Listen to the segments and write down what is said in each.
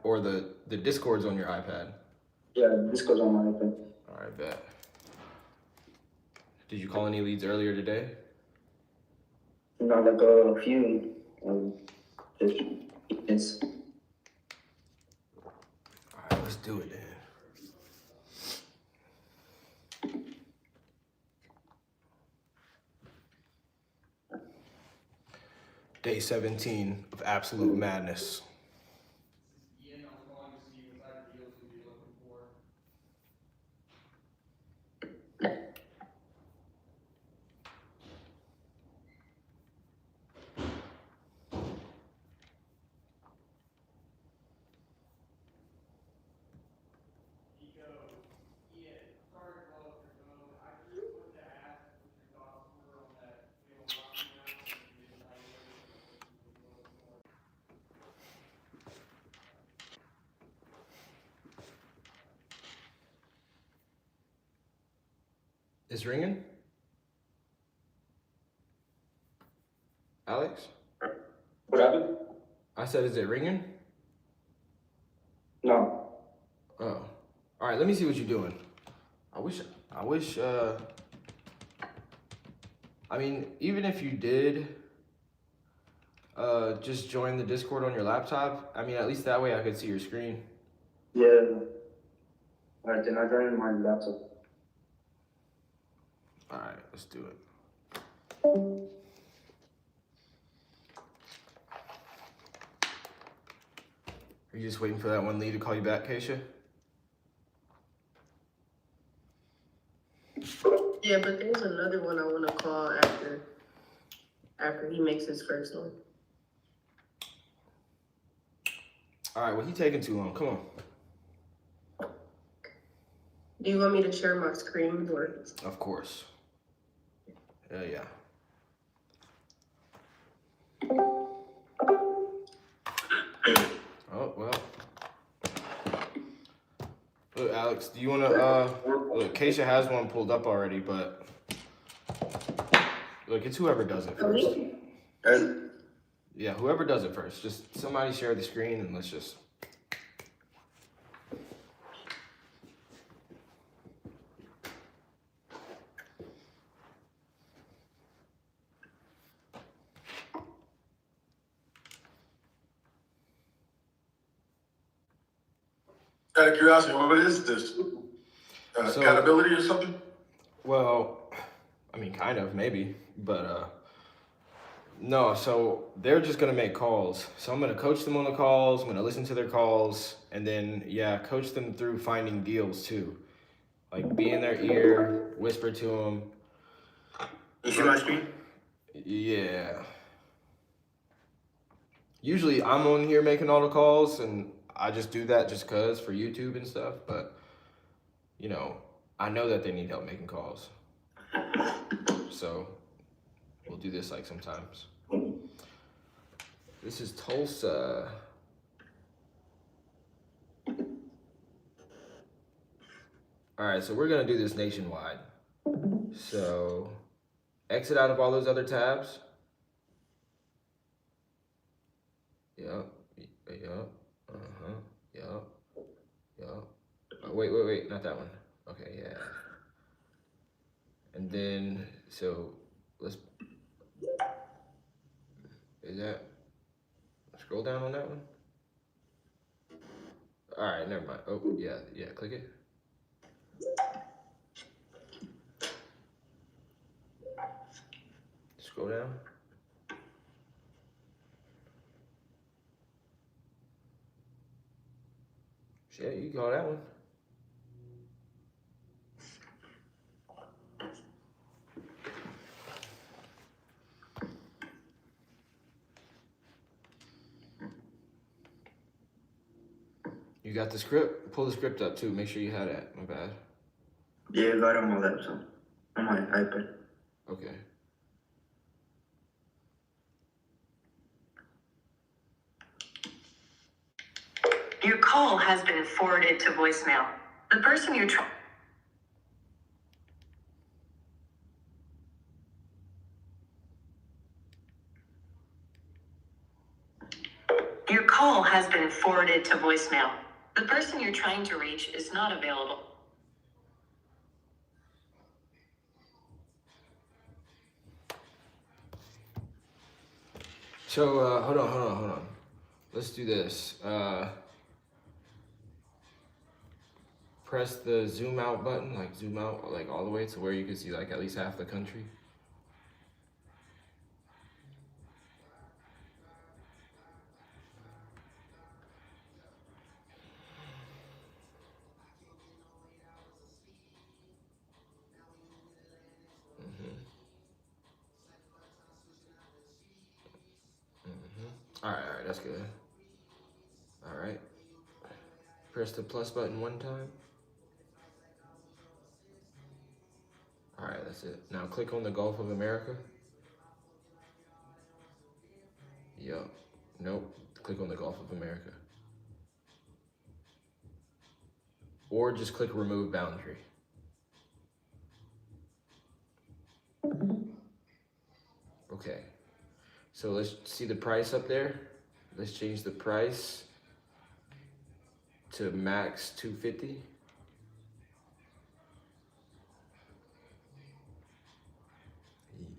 or the Discord's on your iPad? Yeah, Discord's on my iPad. All right, bet. Did you call any leads earlier today? No, like a few. Yes. All right, let's do it then. Day 17 of absolute madness. It's ringing? Alex? What happened? I said, is it ringing? No. Oh. All right, let me see what you're doing. I mean, even if you did just join the Discord on your laptop, I mean, at least that way I could see your screen. Yeah. All right, then I joined my laptop. All right, let's do it. Are you just waiting for that one lead to call you back, Keisha? Yeah, but there's another one I want to call after he makes his first one. All right, well, he's taking too long. Come on. Do you want me to share my screen or? Of course. Yeah. Oh, well. Look, Alex, do you want to, look, Keisha has one pulled up already, but look, it's whoever does it first. Yeah, whoever does it first. Just somebody share the screen and let's just. Out of curiosity, what is this? Accountability or something? Well, I mean, kind of, maybe, but no, so they're just gonna make calls. So I'm gonna coach them on the calls, I'm gonna listen to their calls, and then, yeah, coach them through finding deals too. Like, be in their ear, whisper to them. You see my screen? Yeah. Usually I'm on here making all the calls, and I just do that just cause for YouTube and stuff, but, you know, I know that they need help making calls. So we'll do this like sometimes. This is Tulsa. All right, so we're gonna do this nationwide. So exit out of all those other tabs. Yup. Yup. Oh, wait, not that one. Okay, yeah. And then, so let's, is that, scroll down on that one? All right, never mind. Oh, yeah, click it. Scroll down. Yeah, you can call that one. You got the script? Pull the script up too. Make sure you have that. My bad. Yeah, I got it on my laptop. On my iPad. Okay. Your call has been forwarded to voicemail. The person you're trying. Your call has been forwarded to voicemail. The person you're trying to reach is not available. So, hold on. Let's do this. Press the zoom out button, like zoom out like all the way to where you can see like at least half the country. All right, that's good. All right. Press the plus button one time. All right, that's it. Now click on the Gulf of America. Yup. Nope. Click on the Gulf of America. Or just click remove boundary. Okay. So let's see the price up there. Let's change the price to max 250.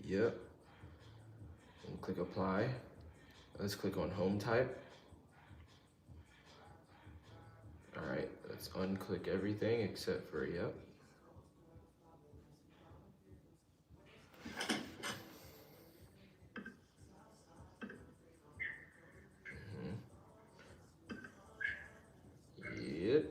Yep. And click apply. Let's click on home type. All right, let's unclick everything except for yep. Yep.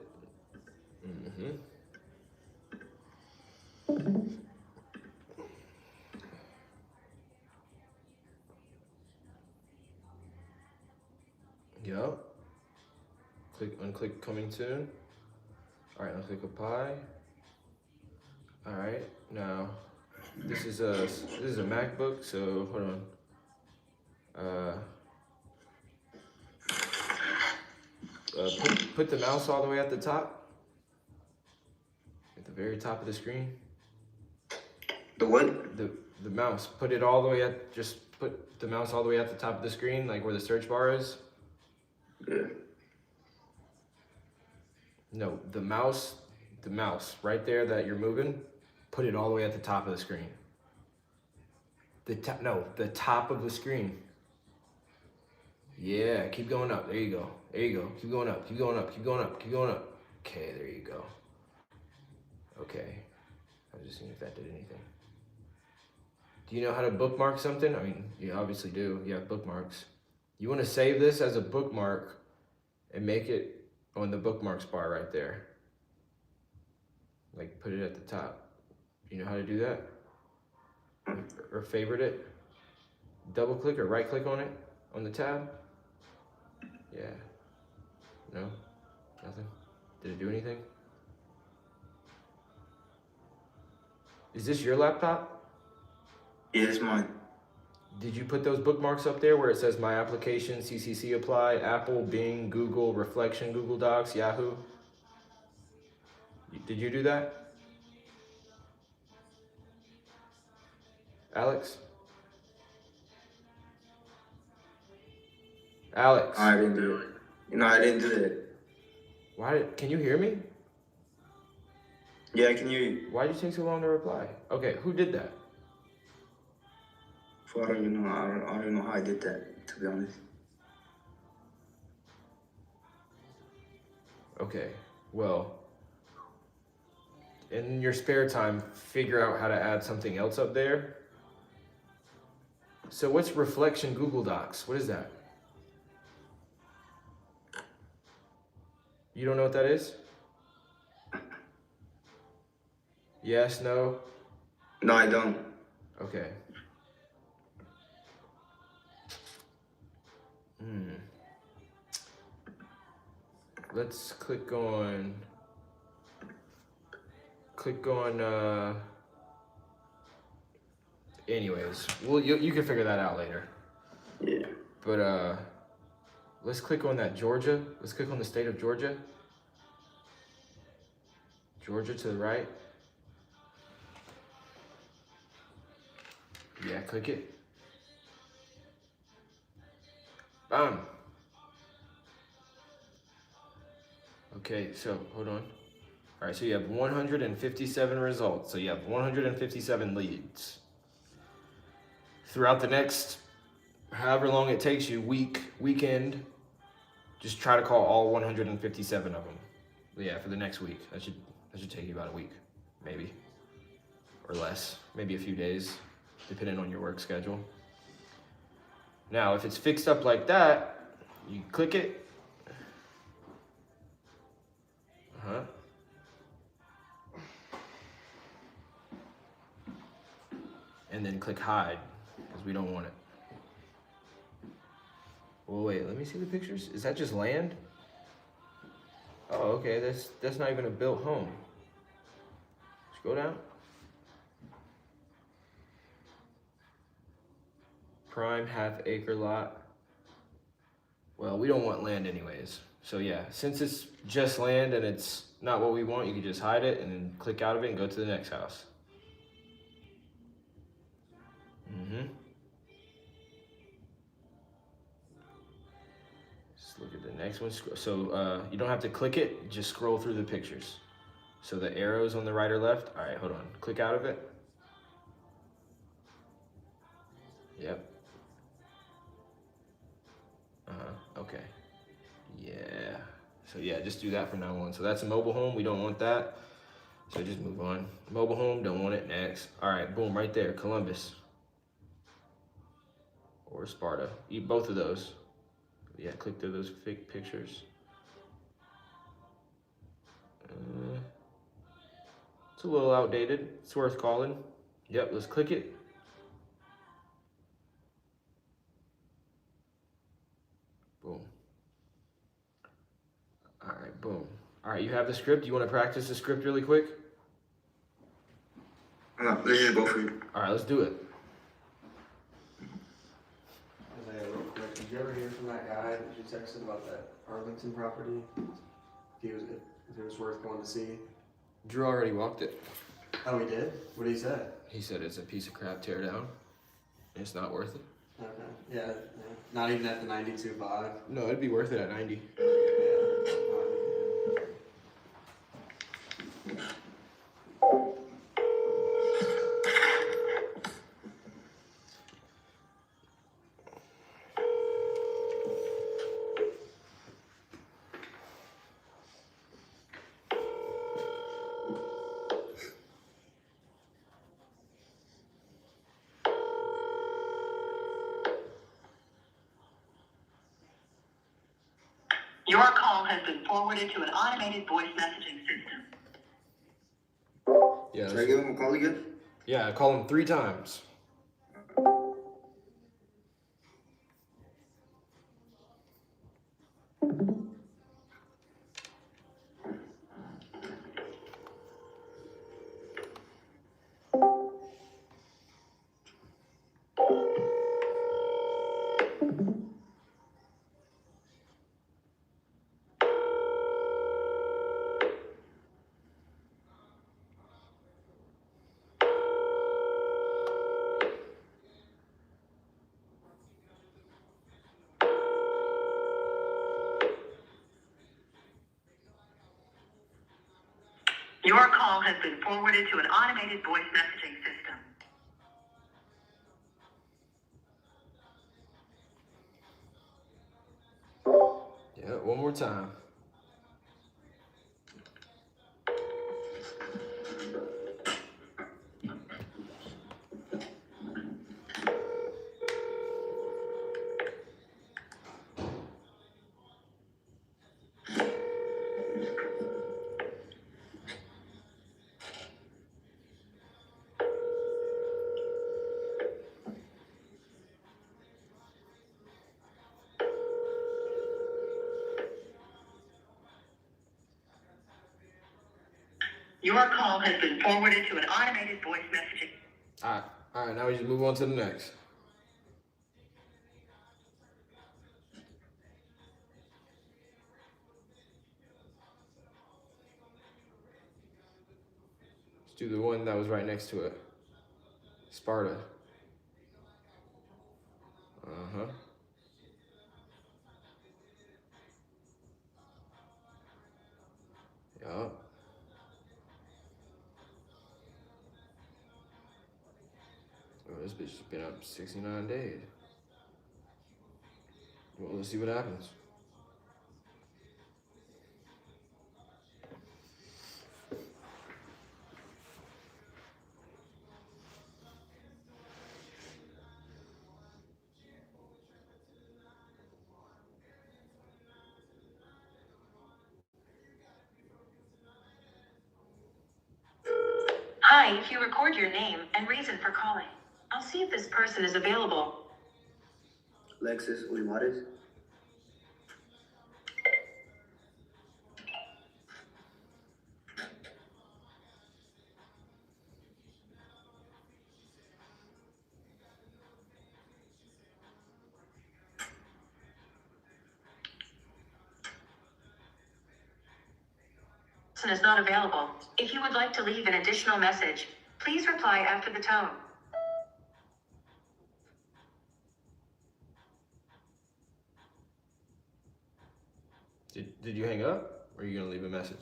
Yep. Unclick coming soon. All right, unclick apply. All right, now this is a MacBook, so hold on. Put the mouse all the way at the top, at the very top of the screen. The what? The mouse. Put it all the way at. Just put the mouse all the way at the top of the screen, like where the search bar is. Yeah. No, the mouse right there that you're moving. Put it all the way at the top of the screen. The top of the screen. Yeah, keep going up. There you go. Keep going up. Keep going up. Okay, there you go. Okay. I was just seeing if that did anything. Do you know how to bookmark something? I mean, you obviously do. You have bookmarks. You want to save this as a bookmark and make it on the bookmarks bar right there. Like put it at the top. You know how to do that? Or favorite it? Double click or right click on it on the tab? Yeah. No? Nothing? Did it do anything? Is this your laptop? Yeah, it's mine. Did you put those bookmarks up there where it says my application, CCC apply, Apple, Bing, Google, Reflection, Google Docs, Yahoo? Did you do that? Alex? Alex? I didn't do it. I didn't do that. Can you hear me? Yeah, I can hear you. Why did you take so long to reply? Okay, who did that? So I don't even know. I don't even know how I did that, to be honest. Okay, well, in your spare time, figure out how to add something else up there. So what's Reflection Google Docs? What is that? You don't know what that is? Yes, no? No, I don't. Okay. Let's click on, anyways, well, you can figure that out later. Yeah. But, let's click on that Georgia. Let's click on the state of Georgia. Georgia to the right. Yeah, click it. Bam. Okay, so hold on. All right, so you have 157 results. So you have 157 leads. Throughout the next, however long it takes you, weekend, just try to call all 157 of them. Yeah, for the next week. That should take you about a week, maybe, or less, maybe a few days, depending on your work schedule. Now, if it's fixed up like that, you click it. And then click hide, because we don't want it. Well, wait, let me see the pictures. Is that just land? Oh, okay, that's not even a built home. Scroll down. Prime half-acre lot. Well, we don't want land anyways. So yeah, since it's just land and it's not what we want, you can just hide it and then click out of it and go to the next house. Just look at the next one. So you don't have to click it, just scroll through the pictures. So the arrows on the right or left. All right, hold on. Click out of it. Yep. Okay. Yeah. So yeah, just do that from now on. So that's a mobile home. We don't want that. So just move on. Mobile home, don't want it. Next. All right, boom, right there. Columbus. Or Sparta. Eat both of those. Yeah, click through those fake pictures. It's a little outdated. It's worth calling. Yep, let's click it. Boom. All right, boom. All right, you have the script. You want to practice the script really quick? No, let's just go for it. All right, let's do it. Isaiah, real quick, did you ever hear from that guy that you texted about that Arlington property? If it was worth going to see? Drew already walked it. Oh, he did? What did he say? He said it's a piece of crap tear down. It's not worth it. Okay. Yeah. Not even at the 92.5. No, it'd be worth it at 90. Your call has been forwarded to an automated voice messaging system. Yeah. Should I give him a call again? Yeah, call him 3 times. Your call has been forwarded to an automated voice messaging system. Yeah, one more time. Your call has been forwarded to an automated voice messaging. All right, now we just move on to the next. Let's do the one that was right next to it. Sparta. Oh. Oh, this bitch has been up 69 days. Well, let's see what happens. Hi, if you record your name and reason for calling, I'll see if this person is available. Alexis Olivares. Person is not available. If you would like to leave an additional message, please reply after the tone. Did you hang up? Or are you gonna leave a message?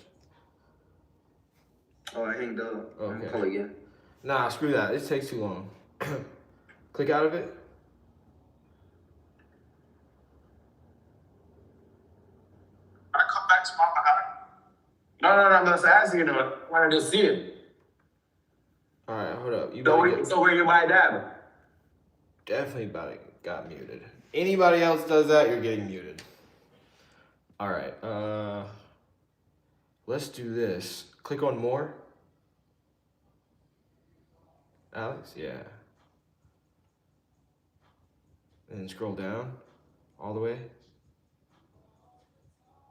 Oh, I hanged up. Okay. Call again. Nah, screw that. It takes too long. Click out of it. I come back to my behind. No, I'm just asking you. I wanted to see it. All right, hold up. You So better get. where you buy that? Definitely got muted. Anybody else does that, you're getting muted. All right. Let's do this. Click on more. Alex, yeah. And then scroll down all the way.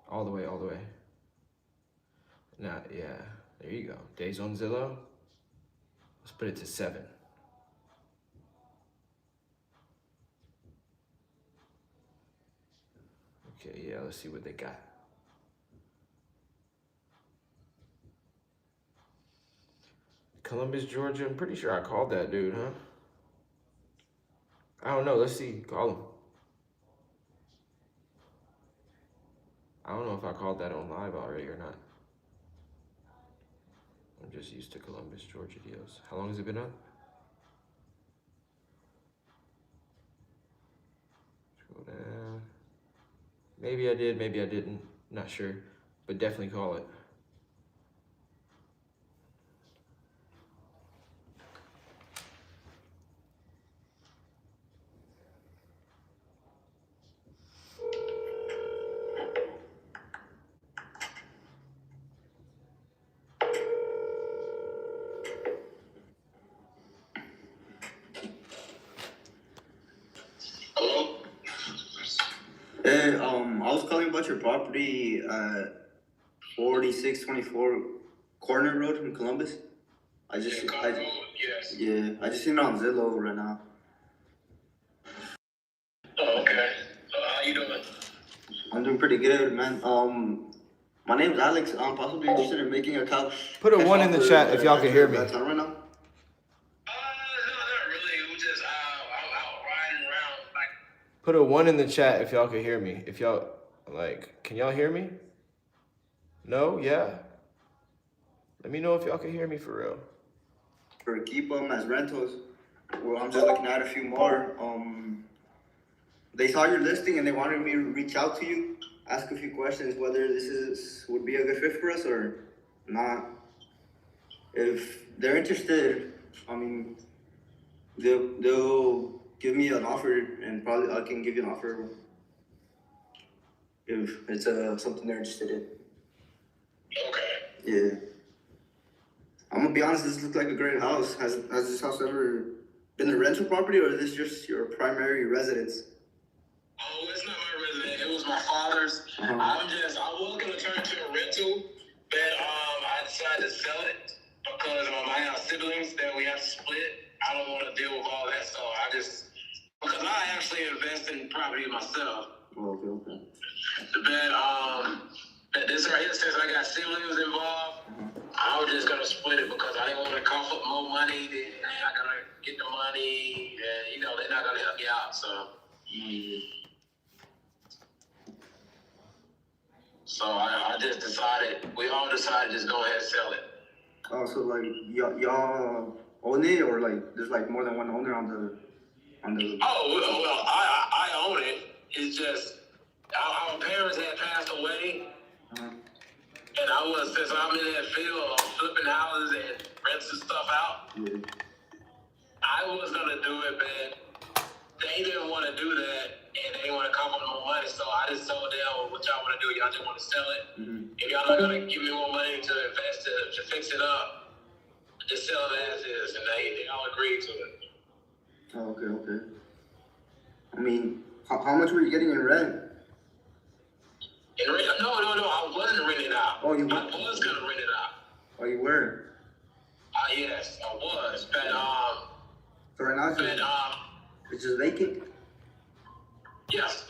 All the way. Now, yeah, there you go. Days on Zillow. Let's put it to 7. Okay, yeah, let's see what they got. Columbus, Georgia. I'm pretty sure I called that dude, huh? I don't know. Let's see. Call him. I don't know if I called that on live already or not. I'm just used to Columbus, Georgia deals. How long has it been up? Scroll down. Maybe I did, maybe I didn't. Not sure. But definitely call it. Hello? Hey, I was calling about your property at 4624 Corner Road in Columbus. Yes. Yeah, I just seen it on Zillow right now. Oh, okay. How you doing? I'm doing pretty good, man. My name's Alex. I'm possibly interested in making a cash. Put a 1 in the chat if y'all can hear me. Right now. No, not really. We just out riding around like. Put a 1 in the chat if y'all can hear me. If y'all, can y'all hear me? No? Yeah? Let me know if y'all can hear me for real. For keep them as rentals. Well, I'm just looking at a few more. They saw your listing and they wanted me to reach out to you, ask a few questions whether this would be a good fit for us or not. If they're interested, I mean, they'll give me an offer and probably I can give you an offer if it's something they're interested in. Okay. Yeah. I'm gonna be honest, this looks like a great house. Has this house ever been a rental property or is this just your primary residence? Oh, it's not my resident. It was my father's. Uh-huh. I was gonna turn it to a rental, but I decided to sell it because I have siblings that we have to split. I don't want to deal with all that, so because I actually invest in property myself. Oh, okay. But this right here, since I got siblings involved, I was just gonna split it because I didn't want to cough up more money. Then I gotta get the money, and they're not gonna help me out. So So I just decided, we all decided to just go ahead and sell it. Oh, so like y'all own it, or like there's like more than one owner on the? Oh well, I own it. It's just our parents had passed away, and I was, since I'm in that field of flipping houses and renting stuff out. Yeah. I was gonna do it, but they didn't want to do that, and they didn't want to come up with more money. So I just told them, what y'all want to do? Y'all just want to sell it. If y'all not gonna give me more money to invest to fix it up, just sell it as is, and they all agreed to it. Oh, okay. I mean, how much were you getting in rent? In rent? No, I wasn't renting out. Oh, you were? I was gonna rent it out. Oh, you were? Yes, I was. But So right now it's just vacant? yes.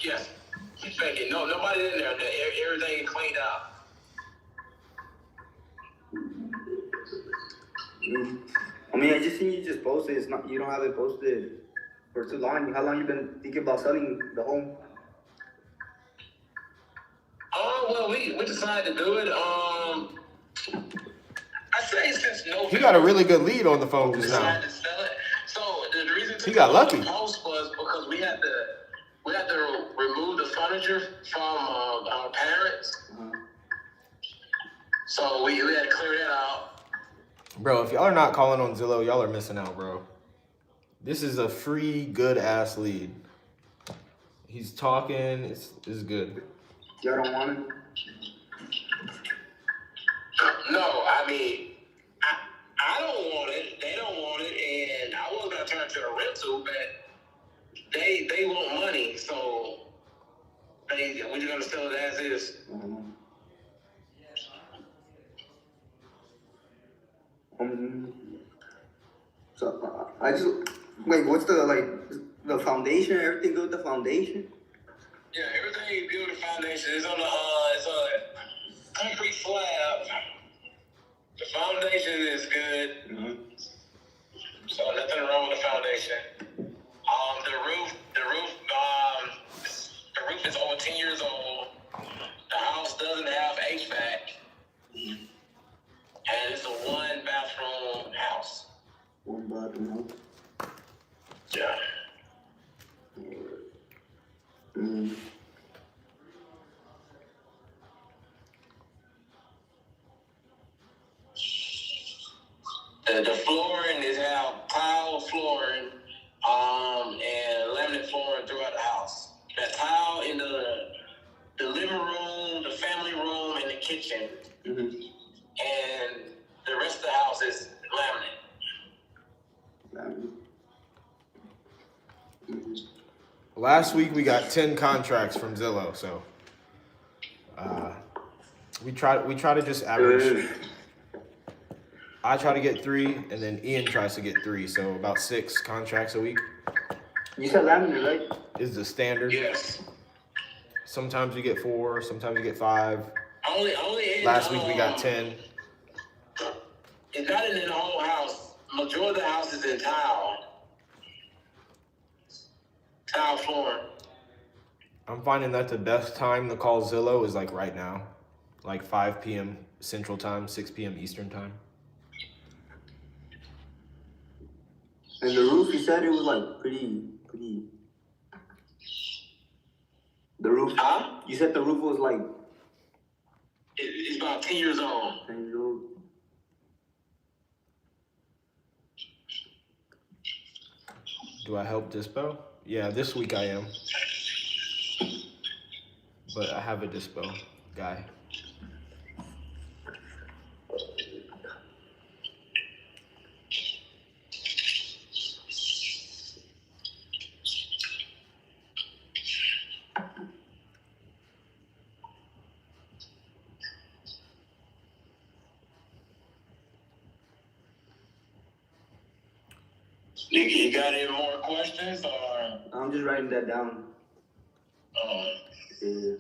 It's vacant. No, nobody in there. Everything is cleaned out. I mean, I just seen you just posted. It's not, you don't have it posted for too long. How long you been thinking about selling the home? Well, we decided to do it. I say since November. He got a really good lead on the phone just now. Decided to sell it. So the reason He got lucky. the post was because we had to remove the furniture from our parents. So we had to clear that out. Bro, if y'all are not calling on Zillow, y'all are missing out, bro. This is a free, good-ass lead. He's talking. It's good. Y'all don't want it? No, I mean, I don't want it. They don't want it, and I was gonna turn it to a rental, but they want money, so we're just gonna sell it as is. So I just wait. What's the foundation? Everything good with the foundation? Yeah, everything built the foundation. It's on it's a concrete slab. The foundation is good. So nothing wrong with the foundation. The roof is over 10 years old. The house doesn't have HVAC. And it's a 1-bathroom house. 1 bathroom house? Yeah. The flooring is have tile flooring, and laminate flooring throughout the house. The tile in the living room, the family room, and the kitchen, and the rest of the house is laminate. Last week we got 10 contracts from Zillow, so we try to just average. I try to get 3, and then Ian tries to get 3, so about 6 contracts a week. You said laminate, right? Is the standard. Yes. Sometimes you get 4, sometimes you get 5. Only Last week we got 10. It's not in the whole house. Majority of the house is in tile flooring. I'm finding that the best time to call Zillow is like right now, like 5 p.m. Central Time, 6 p.m. Eastern Time. And the roof, you said it was like pretty. The roof? Huh? You said the roof was like It's about 10 years old. 10 years old. Do I help dispo? Yeah, this week I am. But I have a dispo guy. You got any more questions, or? I'm just writing that down. Yeah.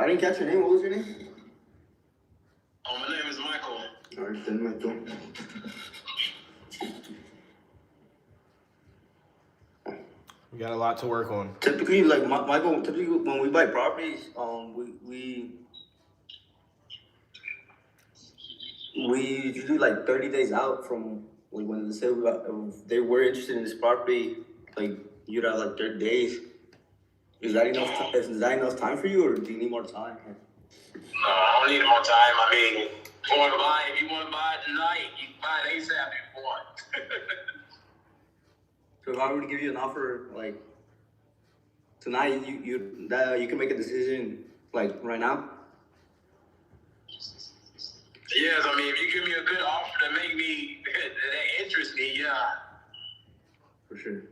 I didn't catch your name. What was your name? My name is Michael. Alright, then Michael. We got a lot to work on. Typically, like Michael, typically when we buy properties, we usually like 30 days out from when they say they were interested in this property, like you'd have like 30 days. Is that enough? Is that enough time for you, or do you need more time? No, I don't need more time. I mean, if you want to buy it tonight, you can buy it ASAP if you want. So if I were to give you an offer like tonight, you can make a decision like right now. Yes, I mean, if you give me a good offer to make me, that interests me, yeah. For sure.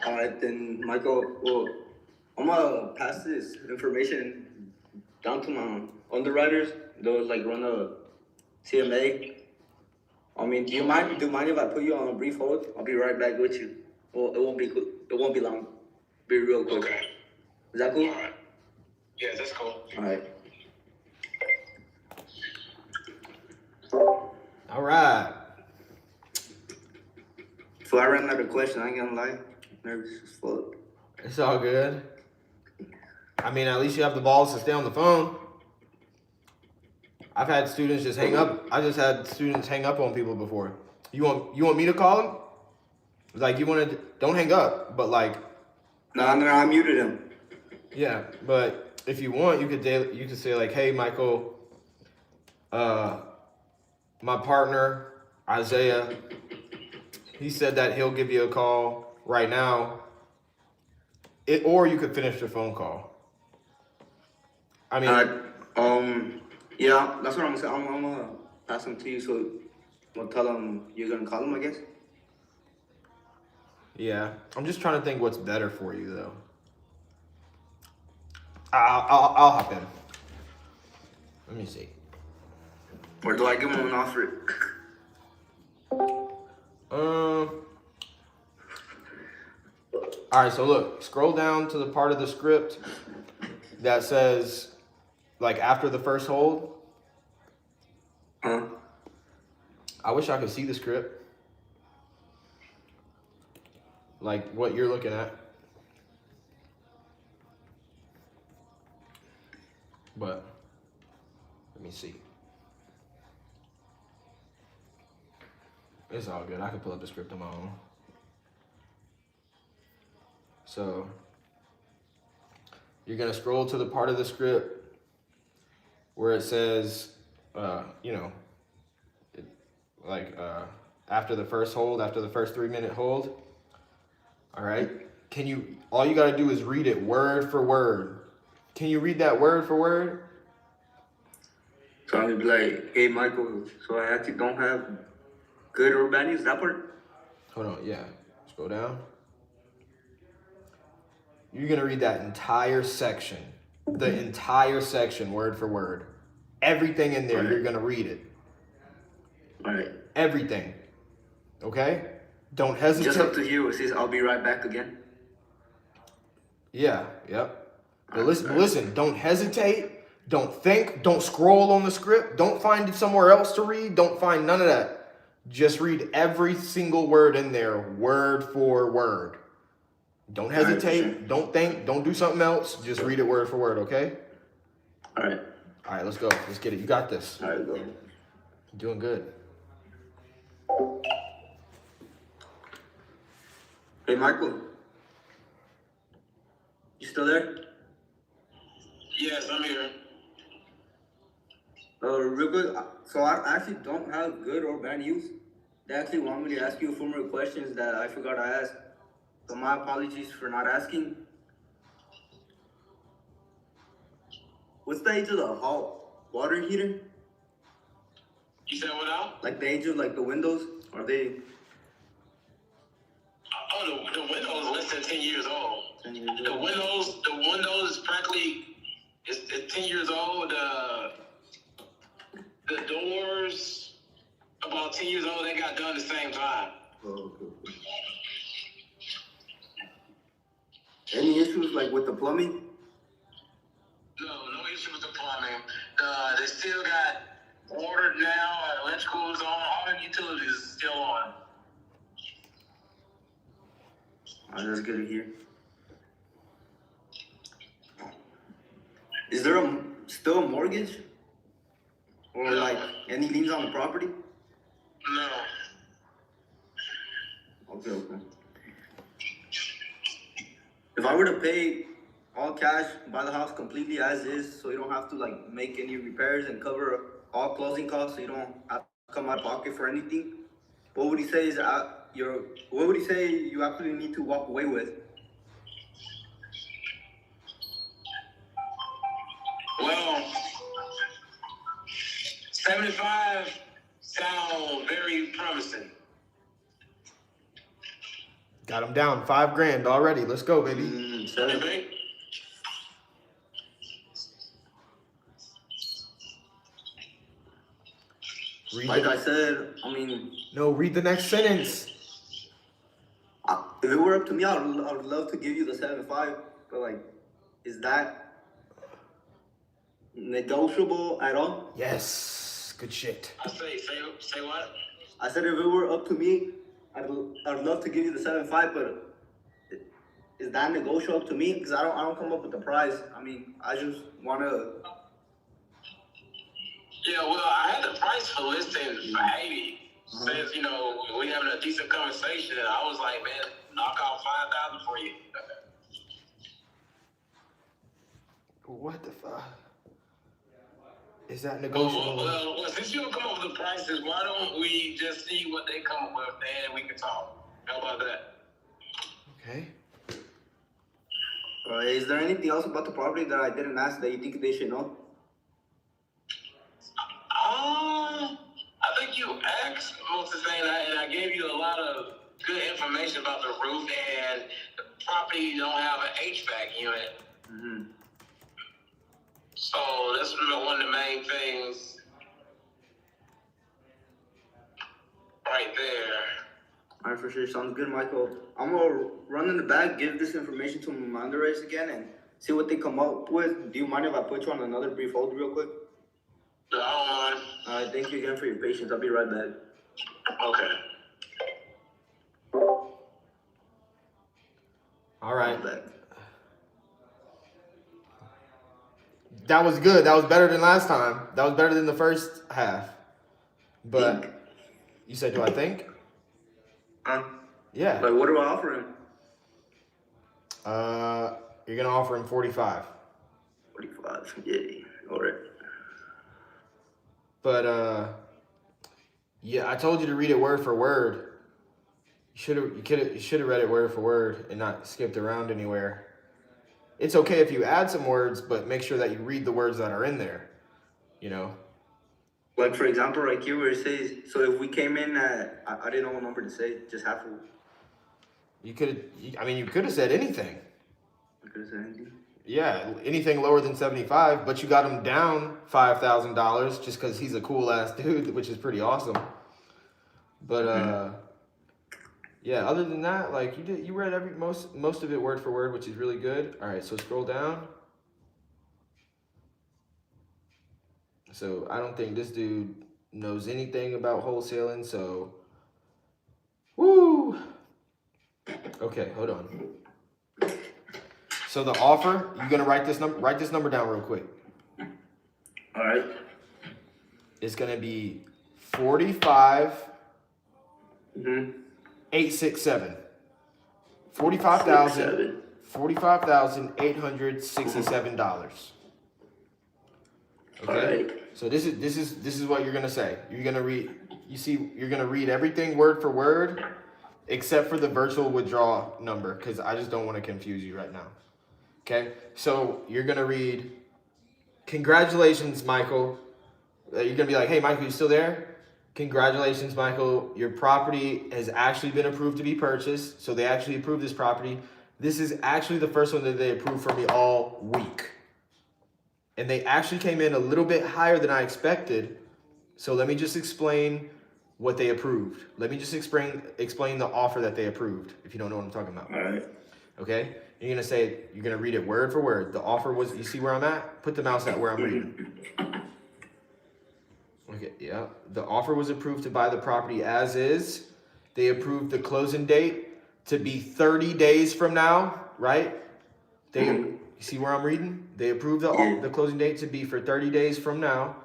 All right, then, Michael. Well, I'm gonna pass this information down to my underwriters. They'll like run a CMA. I mean, do you mind if I put you on a brief hold? I'll be right back with you. Well, it won't be long. Be real quick. Okay. Is that cool? All right. Yes, that's cool. All right. All right. So I ran out of questions. I ain't gonna lie. Nervous as fuck. It's all good. I mean, at least you have the balls to stay on the phone. I've had students just hang up. I just had students hang up on people before. You want me to call them? Like don't hang up, but like. No, I muted him. Yeah, but if you want, you could say like, hey, Michael, my partner Isaiah, he said that he'll give you a call right now. Or you could finish the phone call. I mean, yeah, that's what I'm saying. I'm gonna pass him to you, so we'll tell him you're gonna call him, I guess. Yeah, I'm just trying to think what's better for you though. I'll hop in. Let me see. Or do I give him an offer? All right, so look, scroll down to the part of the script that says, like, after the first hold. Huh? I wish I could see the script. Like, what you're looking at. But, let me see. It's all good. I can pull up the script on my own. So, you're going to scroll to the part of the script where it says, after the first hold, after the first 3-minute hold. All right. All you got to do is read it word for word. Can you read that word for word? So I'm gonna be like, hey, Michael, so I actually don't have good or bad news, that part? Hold on, yeah. Scroll down. You're going to read that entire section. The entire section, word for word. Everything in there, you're going to read it. All right. Everything. Okay? Don't hesitate. Just up to here, it says, I'll be right back again. Yeah, yep. But listen, don't hesitate. Don't think. Don't scroll on the script. Don't find it somewhere else to read. Don't find none of that. Just read every single word in there, word for word. Don't hesitate. Right, sure. Don't think. Don't do something else. Just read it word for word, okay? All right. All right, let's go. Let's get it. You got this. All right, go. You're doing good. Hey, Michael. You still there? Yes, I'm here. Real quick. So I actually don't have good or bad news. They actually want me to ask you a few more questions that I forgot to ask. So my apologies for not asking. What's the age of the hot water heater? You said what now? Like the age of like the windows? Are they Oh, the window is less than 10 years old. 10 years The old? windows is practically it's 10 years old. The doors about 10 years old. They got done the same time. Oh, okay. Any issues like with the plumbing? coming. They still got water now, electrical is on, all the utilities is still on. That's good to hear. Is there still a mortgage? Or No. like any liens on the property? No. Okay. If I were to pay all cash, buy the house completely as is, so you don't have to like make any repairs and cover all closing costs, so you don't have to come out of pocket for anything, what would he say is what would he say you absolutely need to walk away with? Well, 75 sound very promising. Got him down $5,000 already. Let's go, baby. You Seven. think? Like I said, I mean, read the next sentence. if it were up to me, I would love to give you the 7.5, but like, is that negotiable at all? Yes. Good shit. I say what? I said if it were up to me, I'd love to give you the 7.5, but is that negotiable to me? Because I don't come up with the price. I mean, I just want to. Yeah, well, I had the price for listing for 80. Since, we having a decent conversation, and I was like, man, knock out 5,000 for you. What the fuck? Is that negotiable? Well, since you don't come up with the prices, why don't we just see what they come up with, and we can talk? How about that? Okay. Is there anything else about the property that I didn't ask that you think they should know? I think you asked most of the things, and I gave you a lot of good information about the roof, and the property don't have an HVAC unit. Mm-hmm. So that's one of the main things right there. All right, for sure. Sounds good, Michael. I'm going to run in the back, give this information to my underwriters again, and see what they come up with. Do you mind if I put you on another brief hold real quick? No, I don't mind. All right, thank you again for your patience. I'll be right back. Okay. All right. I'm back. That was good. That was better than last time. That was better than the first half. But Think. you said, do I think? Yeah. Like, what do I offer him? You're gonna offer him 45. 45. Yeah. All right. But yeah, I told you to read it word for word. You should have read it word for word and not skipped around anywhere. It's okay if you add some words, but make sure that you read the words that are in there. Like, for example, right here where it says, so if we came in at, I didn't know what number to say, just half of. You could have said anything. I could have said anything. Yeah, anything lower than 75, but you got him down $5,000 just because he's a cool ass dude, which is pretty awesome. But yeah, other than that, like you read most of it word for word, which is really good. All right, so scroll down. So I don't think this dude knows anything about wholesaling. So, woo. Okay, hold on. So the offer, you're gonna write this number down real quick. All right. It's gonna be 45. Mm-hmm. 867. $45,867. Okay. Right. So this is what you're gonna say. You're gonna read. You're gonna read everything word for word, except for the virtual withdrawal number, because I just don't want to confuse you right now. Okay. So you're gonna read. Congratulations, Michael. You're gonna be like, hey, Michael, you still there? Congratulations, Michael. Your property has actually been approved to be purchased. So they actually approved this property. This is actually the first one that they approved for me all week. And they actually came in a little bit higher than I expected. So let me just explain what they approved. Let me just explain the offer that they approved, if you don't know what I'm talking about. All right. Okay? You're gonna say, you're gonna read it word for word. The offer was, you see where I'm at? Put the mouse at where I'm reading. Okay, yeah. The offer was approved to buy the property as is. They approved the closing date to be 30 days from now, right? You see where I'm reading? They approved the closing date to be for 30 days from now.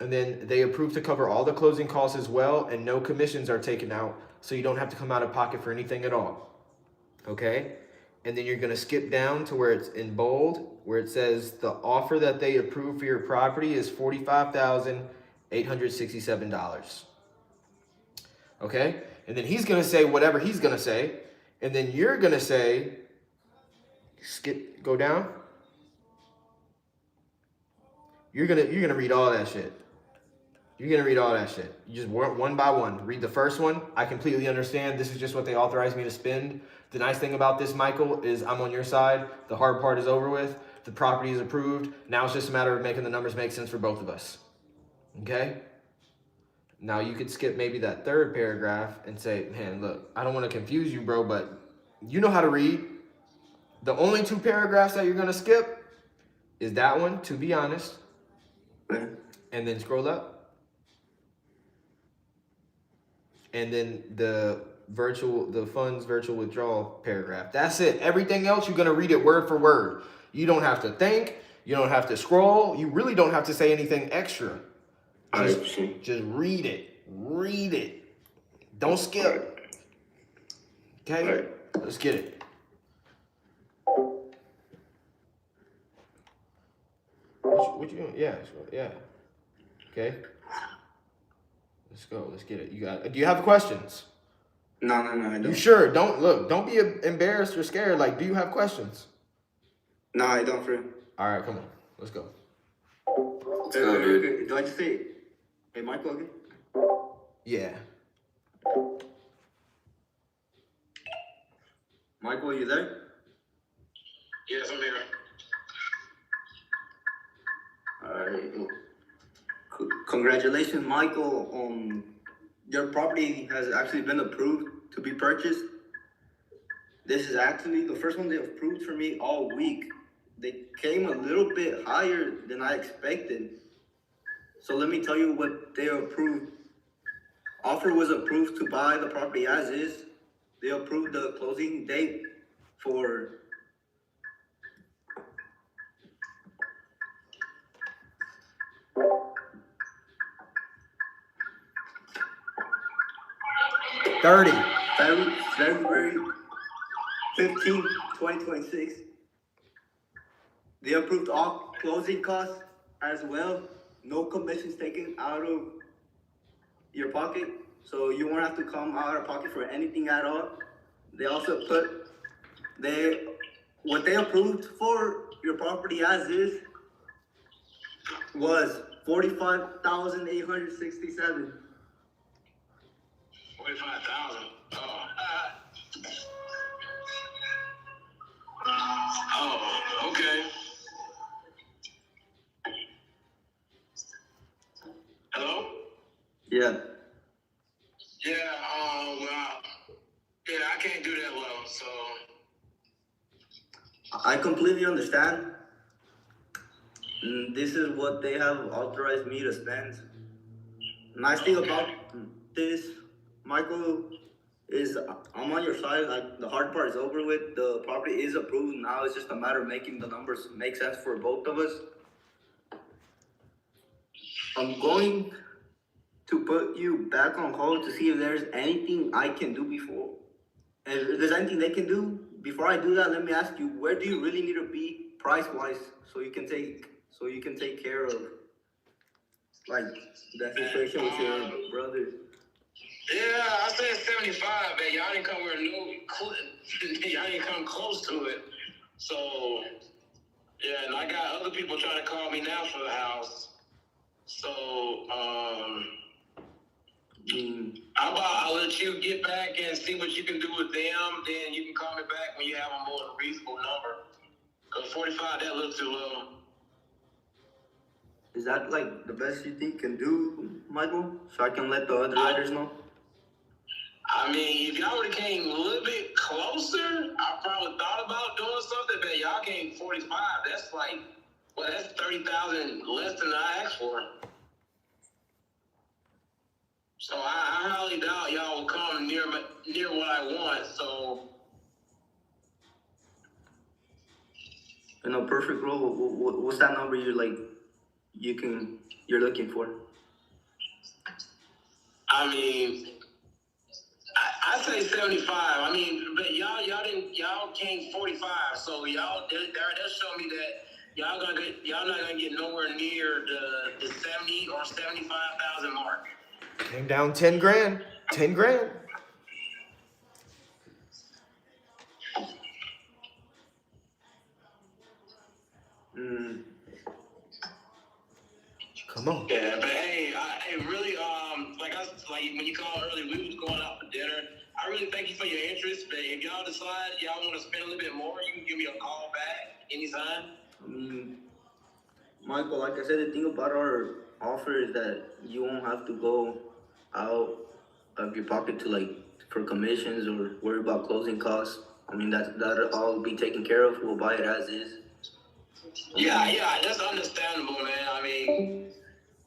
And then they approved to cover all the closing costs as well, and no commissions are taken out, so you don't have to come out of pocket for anything at all. Okay? And then you're gonna skip down to where it's in bold, where it says the offer that they approved for your property is $45,867. Okay? And then he's gonna say whatever he's gonna say, and then you're gonna say, go down. You're gonna read all that shit. You're gonna read all that shit. You just one by one. Read the first one. I completely understand. This is just what they authorized me to spend. The nice thing about this, Michael, is I'm on your side. The hard part is over with. The property is approved. Now it's just a matter of making the numbers make sense for both of us. Okay? Now you could skip maybe that third paragraph and say, man, look, I don't want to confuse you, bro, but you know how to read. The only 2 paragraphs that you're gonna skip is that one, to be honest. And then scroll up. And then the funds virtual withdrawal paragraph. That's it. Everything else, you're gonna read it word for word. You don't have to think. You don't have to scroll. You really don't have to say anything extra. Just read it. Read it. Don't skip. Okay? Let's get it. What you doing? Yeah. Okay. Let's go. Let's get it. Do you have questions? No, I don't. You sure? Don't be embarrassed or scared. Like, do you have questions? No, I don't, friend. All right, come on. Let's go. Do I just say, hey, Michael, again? Yeah. Michael, are you there? Yes, I'm here. Alright. Congratulations, Michael. Your property has actually been approved to be purchased. This is actually the first one they approved for me all week. They came a little bit higher than I expected. So let me tell you what they approved. Offer was approved to buy the property as is. They approved the closing date for February 15, 2026. They approved all closing costs as well. No commissions taken out of your pocket, so you won't have to come out of pocket for anything at all. They also put what they approved for your property as is was $45,867. 45,000. Oh, okay. Hello? Yeah. Yeah, I can't do that low, so. I completely understand. This is what they have authorized me to spend. Nice thing about this, Michael, is I'm on your side. Like, the hard part is over with. The property is approved. Now it's just a matter of making the numbers make sense for both of us. I'm going to put you back on hold to see if there's anything I can do before. And if there's anything they can do, before I do that, let me ask you, where do you really need to be price-wise so you can take care of, like, that situation with your brother? Yeah, I said 75, man. Y'all didn't come where y'all didn't come close to it. So, yeah, and I got other people trying to call me now for the house. So, I'll let you get back and see what you can do with them. Then you can call me back when you have a more reasonable number. Cause 45, that looks too low. Is that, like, the best you think can do, Michael? So I can let the other writers know? I mean, if y'all would have came a little bit closer, I probably thought about doing something, but y'all came 45. That's like, well, that's 30,000 less than I asked for. So I highly doubt y'all will come near what I want. So In a perfect role, what's that number you're looking for? I mean, I say 75. I mean, but y'all came 45. So y'all that show me that y'all not gonna get nowhere near the 70 or 75,000 mark. Came down 10 grand. 10 grand. Come on. Yeah, but hey, really, like when you called earlier, we was going out for dinner. I really thank you for your interest, but if y'all decide y'all want to spend a little bit more, you can give me a call back anytime. I mean, Michael, like I said, the thing about our offer is that you won't have to go out of your pocket for commissions or worry about closing costs. I mean, that'll all be taken care of. We'll buy it as is. Yeah, that's understandable, man. I mean,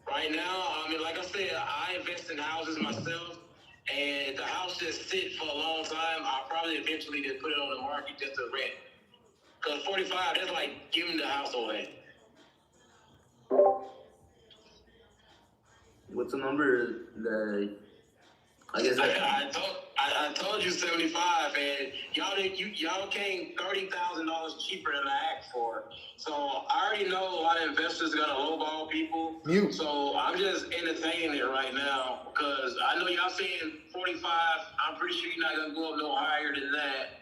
right now, like I said, I invest in houses myself, and the house just sit for a long time. I'll probably eventually just put it on the market just to rent. Because 45, that's like giving the house away. What's the number that I guess I told you 75, and y'all came $30,000 cheaper than I asked for. So I already know a lot of investors are gonna lowball people. Mute. So I'm just entertaining it right now because I know y'all saying 45. I'm pretty sure you're not gonna go up no higher than that.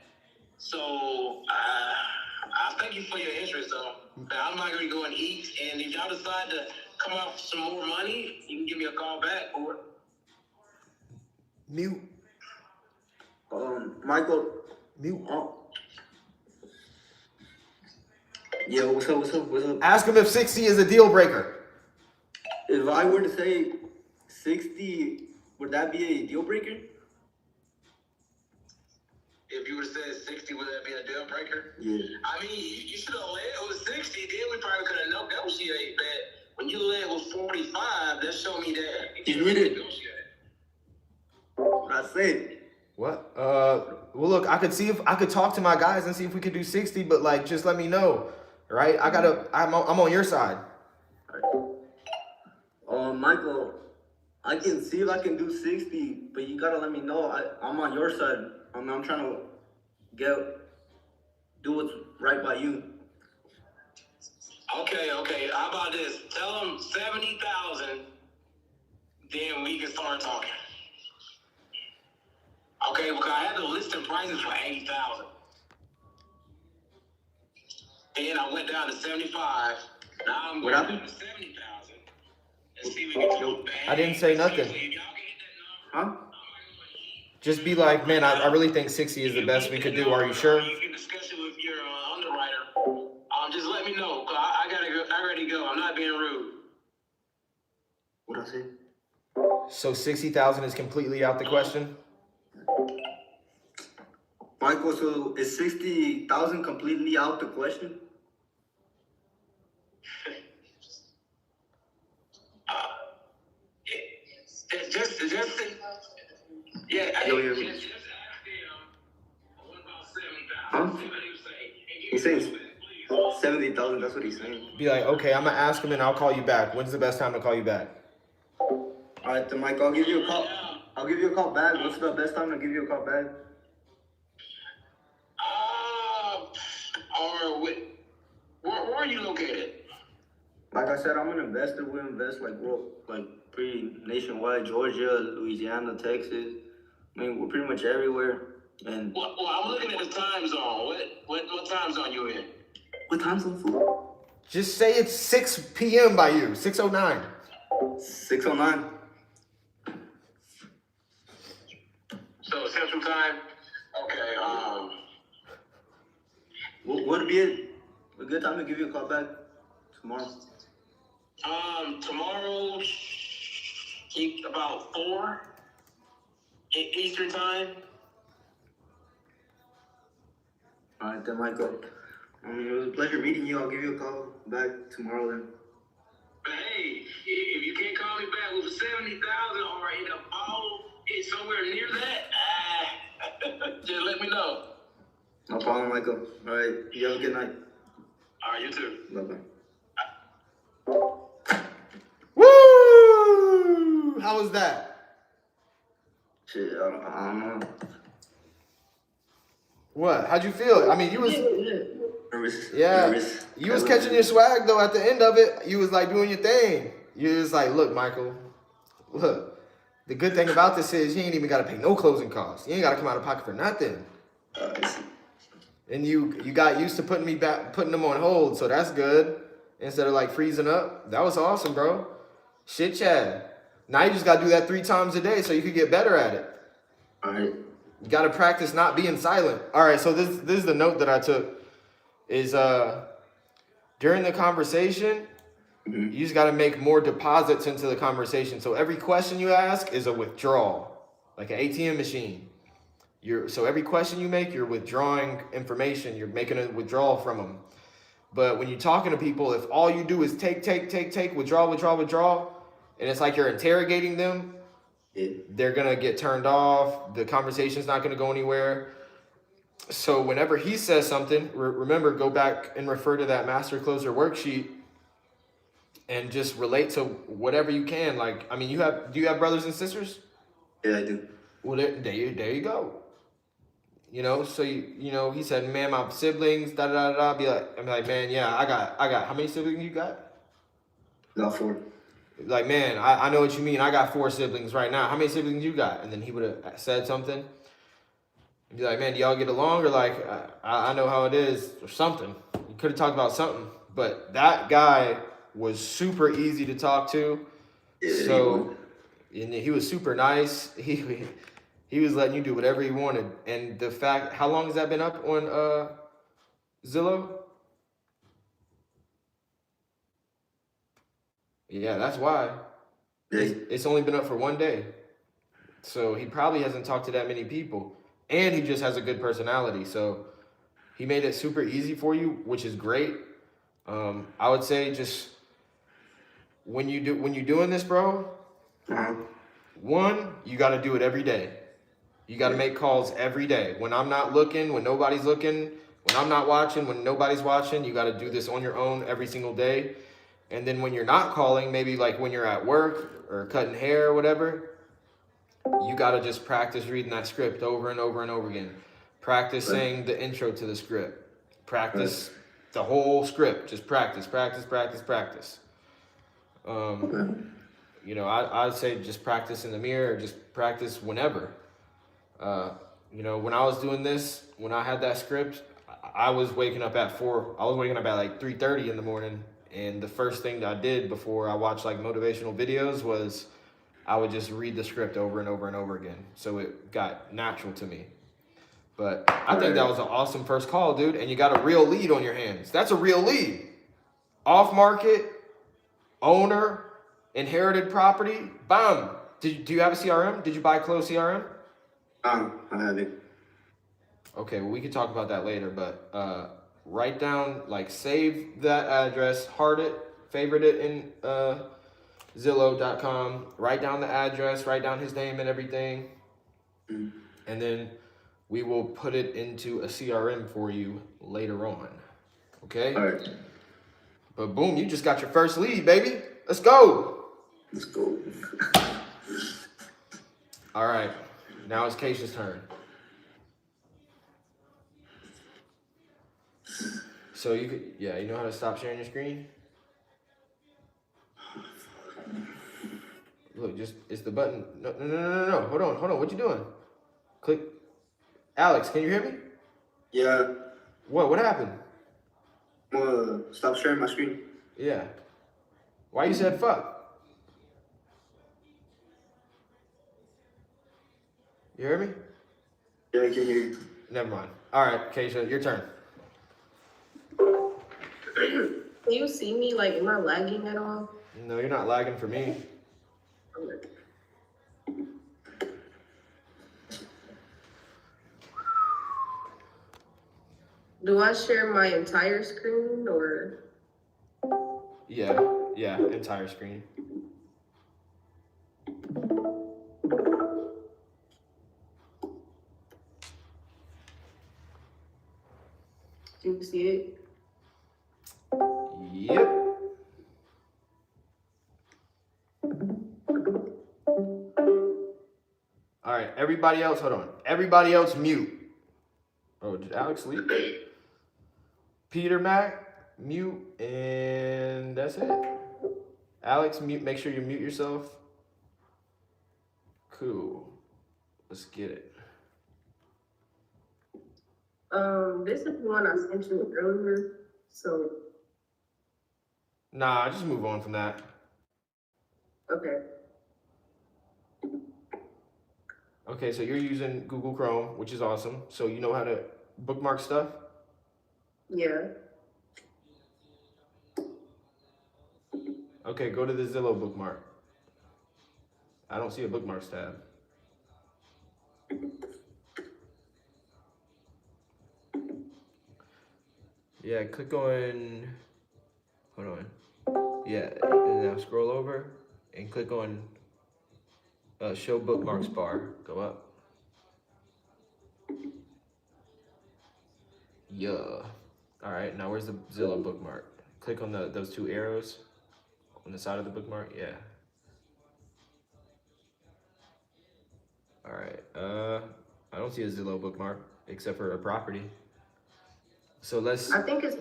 So I thank you for your interest, though. I'm not gonna go and eat, and if y'all decide to come up with some more money, you can give me a call back or. Mute. Michael. Mute. Yeah, what's up? Ask him if 60 is a deal breaker. If I were to say 60, would that be a deal breaker? If you would have said 60, would that be a deal breaker? Yeah. I mean, you should have led with 60, then we probably could have negotiated that. When you led with 45, that showed me that you need it. What I said. What? Well, look, I could talk to my guys and see if we could do 60, but like, just let me know, right? I'm on your side. Michael, I can see if I can do 60, but you gotta let me know. I'm on your side. I'm trying to do what's right by you. Okay. How about this? Tell them 70,000, then we can start talking. Okay, because I had the listing prices for 80,000. Then I went down to 75. Now I'm going down to 70,000. Let's see if we can talk back. I didn't say nothing. If y'all can hit that number, Huh? Just be like, man, I really think 60 is the best we could do. Are you sure? You can discuss it with your underwriter. Just let me know. Cause I gotta go. I ready to go. I'm not being rude. What I say? So 60,000 is completely out the question? Michael, so is 60,000 completely out the question? Just yeah. Yo, Just ask them. What about 70,000? Huh? See what he say. He says 70,000. That's what he's saying. Be like, okay, I'm gonna ask him and I'll call you back. When's the best time to call you back? All right, then, Mike, I'll give you a call. I'll give you a call back. What's the best time to give you a call back? Where are you located? Like I said, I'm an investor. We invest pretty nationwide. Georgia, Louisiana, Texas. I mean, we're pretty much everywhere. And Well, I'm looking at the time zone. What time zone you in? what time's on food? Just say it's 6 p.m. by you, 6:09. 6:09. So Central Time. Okay. Would be a good time to give you a call back tomorrow? Tomorrow, about 4 Eastern Time. All right, then, Michael. It was a pleasure meeting you. I'll give you a call back tomorrow then. Hey, if you can't call me back with 70,000 or in a ball, it's somewhere near that, just let me know. No problem, Michael. All right, you have a good night. All right, you too. Bye-bye. Woo! How was that? Shit, I don't know. What? How'd you feel? I mean, you was Nervous. yeah, Nervous. you was catching your swag though. At the end of it, you was like doing your thing. You was like, look, Michael, look. The good thing about this is you ain't even got to pay no closing costs. You ain't got to come out of pocket for nothing. I see. And you got used to putting them on hold, so that's good. Instead of like freezing up, that was awesome, bro. Shit, Chad. Now you just got to do that 3 times a day so you could get better at it. All right. You got to practice not being silent. All right, so this is the note that I took. Is during the conversation, you just got to make more deposits into the conversation. So every question you ask is a withdrawal, like an ATM machine. So every question you make, you're withdrawing information. You're making a withdrawal from them. But when you're talking to people, if all you do is take, withdraw, and it's like you're interrogating them, they're going to get turned off. The conversation's not going to go anywhere. So whenever he says something, remember, go back and refer to that master closer worksheet and just relate to whatever you can. Like, I mean, do you have brothers and sisters? Yeah, I do. Well, there you go. You know, so he said, man, my siblings, I'm like, man, yeah, I got, how many siblings you got? Got 4. Like, man, I know what you mean. I got 4 siblings right now. How many siblings you got? And then he would have said something. Be like, man, do y'all get along? Or like, I know how it is, or something. You could have talked about something. But that guy was super easy to talk to. Yeah, So, and he was super nice. He was letting you do whatever he wanted. And the fact, how long has that been up on Zillow? Yeah, that's why. It's only been up for 1 day. So he probably hasn't talked to that many people. And he just has a good personality. So he made it super easy for you, which is great. I would say just when you're doing this, bro, one, you got to do it every day. You got to make calls every day. When I'm not looking, when nobody's looking, when I'm not watching, when nobody's watching, you got to do this on your own every single day. And then when you're not calling, maybe like when you're at work or cutting hair or whatever, you got to just practice reading that script over and over and over again. Practice saying the intro to the script. Practice the whole script. Just practice. You know, I'd say just practice in the mirror, just practice whenever. You know, when I was doing this, when I had that script, I was waking up at 4. I was waking up at like 3:30 in the morning. And the first thing that I did before I watched like motivational videos was I would just read the script over and over and over again. So it got natural to me. But I think that was an awesome first call, dude. And you got a real lead on your hands. That's a real lead. Off market, owner, inherited property, bam. Do you have a CRM? Did you buy a closed CRM? I have it. Okay, well, we can talk about that later, but write down, like, save that address, heart it, favorite it in Zillow.com, write down the address, write down his name and everything, and then we will put it into a CRM for you later on, okay? All right. But boom, you just got your first lead, baby. Let's go. Let's go. All right, now it's Keisha's turn. So you know how to stop sharing your screen? Look, it's the button. No. Hold on. What you doing? Click. Alex, can you hear me? Yeah. What happened? Stop sharing my screen. Yeah. Why you said fuck? You hear me? Yeah, I can hear you. Never mind. All right, Keisha, your turn. Can you see me? Like, am I lagging at all? No, you're not lagging for me. Do I share my entire screen or? Yeah, entire screen. Do you see it? Yep. All right, everybody else, hold on. Everybody else mute. Oh, did Alex leave? Peter Mac, mute, and that's it. Alex, mute. Make sure you mute yourself. Cool. Let's get it. This is the one I sent you earlier. So Nah, just move on from that. okay. Okay, so you're using Google Chrome, which is awesome. So you know how to bookmark stuff? Yeah. Okay, go to the Zillow bookmark. I don't see a bookmarks tab. Yeah, click on, hold on. Yeah, and now scroll over and click on show bookmarks bar. Go up. Yeah. All right, now where's the Zillow bookmark? Click on those two arrows on the side of the bookmark. Yeah. All right. I don't see a Zillow bookmark except for a property. So let's. I think it's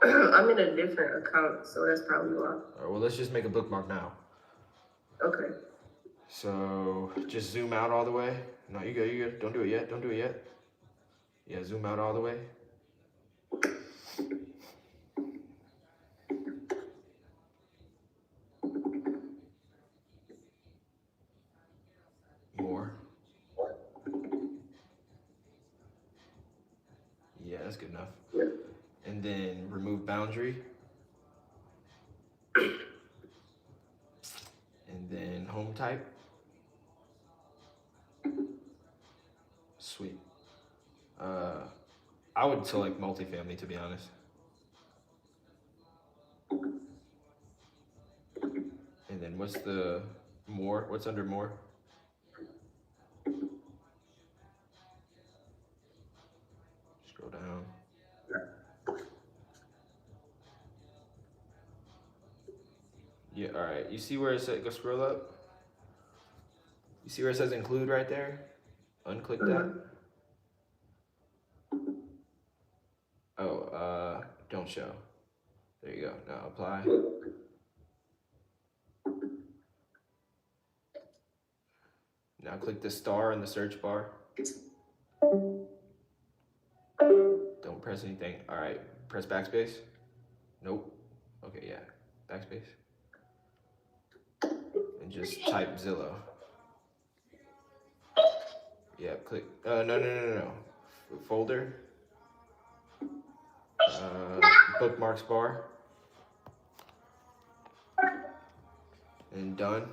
I'm in a different account, so that's probably why. All right, well, let's just make a bookmark now. Okay. So just zoom out all the way. No, you good. You good. Don't do it yet. Don't do it yet. Yeah, zoom out all the way. More. Yeah, that's good enough. Yeah. And then remove boundary. And then home type. Sweet. I would select multifamily, to be honest. And then what's the more? What's under more? Scroll down. Yeah, all right. You see where it says, go scroll up? You see where it says include right there? Unclick that. Oh, don't show. There you go. Now apply. Now click the star in the search bar. Don't press anything. All right, press backspace. Nope. Okay, yeah, backspace. And just type Zillow. Yeah, click. No. Folder. Bookmarks bar. And done.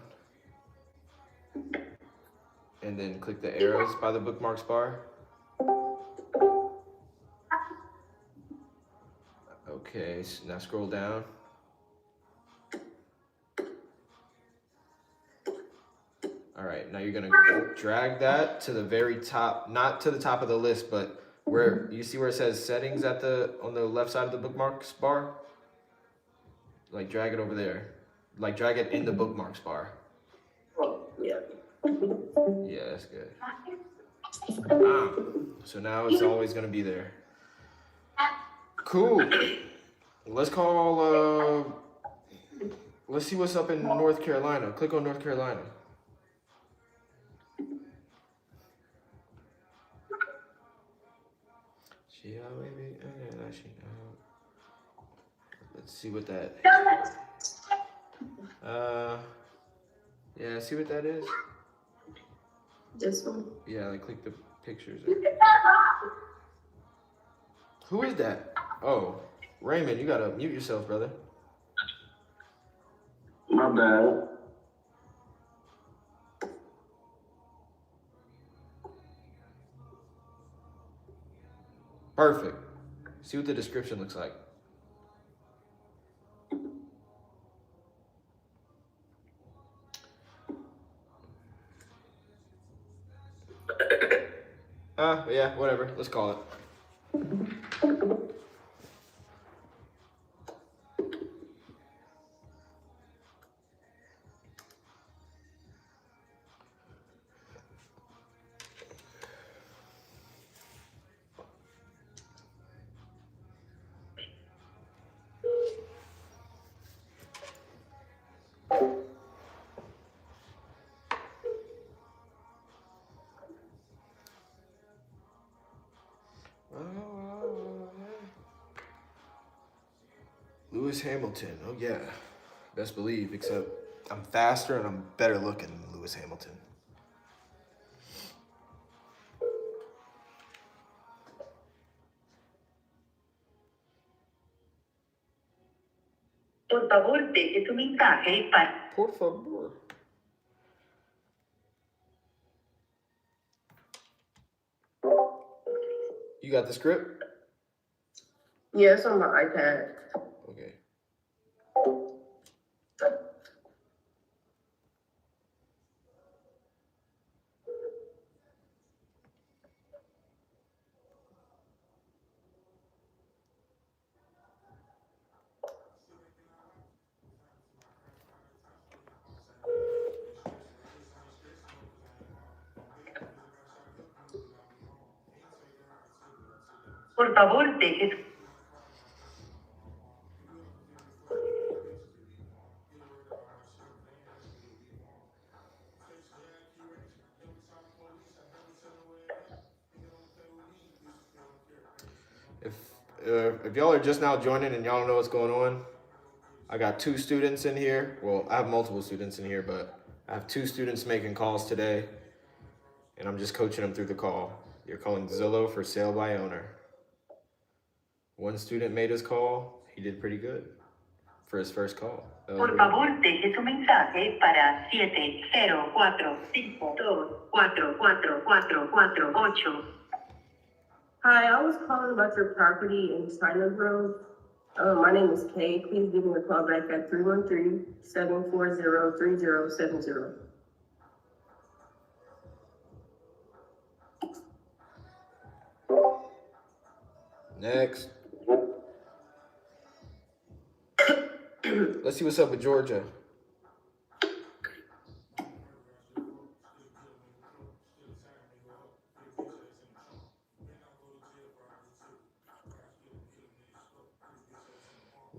And then click the arrows by the bookmarks bar. Okay, so now scroll down. All right, now you're gonna drag that to the very top, not to the top of the list, but where you see where it says settings on the left side of the bookmarks bar. Like drag it over there. Like drag it in the bookmarks bar. Oh, yeah. Yeah, that's good. So now it's always gonna be there. Cool. Let's call. Let's see what's up in North Carolina. Click on North Carolina. Let's see what that. Yeah, see what that is? This one. Yeah, like click the pictures. Who is that? Oh, Raymond, you gotta mute yourself, brother. My bad. Perfect. See what the description looks like. Yeah, whatever. Let's call it. Lewis Hamilton. Oh yeah, best believe. Except I'm faster and I'm better looking than Lewis Hamilton. Por favor, deje su mensaje para... Por favor. You got the script? Yeah, it's on my iPad. Okay. Por favor, deje su... If y'all are just now joining and y'all don't know what's going on, I got 2 students in here. Well, I have multiple students in here, but I have 2 students making calls today, and I'm just coaching them through the call. You're calling Zillow for sale by owner. One student made his call. He did pretty good for his first call. Por favor, deje su mensaje para 704-524-4448. Hi, I was calling about your property in China Grove. My name is Kay. Please give me a call back at 313-740-3070. Next. Let's see what's up with Georgia.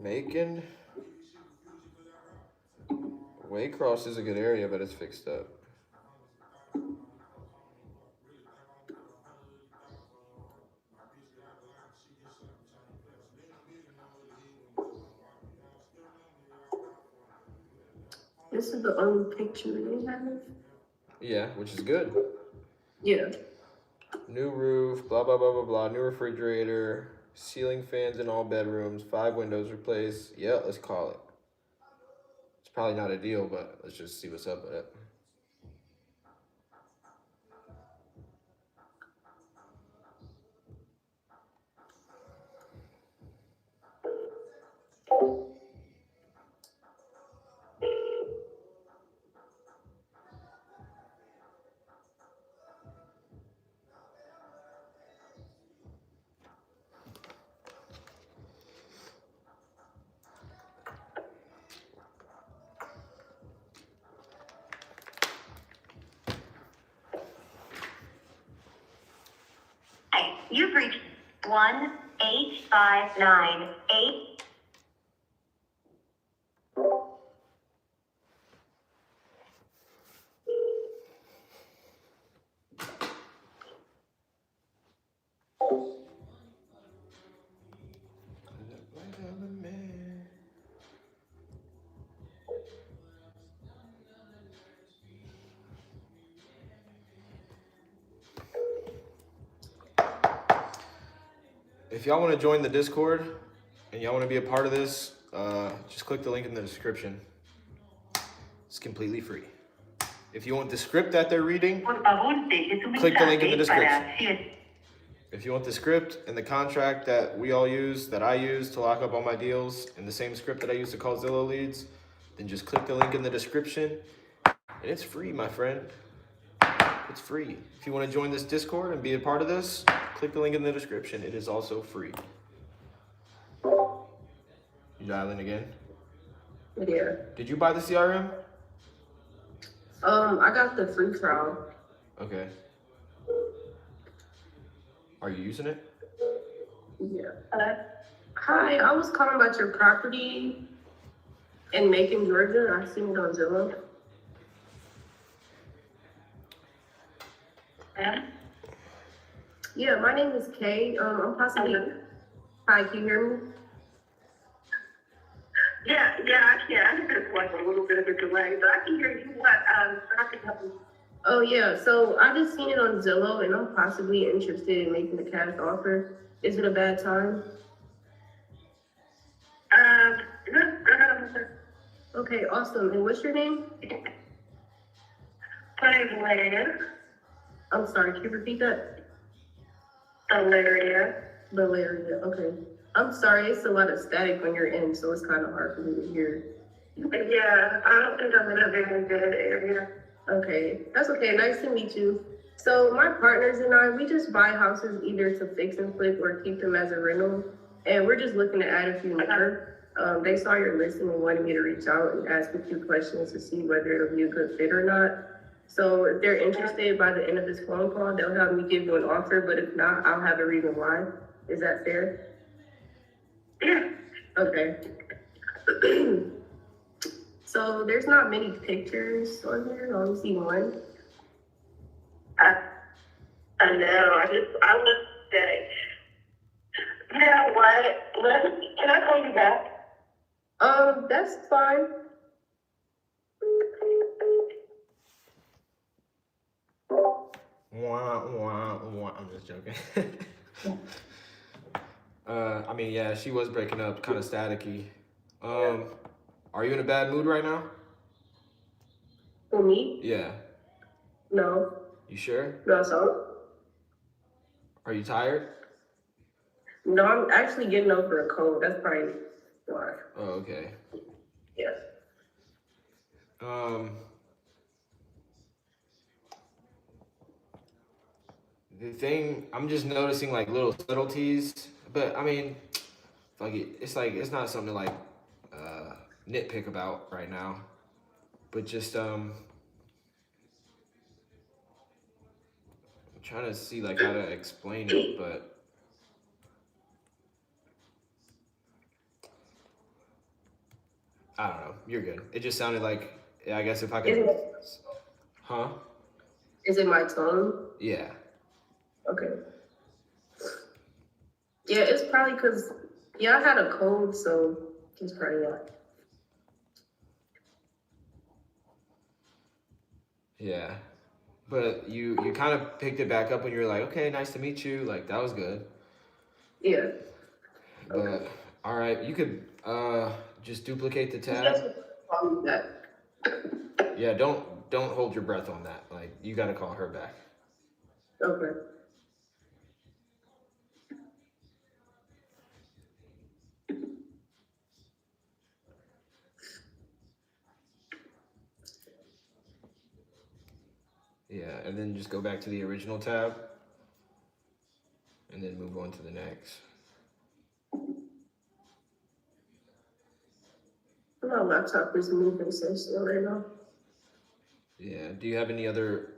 Macon. Waycross is a good area, but it's fixed up. This is the only picture they have? Yeah, which is good. Yeah. New roof, blah, blah, blah, blah, blah. New refrigerator, ceiling fans in all bedrooms, 5 windows replaced. Yeah, let's call it. It's probably not a deal, but let's just see what's up with it. Hi, you've reached 18598. If y'all want to join the Discord and y'all want to be a part of this, just click the link in the description. It's completely free. If you want the script that they're reading, Por favor, deje su click the link in the mensaje description. para If you want the script and the contract that we all use, that I use to lock up all my deals, and the same script that I use to call Zillow leads, then just click the link in the description. And it's free, my friend. It's free. If you want to join this Discord and be a part of this, click the link in the description. It is also free. You dialing again? Yeah. Did you buy the CRM? I got the free trial. Okay. Are you using it? Yeah. Hi, I was calling about your property in Macon, Georgia. I seen it on Zillow. Yeah, my name is Kay. I'm possibly. Hi, can you hear me? Yeah, I can. I think there's like a little bit of a delay, but I can hear you. I can help you. Oh yeah, so I just seen it on Zillow, and I'm possibly interested in making a cash offer. Is it a bad time? No. Okay, awesome. And what's your name? My name's Lynn. I'm sorry, can you repeat that? Valeria. Valeria, okay. I'm sorry, it's a lot of static on your end, so it's kind of hard for me to hear. Yeah, I don't think I'm in a very good area. Okay, that's okay. Nice to meet you. So my partners and I, we just buy houses either to fix and flip or keep them as a rental. And we're just looking to add a few more. They saw your listing and wanted me to reach out and ask a few questions to see whether it'll be a good fit or not. So if they're interested, by the end of this phone call, they'll have me give you an offer, but if not, I'll have a reason why. Is that fair? Yeah. Okay. So there's not many pictures on here. I only see one. I know. I was sick. You know what? Can I call you back? That's fine. I'm just joking. I mean, yeah, she was breaking up, kind of staticky. Are you in a bad mood right now? For me? Yeah. No. You sure? No, so? Are you tired? No, I'm actually getting over a cold. That's probably why. Oh, okay. Yeah. The thing, I'm just noticing like little subtleties, but I mean, it's not something to like nitpick about right now, but just I'm trying to see like how to explain it, but I don't know. You're good. It just sounded like, I guess if I could, huh? Is it my tone? Yeah. Okay. Yeah, it's probably because, yeah, I had a cold, so it's probably why. Yeah. But you kind of picked it back up when you were like, okay, nice to meet you. Like, that was good. Yeah. But, all right, you could just duplicate the tab. That's what that. Yeah, don't hold your breath on that. Like, you got to call her back. Okay. Yeah, and then just go back to the original tab. And then move on to the next. My laptop is moving so slow right now. Yeah, do you have any other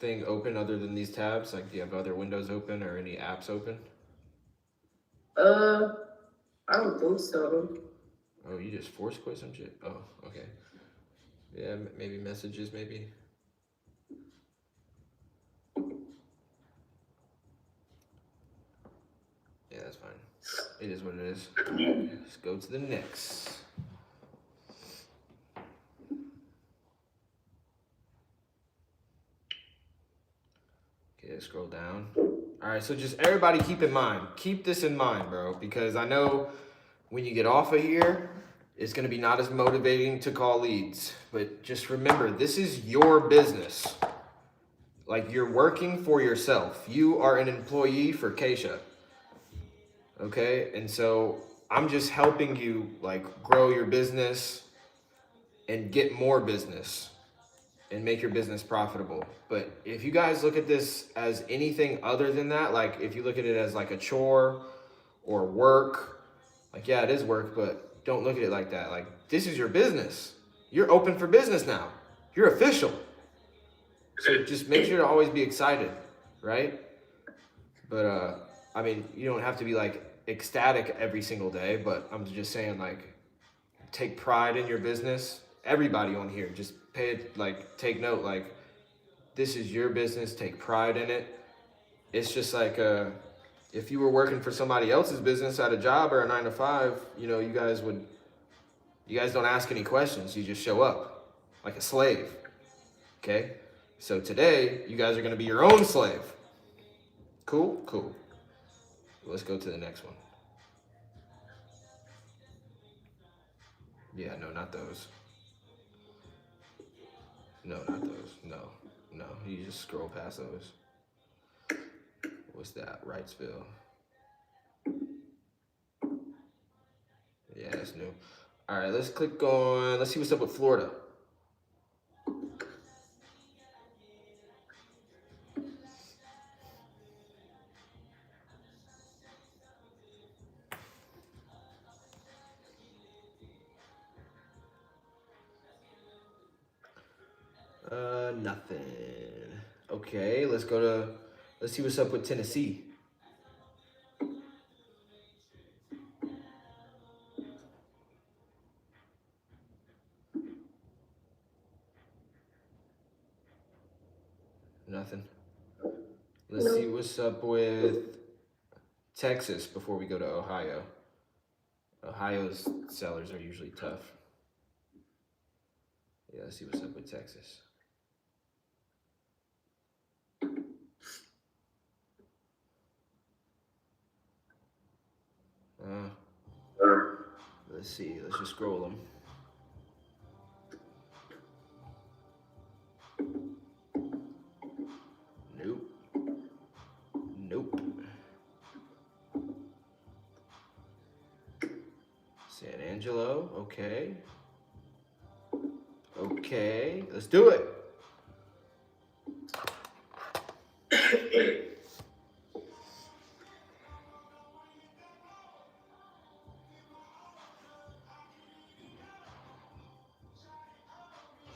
thing open other than these tabs? Like, do you have other windows open or any apps open? I don't think so. Oh, you just force quit some shit? Oh, okay. Yeah, maybe messages, maybe. Yeah, that's fine. It is what it is. Let's go to the next. Okay, scroll down. All right, so just everybody keep this in mind, bro, because I know when you get off of here, it's gonna be not as motivating to call leads, but just remember, this is your business. Like, you're working for yourself. You are an employee for Keisha. Okay? And so I'm just helping you like grow your business and get more business and make your business profitable. But if you guys look at this as anything other than that, like if you look at it as like a chore or work, like yeah, it is work, but don't look at it like that. Like, this is your business. You're open for business now. You're official. So just make sure to always be excited, right? But I mean, you don't have to be like ecstatic every single day, but I'm just saying, like, take pride in your business. Everybody on here, just take note, like, this is your business, take pride in it. It's just like if you were working for somebody else's business at a job or a 9 to 5, you guys don't ask any questions, you just show up like a slave. Okay? So today, you guys are gonna be your own slave. Cool. Let's go to the next one. Yeah, no, not those. No, not those. No, you just scroll past those. What's that? Wrightsville. Yeah, that's new. All right, let's click on, let's see what's up with Florida. Nothing. Okay, let's see what's up with Tennessee. Nothing. Let's see what's up with Texas before we go to Ohio. Ohio's sellers are usually tough. Yeah, let's see what's up with Texas. Let's see. Let's just scroll them. Nope. San Angelo. Okay. Let's do it.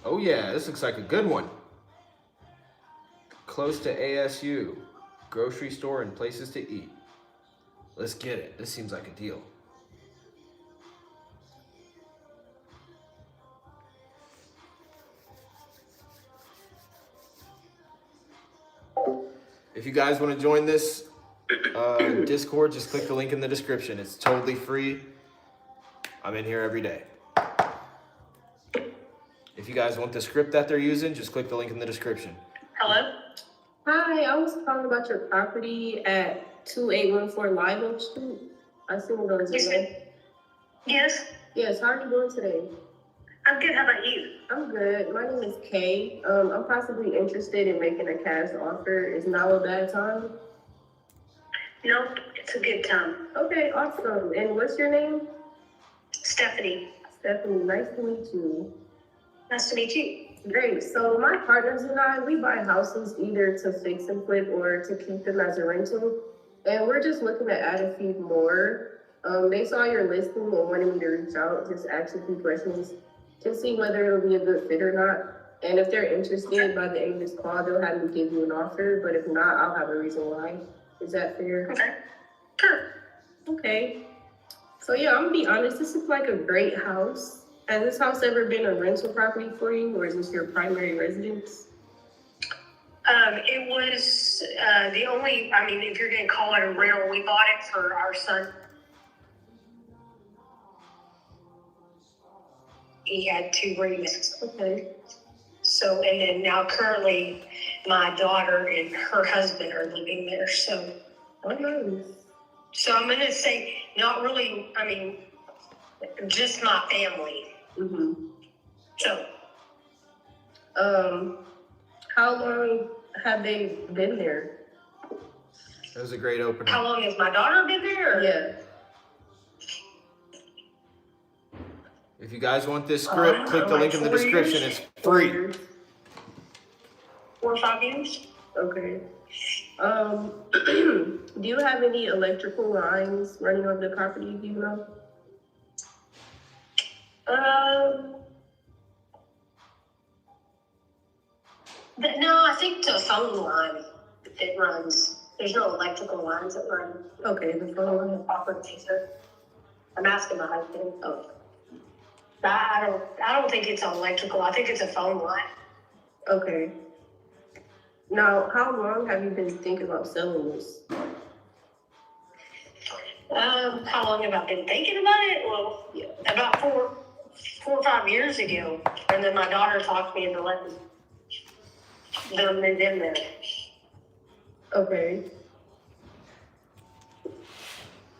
Oh yeah, this looks like a good one. Close to ASU, grocery store and places to eat. Let's get it. This seems like a deal. If you guys want to join this Discord, just click the link in the description. It's totally free. I'm in here every day. If you guys want the script that they're using, just click the link in the description. Hello? Hi, I was calling about your property at 2814 Live Oak Street. I seen it on Zillow. Yes, Yes, how are you doing today? I'm good. How about you? I'm good. My name is Kay. I'm possibly interested in making a cash offer. Is now a bad time? Nope, it's a good time. Okay, awesome. And what's your name? Stephanie, Stephanie, nice to meet you. nice to meet you. Great. So my partners and I, we buy houses either to fix and flip or to keep them as a rental. And we're just looking to add a few more. They saw your listing and wanted me to reach out, just ask a few questions to see whether it'll be a good fit or not. And if they're interested, by the end of this call, they'll have me give you an offer. But if not, I'll have a reason why. Is that fair? Okay. Sure. Okay. So yeah, I'm gonna be honest, this is like a great house. Has this house ever been a rental property for you, or is this your primary residence? It was the only, if you're going to call it a rental, we bought it for our son. He had 2 rooms. Okay. So, and then now currently my daughter and her husband are living there. So, Oh, nice. so I'm going to say not really, just my family. Mm-hmm. So, How long have they been there? That was a great opening. How long has my daughter been there? Or? Yeah. If you guys want this script, click the link in the 4 description. years? It's free. 4 or 5 years. Okay. Do you have any electrical lines running over the property? Do you know? No, I think the phone line it runs. There's no electrical lines that run Okay, the phone over the line. property. So I'm asking my husband. Oh, I don't think it's electrical. I think it's a phone line. Okay. Now, how long have you been thinking about selling this? How long have I been thinking about it? Well, about 4 or 5 years ago, and then my daughter talked me into letting them move in there. Okay.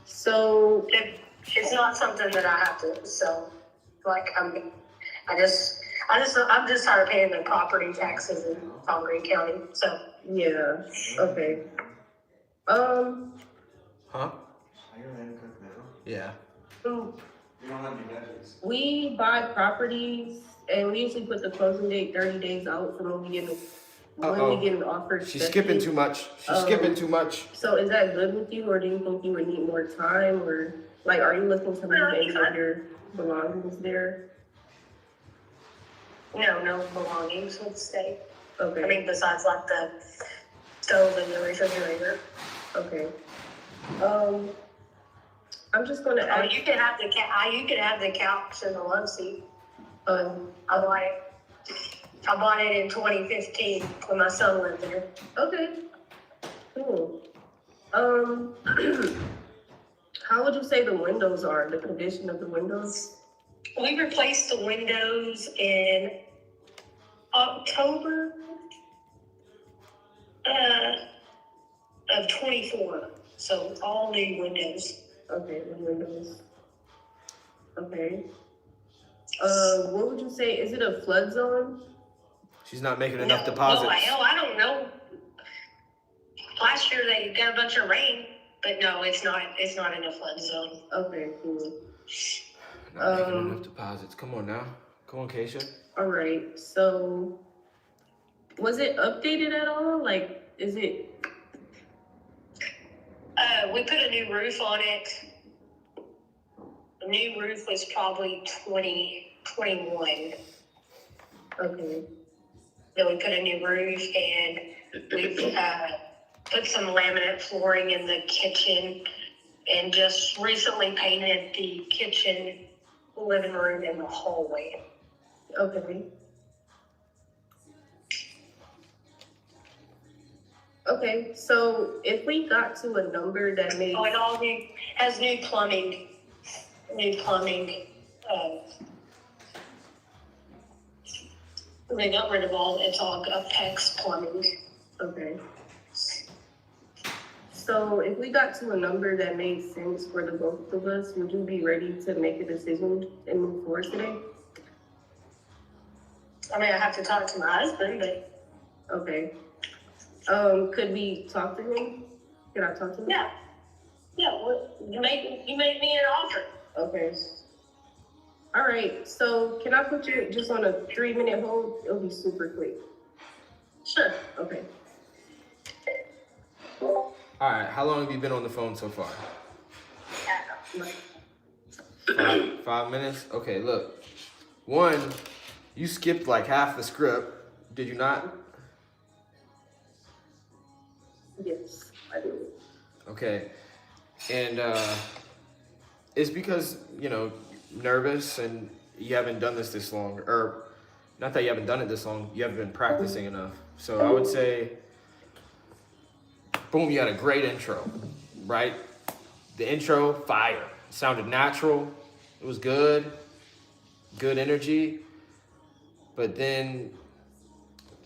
So, It's not something that I have to sell. Like I'm just tired of paying the property taxes in Palm Green County. So yeah. Okay. Huh? Are you letting cook now? Yeah. So You don't have any veggies. we buy properties and we usually put the closing date 30 days out from when we get an offer. She's skipping too much. She's skipping too much. So is that good with you, or do you think you would need more time, or like are you looking to move any of your belongings there? no belongings would stay. Okay. I mean, besides like the stove and the refrigerator. Okay. I'm just gonna Oh, ask. you can have the couch and the love seat. I bought it in 2015 when my son lived there. Okay. Cool. How would you say the windows are? The condition of the windows? We replaced the windows in October of 24. So all new windows. Okay, the windows. Okay. What would you say? Is it a flood zone? She's not making No, enough deposits. No, I don't know. Last year they got a bunch of rain, but no, it's not in a flood zone. Okay, cool. Not making enough deposits. Come on now. Come on, Keisha. All right. So, was it updated at all? Like, is it? We put a new roof on it. The new roof was probably 2021. Okay. Then we put a new roof and we put some laminate flooring in the kitchen and just recently painted the kitchen, living room, and the hallway. Okay. Okay. So, if we got to a number that made. Oh, it all has new plumbing. They got rid of it's all Apex plumbing. Okay. So if we got to a number that made sense for the both of us, would you be ready to make a decision and move forward today? I mean, I have to talk to my husband, but Okay. Could we talk to him? Can I talk to him? yeah. Well, you made me an offer. Okay. All right. So can I put you just on a 3-minute hold? It'll be super quick. Sure. Okay. All right. How long have you been on the phone so far? 5 minutes? Okay, look. One, you skipped like half the script. Did you not? Yes, I do. Okay. And it's because, nervous and you haven't done this long. Or not that you haven't done it this long, you haven't been practicing enough. So I would say, boom, you had a great intro, right? The intro, fire. It sounded natural. It was good. Good energy. But then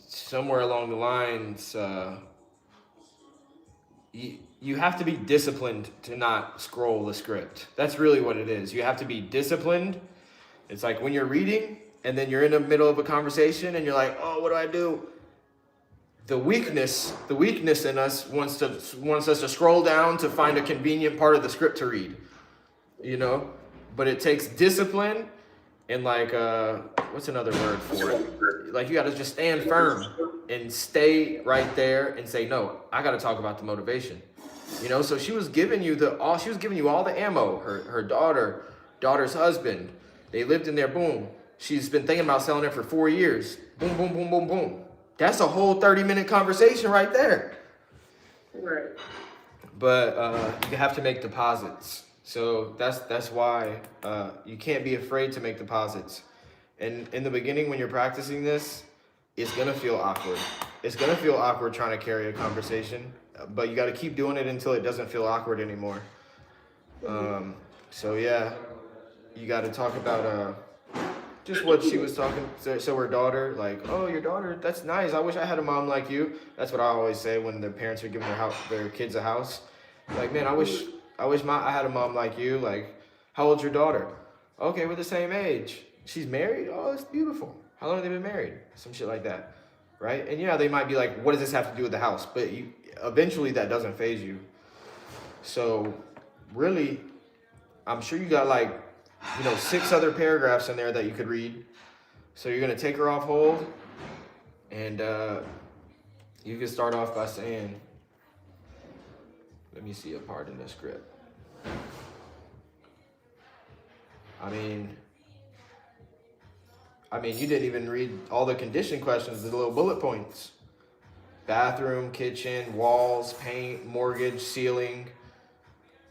somewhere along the lines, you have to be disciplined to not scroll the script. That's really what it is. You have to be disciplined. It's like when you're reading and then you're in the middle of a conversation and you're like, oh, what do I do? the weakness in us wants us to scroll down to find a convenient part of the script to read, you know. But it takes discipline and like what's another word for it? Like you got to just stand firm and stay right there and say, no, I got to talk about the motivation, you know. So she was giving you all the ammo. Her daughter's husband, they lived in there. Boom. She's been thinking about selling it for 4 years. Boom, boom, boom, boom, boom. That's a whole 30-minute conversation right there. Right. But you have to make deposits. So that's why you can't be afraid to make deposits. And in the beginning, when you're practicing this, it's gonna feel awkward. It's gonna feel awkward trying to carry a conversation, but you got to keep doing it until it doesn't feel awkward anymore. So yeah, you got to talk about just what she was talking. So her daughter, like, oh, your daughter, that's nice. I wish I had a mom like you. That's what I always say when the parents are giving their kids a house. Like, man, I wish I had a mom like you. Like, how old's your daughter? Okay, we're the same age. She's married? Oh, it's beautiful. How long have they been married? Some shit like that, right? And yeah, they might be like, what does this have to do with the house? But eventually that doesn't faze you. So really, I'm sure you got like, 6 other paragraphs in there that you could read. So you're gonna take her off hold, and you can start off by saying, let me see a part in the script. I mean, you didn't even read all the condition questions, the little bullet points. Bathroom, kitchen, walls, paint, mortgage, ceiling,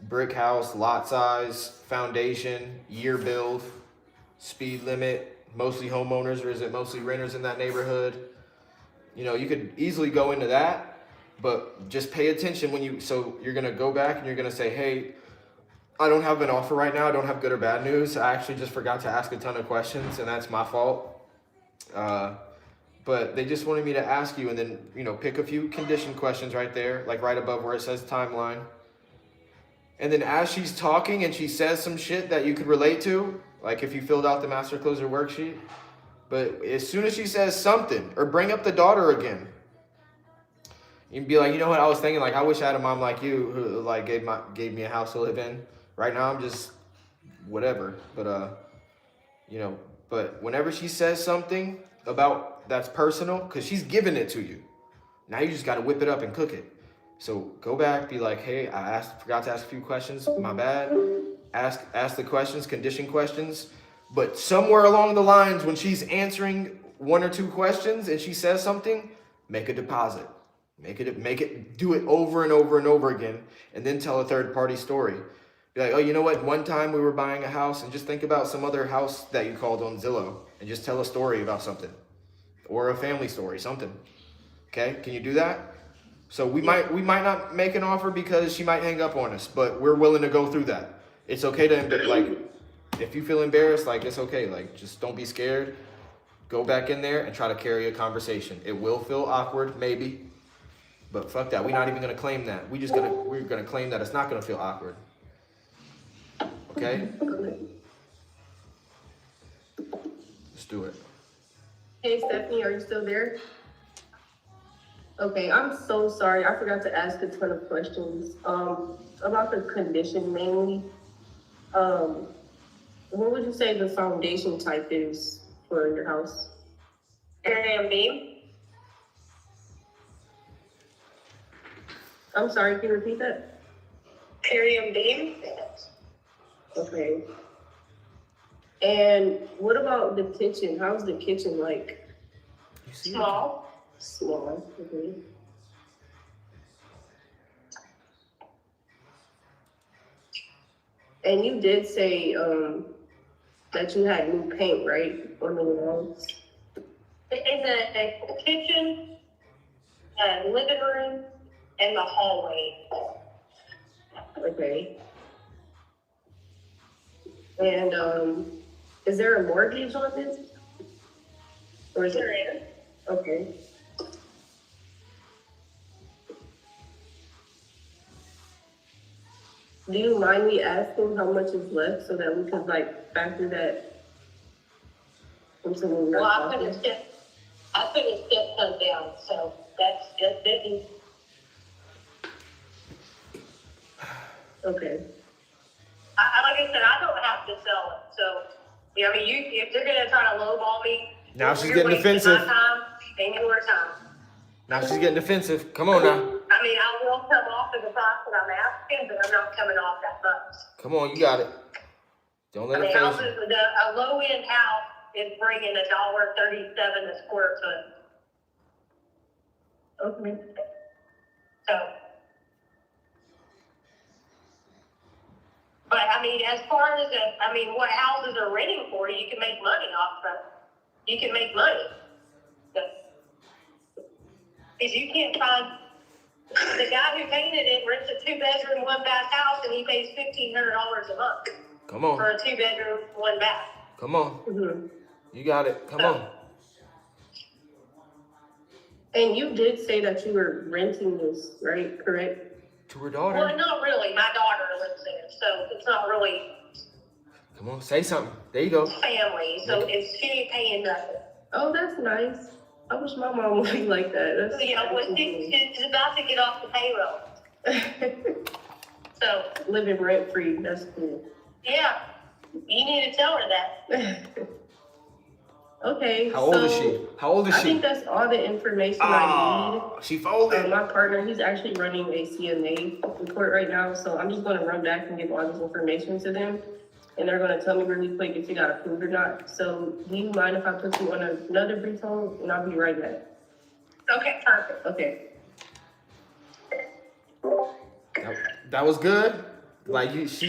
brick house, lot size, foundation, year build, speed limit, mostly homeowners, or is it mostly renters in that neighborhood? You could easily go into that, but just pay attention so you're gonna go back and you're gonna say, hey, I don't have an offer right now. I don't have good or bad news. I actually just forgot to ask a ton of questions, and that's my fault. But they just wanted me to ask you, and then, pick a few condition questions right there, like right above where it says timeline. And then as she's talking and she says some shit that you could relate to, like if you filled out the master closer worksheet, but as soon as she says something, or bring up the daughter again, you can be like, you know what, I was thinking, like, I wish I had a mom like you who like gave me a house to live in. Right now I'm just whatever. But but whenever she says something about that's personal, because she's giving it to you, now you just got to whip it up and cook it. So go back, be like, hey, forgot to ask a few questions, my bad. Ask the questions, condition questions. But somewhere along the lines, when she's answering 1 or 2 questions and she says something, make a deposit. Do it over and over and over again, and then tell a third party story. Be like, oh, you know what? One time we were buying a house, and just think about some other house that you called on Zillow, and just tell a story about something, or a family story, something. Okay, can you do that? So we might not make an offer because she might hang up on us, but we're willing to go through that. It's okay to, like, if you feel embarrassed, like, it's okay. Like, just don't be scared. Go back in there and try to carry a conversation. It will feel awkward, maybe, but fuck that. We're not even gonna claim that. We're gonna claim that it's not gonna feel awkward. Okay? Let's do it. Hey, Stephanie, are you still there? Okay, I'm so sorry. I forgot to ask a ton of questions. About the condition mainly. What would you say the foundation type is for your house? Area and beam. I'm sorry, can you repeat that? Area and beam. Okay. And what about the kitchen? How's the kitchen like? Small. Small, okay. And you did say that you had new paint, right, on the walls? In the kitchen, living room, and the hallway. Okay. And is there a mortgage on this? Or is There it? is. Okay. Do you mind me asking how much is left so that we could like factor that into when we're Well, I talking? put a step son down, so That's just it. Okay. Like I said, I don't have to sell it. So, yeah, I mean, if they're gonna try to lowball me, Now she's you're getting wasting defensive. my time and your time. Now she's getting defensive. Come on now. I mean, I will come off of the price that I'm asking, but I'm not coming off that much. Come on, you got it. Don't let I it mean, phase you. a low end house is bringing $1.37 a square foot. Okay. So, but I mean, as far as what houses are renting for, you can make money off of. You can make money. Because you can't find the guy who painted it rents a 2-bedroom, 1-bath house, and he pays $1,500 a month Come on. for a 2-bedroom, 1-bath. Come on. Mm-hmm. You got it. Come on. And you did say that you were renting this, right? Correct? To her daughter. Well, not really. My daughter lives there, so it's not really Come on, say something. There you go. family. So she ain't paying nothing. Oh, that's nice. I wish my mom would be like that. So, you know, she's about to get off the payroll. So, Living rent free. That's cool. yeah, you need to tell her that. Okay. How old is she? How old is I she? think that's all the information I need. Oh, she folded. My partner, he's actually running a CMA report right now, so I'm just going to run back and give all this information to them, and they're going to tell me really quick if it got approved or not. So, do you mind if I put you on another brief hold, and I'll be right back? Okay, perfect. Okay. That was good. Like she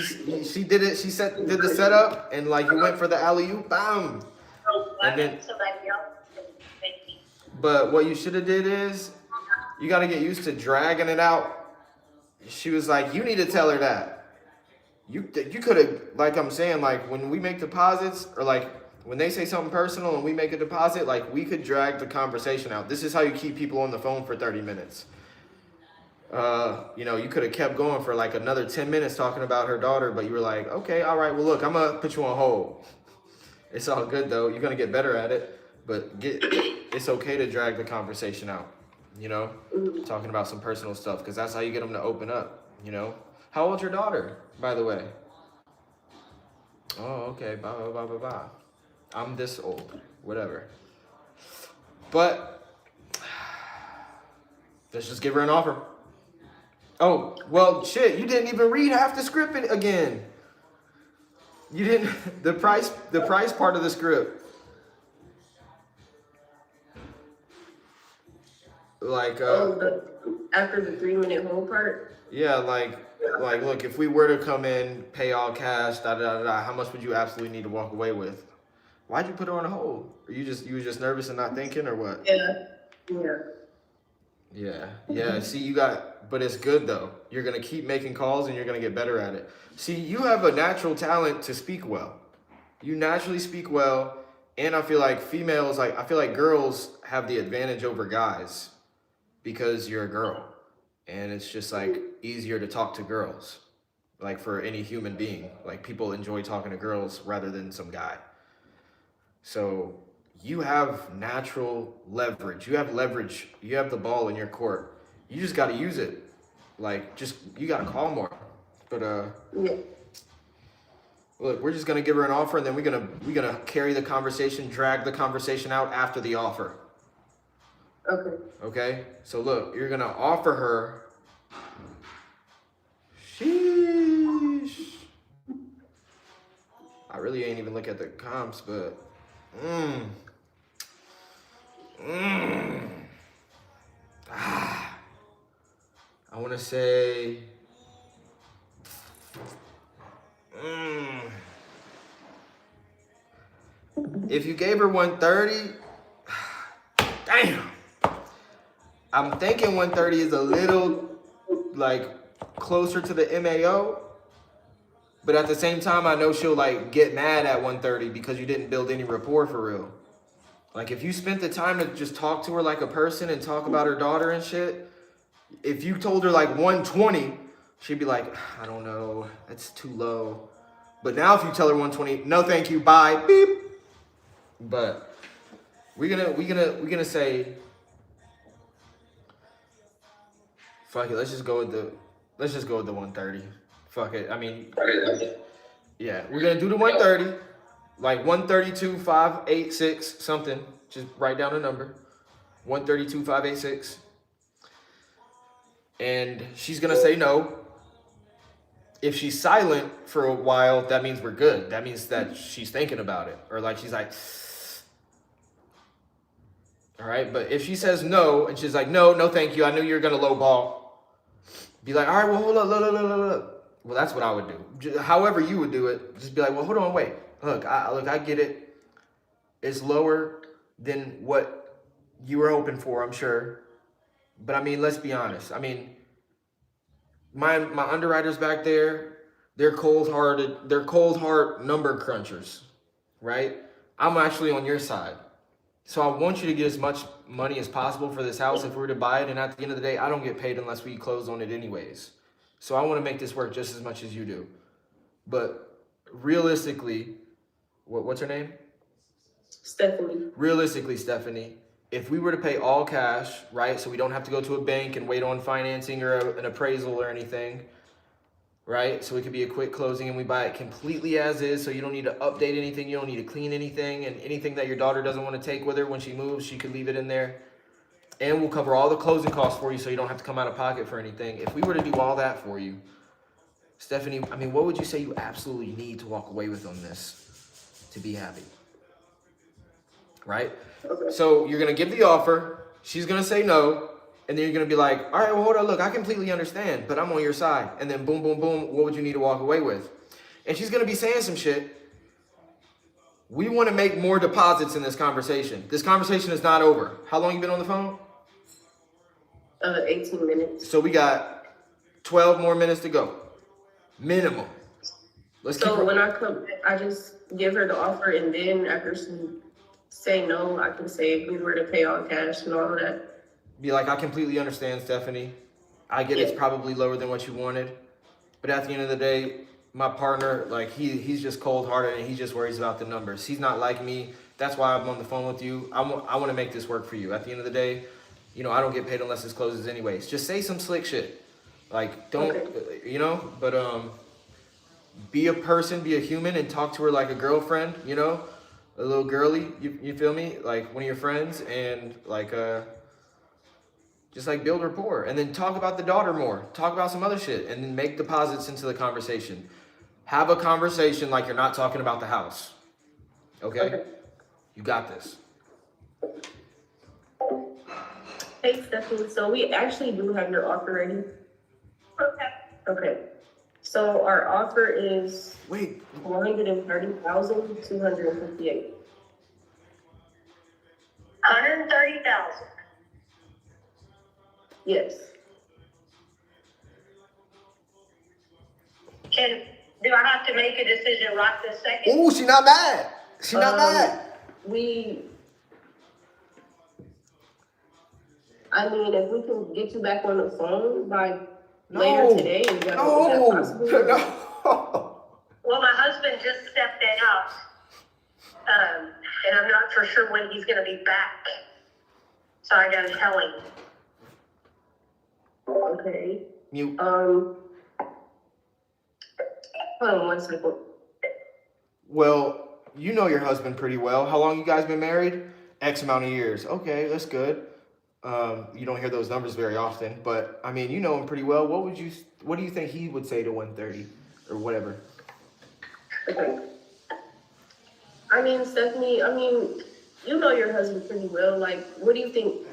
did it. She did the setup, and like you went for the alley-oop, bam. And then, Somebody else. Thank you. but what you should have did is, you got to get used to dragging it out. She was like, you need to tell her that. You could have, like I'm saying, like when we make deposits, or like when they say something personal and we make a deposit, like we could drag the conversation out. This is how you keep people on the phone for 30 minutes. You know, you could have kept going for like another 10 minutes talking about her daughter, but you were like, okay, all right, well, look, I'm gonna put you on hold. It's all good though. You're gonna get better at it, but it's okay to drag the conversation out, you know, talking about some personal stuff, because that's how you get them to open up, you know. How old's your daughter, by the way? Oh, okay, blah, blah, blah, blah, blah. I'm this old, whatever. But let's just give her an offer. Oh, well, shit, you didn't even read half the script again. You didn't, the price part of the script. Like, After the 3-minute hold part? yeah, like, look, if we were to come in, pay all cash, how much would you absolutely need to walk away with? Why'd you put her on hold? You were just nervous and not thinking, or what? Yeah. See, but it's good though. You're gonna keep making calls and you're gonna get better at it. See, you have a natural talent to speak well. You naturally speak well, and I feel like girls have the advantage over guys because you're a girl, and it's just like easier to talk to girls. Like for any human being, like people enjoy talking to girls rather than some guy. So you have natural leverage. You have leverage. You have the ball in your court. You just got to use it. Like, you got to call more. But, look, we're just going to give her an offer, and then we're going to carry the conversation, drag the conversation out after the offer. Okay? So, look, you're going to offer her. Sheesh. I really ain't even look at the comps, but. I want to say. If you gave her 130, damn. I'm thinking 130 is a little like closer to the MAO. But at the same time, I know she'll like get mad at 130 because you didn't build any rapport for real. Like if you spent the time to just talk to her like a person and talk about her daughter and shit, if you told her like 120, she'd be like, I don't know, that's too low. But now if you tell her 120, no thank you, bye, beep. But we're gonna say Fuck it. Let's just go with the 130. Fuck it. I mean, yeah, we're gonna do the 130, like 132,586 something. Just write down a number. 132,586. And she's gonna say no. If she's silent for a while, that means we're good. That means that she's thinking about it, or like she's like, all right. But if she says no and she's like, no, no, thank you. I knew you were gonna lowball. Be like, all right, well, hold up, look. Well, that's what I would do. However you would do it, just be like, well, hold on, wait. Look, I get it. It's lower than what you were hoping for, I'm sure. But I mean, let's be honest. I mean, my underwriters back there, they're cold-hearted. They're cold-heart number crunchers, right? I'm actually on your side. So I want you to get as much money as possible for this house if we were to buy it. And at the end of the day, I don't get paid unless we close on it anyways. So I want to make this work just as much as you do. But realistically, what's her name? Stephanie. Realistically, Stephanie, if we were to pay all cash, right? So we don't have to go to a bank and wait on financing or an appraisal or anything, right? So it could be a quick closing and we buy it completely as is. So you don't need to update anything. You don't need to clean anything, and anything that your daughter doesn't want to take with her when she moves, she could leave it in there. And we'll cover all the closing costs for you so you don't have to come out of pocket for anything. If we were to do all that for you, Stephanie, I mean, what would you say you absolutely need to walk away with on this to be happy? Right? Okay. So you're going to give the offer. She's going to say no. And then you're going to be like, all right, well, hold on. Look, I completely understand, but I'm on your side. And then boom, boom, boom. What would you need to walk away with? And she's going to be saying some shit. We want to make more deposits in this conversation. This conversation is not over. How long you been on the phone? 18 minutes. So we got 12 more minutes to go. Minimum. Let's keep So her. when I come back, I just give her the offer, and then after she say no, I can say if we were to pay all cash and all of that. Be like, I completely understand, Stephanie. I get it's probably lower than what you wanted. But at the end of the day, my partner, like he's just cold-hearted and he just worries about the numbers. He's not like me. That's why I'm on the phone with you. I want to make this work for you. At the end of the day, you know, I don't get paid unless this closes anyways. Just say some slick shit. Like, don't, you know, but be a person, be a human, and talk to her like a girlfriend, you know, a little girly, you feel me? Like one of your friends, and like, just like build rapport, and then talk about the daughter more, talk about some other shit, and then make deposits into the conversation. Have a conversation like you're not talking about the house. Okay? You got this. Hey, Stephanie, so we actually do have your offer ready. Okay. So our offer is Wait, 130,258. 130,000. Yes. Do I have to make a decision right this second? oh, she not mad. She not mad. I mean, if we can get you back on the phone by later today, is that possible? No. Well, my husband just stepped out, and I'm not for sure when he's going to be back. So I got to tell him. Okay. Mute. Hold on 1 second. Well, you know your husband pretty well. How long you guys been married? X amount of years. Okay, that's good. You don't hear those numbers very often, but I mean, you know him pretty well. What do you think he would say to 130 or whatever? Okay. I mean, Stephanie, you know your husband pretty well. Like, what do you think?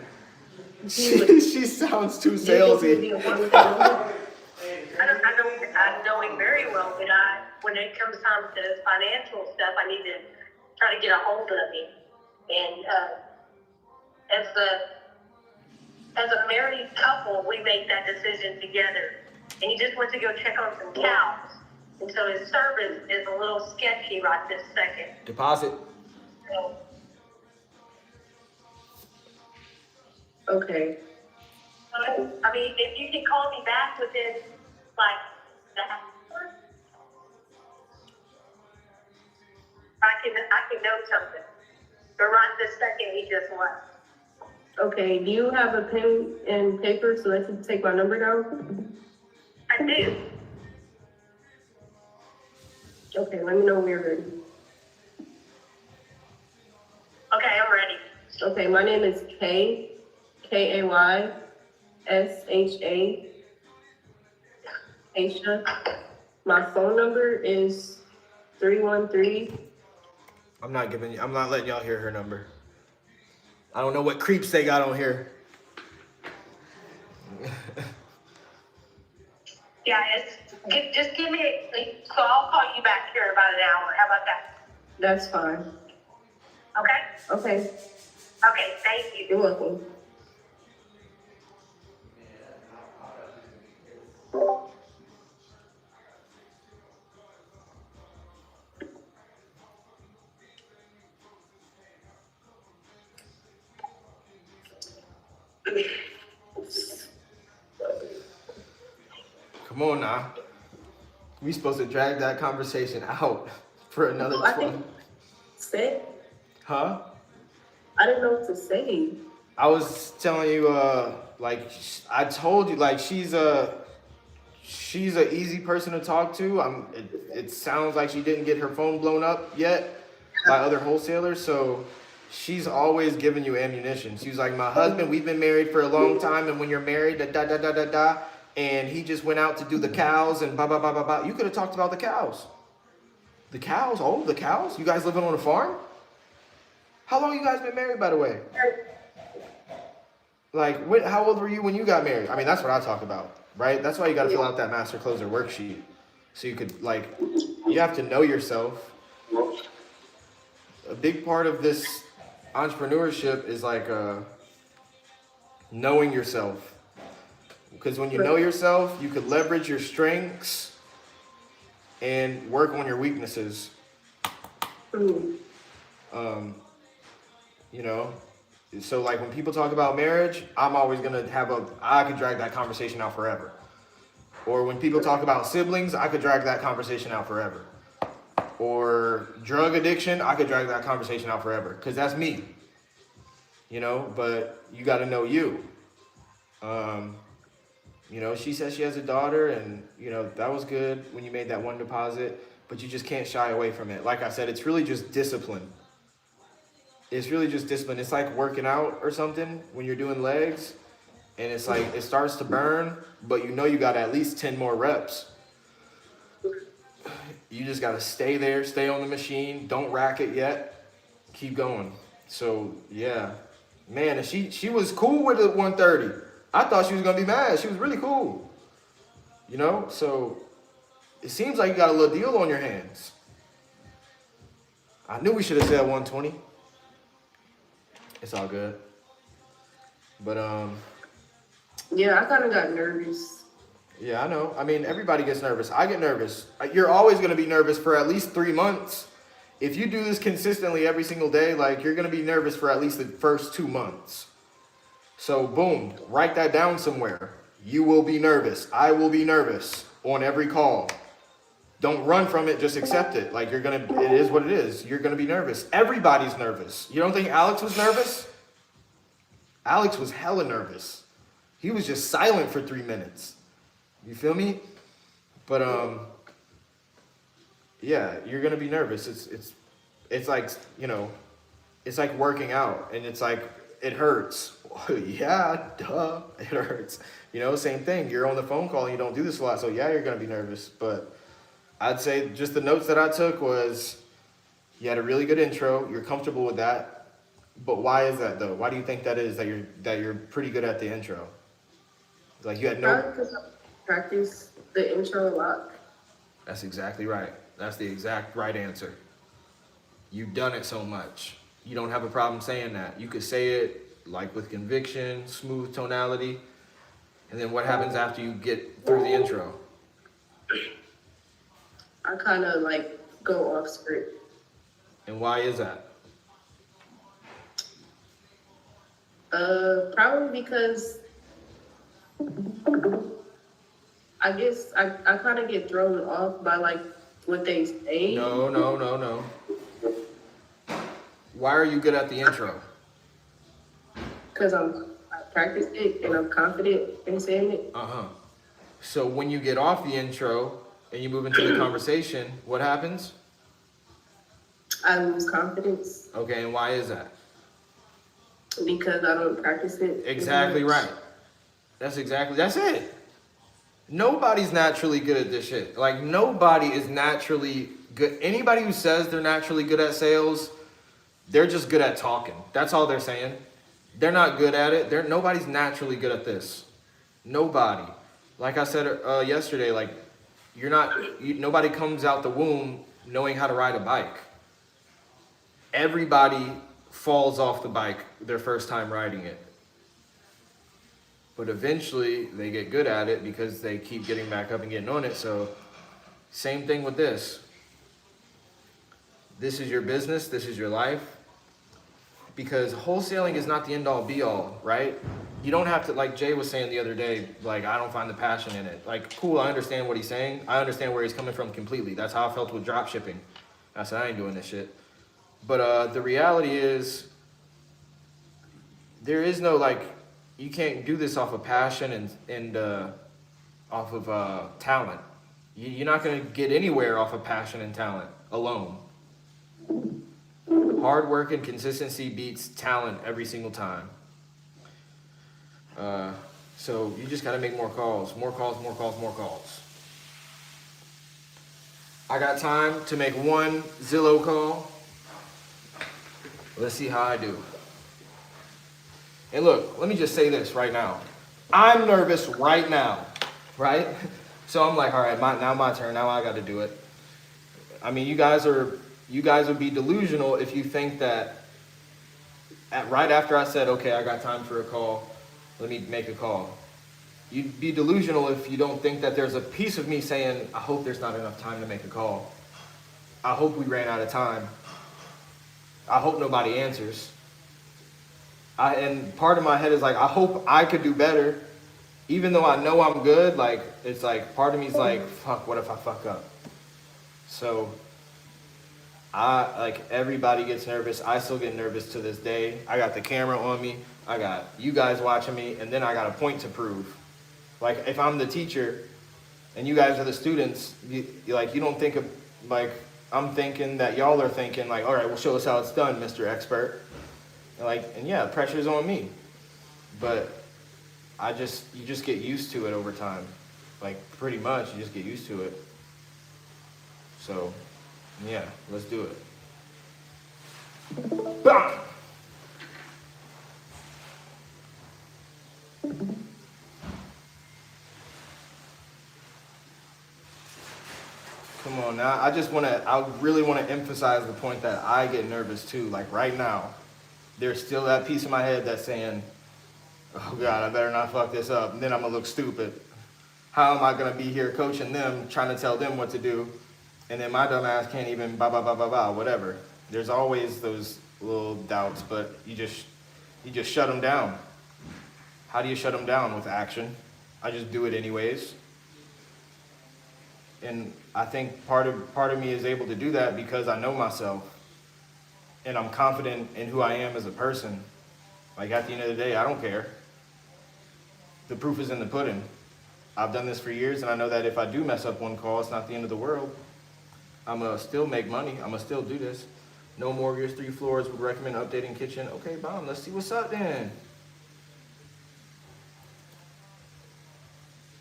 She sounds too salesy. I know him very well, but when it comes time to financial stuff, I need to try to get a hold of him. And as a married couple, we make that decision together. And he just went to go check on some cows. And so his service is a little sketchy right this second. Deposit. So, Okay. I mean, if you can call me back within, like, the hour, I can know something. But right this second, he just left. Okay, do you have a pen and paper so I can take my number down? I do. Okay, let me know when you're ready. Okay, I'm ready. Okay, my name is Kaysha. Aisha. My phone number is 313. I'm not letting y'all hear her number. I don't know what creeps they got on here. Yeah, just give me, so I'll call you back here in about an hour. How about that? That's fine. Okay? Okay, Okay, thank you. you're welcome. Come on now. We supposed to drag that conversation out for another I 12. think say. Huh? I didn't know what to say. I was telling you, I told you, like, she's a easy person to talk to. It sounds like she didn't get her phone blown up yet by other wholesalers, so she's always giving you ammunition. She was like, my husband, we've been married for a long time, and when you're married, and he just went out to do the cows and blah blah blah blah blah. You could have talked about the cows. The cows? Oh, the cows? You guys living on a farm? How long you guys been married, by the way? Like, how old were you when you got married? I mean, that's what I talk about, right? That's why you got to fill out that master closer worksheet. So you could, like, you have to know yourself. A big part of this entrepreneurship is, like, knowing yourself. Because when you know yourself, you could leverage your strengths and work on your weaknesses. You know? So like when people talk about marriage, I'm always gonna I could drag that conversation out forever. Or when people talk about siblings, I could drag that conversation out forever. Or drug addiction, I could drag that conversation out forever. Cause that's me. You know, but you gotta know you. You know, she says she has a daughter and, you know, that was good when you made that one deposit, but you just can't shy away from it. Like I said, it's really just discipline. It's really just discipline. It's like working out or something when you're doing legs and it's like it starts to burn, but you know you got at least 10 more reps. You just got to stay there, stay on the machine, don't rack it yet, keep going. So, yeah. Man, and she was cool with the 130. I thought she was going to be mad. She was really cool. You know? So, it seems like you got a little deal on your hands. I knew we should have said 120. It's all good. But Yeah, I kind of got nervous. yeah, I know. I mean, everybody gets nervous. I get nervous. You're always going to be nervous for at least 3 months. If you do this consistently every single day, like you're going to be nervous for at least the first 2 months. So boom, write that down somewhere. You will be nervous. I will be nervous on every call. Don't run from it, just accept it. Like it is what it is. You're gonna be nervous. Everybody's nervous. You don't think Alex was nervous? Alex was hella nervous. He was just silent for 3 minutes. You feel me? But yeah, you're gonna be nervous. It's like, you know, it's like working out and it's like it hurts. Yeah, duh, it hurts. You know, same thing. You're on the phone call and you don't do this a lot, so yeah, you're gonna be nervous. But I'd say just the notes that I took was you had a really good intro. You're comfortable with that. But why is that though? Why do you think that is that you're pretty good at the intro? Like you had no. Probably because I practice the intro a lot. That's exactly right. That's the exact right answer. You've done it so much. You don't have a problem saying that. You could say it like with conviction, smooth tonality, and then what happens after you get through the intro? I kind of like go off script. And why is that? Probably because I guess I kind of get thrown off by like what they say. No. Why are you good at the intro? because I practiced it and I'm confident in saying it. Uh-huh. So when you get off the intro and you move into the conversation, what happens? I lose confidence Okay, and why is that? because I don't practice it. Exactly right. That's it. Nobody's naturally good at this shit. Like, nobody is naturally good. Anybody who says they're naturally good at sales, they're just good at talking. That's all they're saying. They're not good at it. Nobody's naturally good at this. Nobody. Like I said yesterday, like, nobody comes out the womb knowing how to ride a bike. Everybody falls off the bike their first time riding it. But eventually they get good at it because they keep getting back up and getting on it. So same thing with this. This is your business, this is your life. Because wholesaling is not the end all be all, right? You don't have to, like Jay was saying the other day, like, I don't find the passion in it. Like, cool, I understand what he's saying. I understand where he's coming from completely. That's how I felt with drop shipping. I said, I ain't doing this shit. But the reality is, there is no, like, you can't do this off of passion and off of talent. You're not going to get anywhere off of passion and talent alone. Hard work and consistency beats talent every single time. So you just got to make more calls. I got time to make one Zillow call. Let's see how I do. And look, let me just say this right now. I'm nervous right now, right? So I'm like, all right, now my turn. Now I got to do it. I mean, you guys would be delusional if you think that right after I said, okay, I got time for a call, let me make a call. You'd be delusional if you don't think that there's a piece of me saying, I hope there's not enough time to make a call. I hope we ran out of time. I hope nobody answers. And part of my head is like, I hope I could do better. Even though I know I'm good, like, it's like, part of me's like, fuck, what if I fuck up? So, like, everybody gets nervous. I still get nervous to this day. I got the camera on me. I got you guys watching me, and then I got a point to prove. Like, if I'm the teacher and you guys are the students, you don't think of, like, I'm thinking that y'all are thinking, like, all right, well, show us how it's done, Mr. Expert. And yeah, pressure's on me. But you just get used to it over time. Like, pretty much, you just get used to it. So, yeah, let's do it. Bam! Come on now, I really want to emphasize the point that I get nervous too. Like, right now, there's still that piece of my head that's saying, oh God, I better not fuck this up, and then I'm gonna look stupid. How am I gonna be here coaching them, trying to tell them what to do, and then my dumb ass can't even whatever. There's always those little doubts, but you just shut them down. How do you shut them down? With action. I just do it anyways. And I think part of me is able to do that because I know myself. And I'm confident in who I am as a person. Like, at the end of the day, I don't care. The proof is in the pudding. I've done this for years, and I know that if I do mess up one call, it's not the end of the world. I'm going to still make money. I'm going to still do this. No mortgage, 3 floors, would recommend updating kitchen. Okay, bomb, let's see what's up then.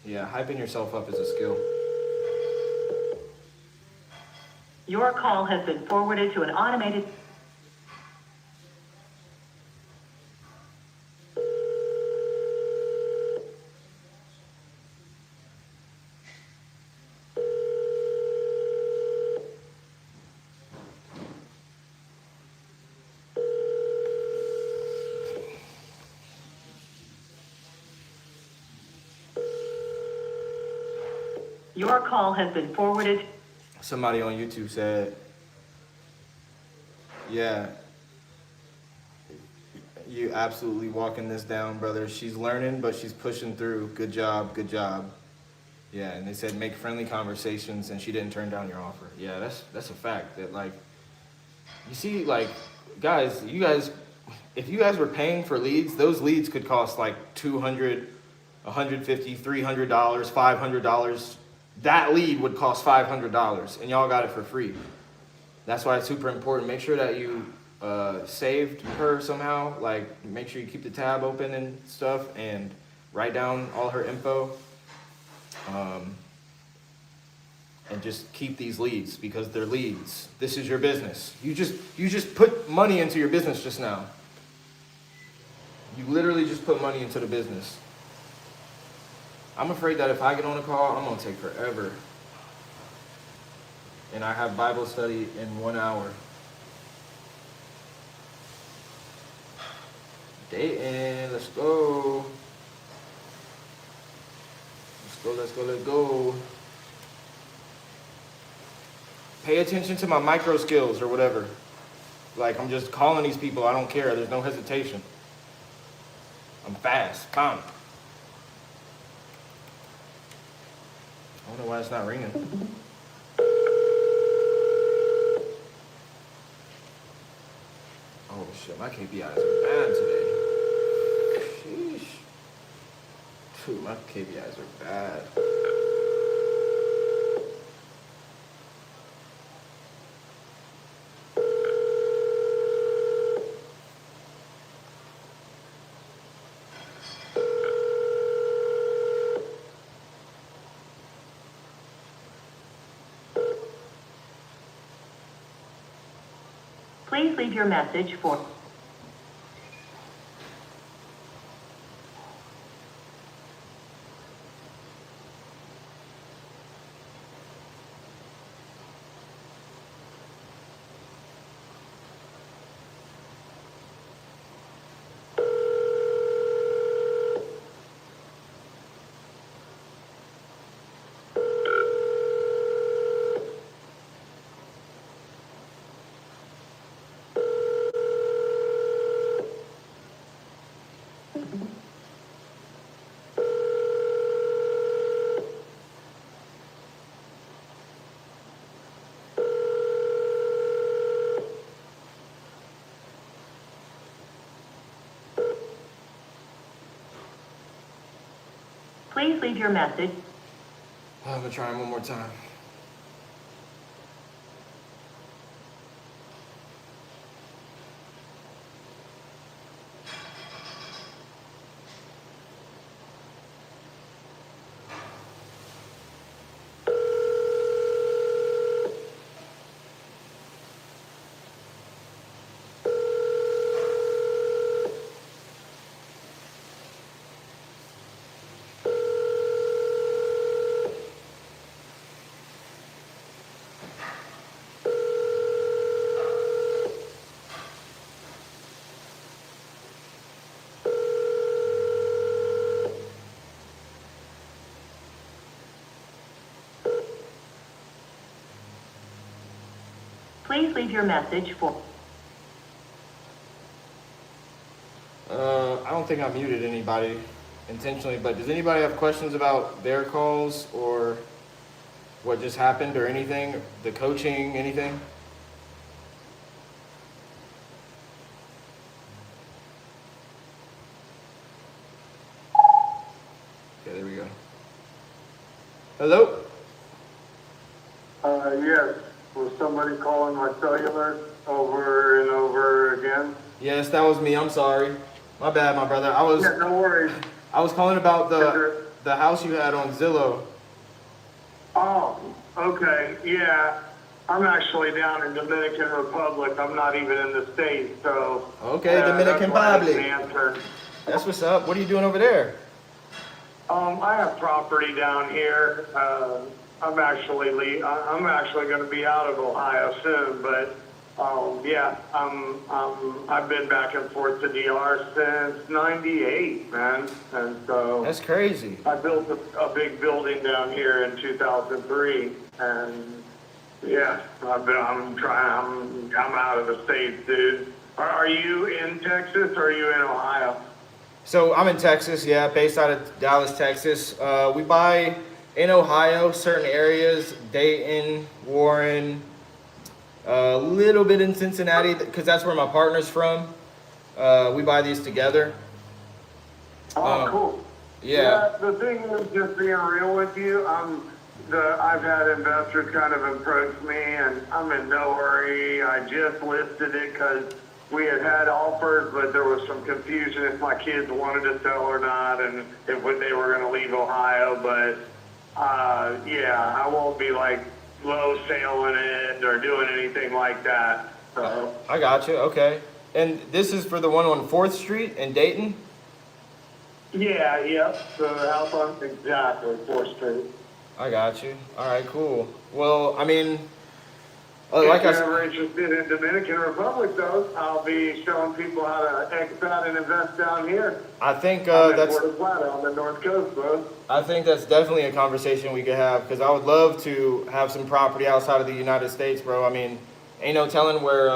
Yeah, hyping yourself up is a skill. Your call has been forwarded to an automated... Your call has been forwarded. Somebody on YouTube said, yeah, you absolutely walking this down, brother. She's learning, but she's pushing through. Good job, good job. Yeah, and they said make friendly conversations, and she didn't turn down your offer. Yeah, that's a fact. That, like, you see, like, guys, you guys if you guys were paying for leads, those leads could cost like $200, $150, $300, $500. That lead would cost $500, and y'all got it for free. That's why it's super important. Make sure that you saved her somehow. Like, make sure you keep the tab open and stuff, and write down all her info. And just keep these leads, because they're leads. This is your business. You just put money into your business just now. You literally just put money into the business. I'm afraid that if I get on a call, I'm gonna take forever. And I have Bible study in 1 hour. Dayton, let's go. Let's go. Pay attention to my micro skills or whatever. Like, I'm just calling these people. I don't care. There's no hesitation. I'm fast. Bam. I wonder why it's not ringing. Oh shit, my KPIs are bad today. Sheesh. Dude, my KPIs are bad. Please leave your message for... Please leave your message. I'm gonna try one more time. Please leave your message for... I don't think I muted anybody intentionally, but does anybody have questions about their calls or what just happened or anything? The coaching, anything? Okay, there we go. Hello? Yes. Was somebody calling my cellular over and over again? Yes, that was me. I'm sorry. My bad, my brother. Yeah, no worries. I was calling about the house you had on Zillow. Oh, okay. Yeah. I'm actually down in Dominican Republic. I'm not even in the States, so. Okay, Dominican that's why I Republic. didn't answer. That's what's up. What are you doing over there? I have property down here. I'm actually going to be out of Ohio soon, but yeah, I've been back and forth to DR since '98, man, and so That's crazy. I built a big building down here in 2003, and yeah, I'm out of the States, dude. Are you in Texas or are you in Ohio? So I'm in Texas, yeah, based out of Dallas, Texas. We buy in Ohio, certain areas, Dayton, Warren, a little bit in Cincinnati, because that's where my partner's from. We buy these together. Oh, cool. Yeah. The thing is, just being real with you, I've had investors kind of approach me, and I'm in no hurry. I just listed it because we had offers, but there was some confusion if my kids wanted to sell or not, and if they were going to leave Ohio. But yeah, I won't be like low selling it or doing anything like that. So I got you. Okay. And this is for the one on 4th Street in Dayton? yeah, the house on exactly 4th Street. I got you. All right, cool. Well, I mean, If like I you're said, ever interested in Dominican Republic, though, I'll be showing people how to expat and invest down here. I think I'm in that's. Puerto Plata on the north coast, bro. I think that's definitely a conversation we could have because I would love to have some property outside of the United States, bro. I mean, ain't no telling where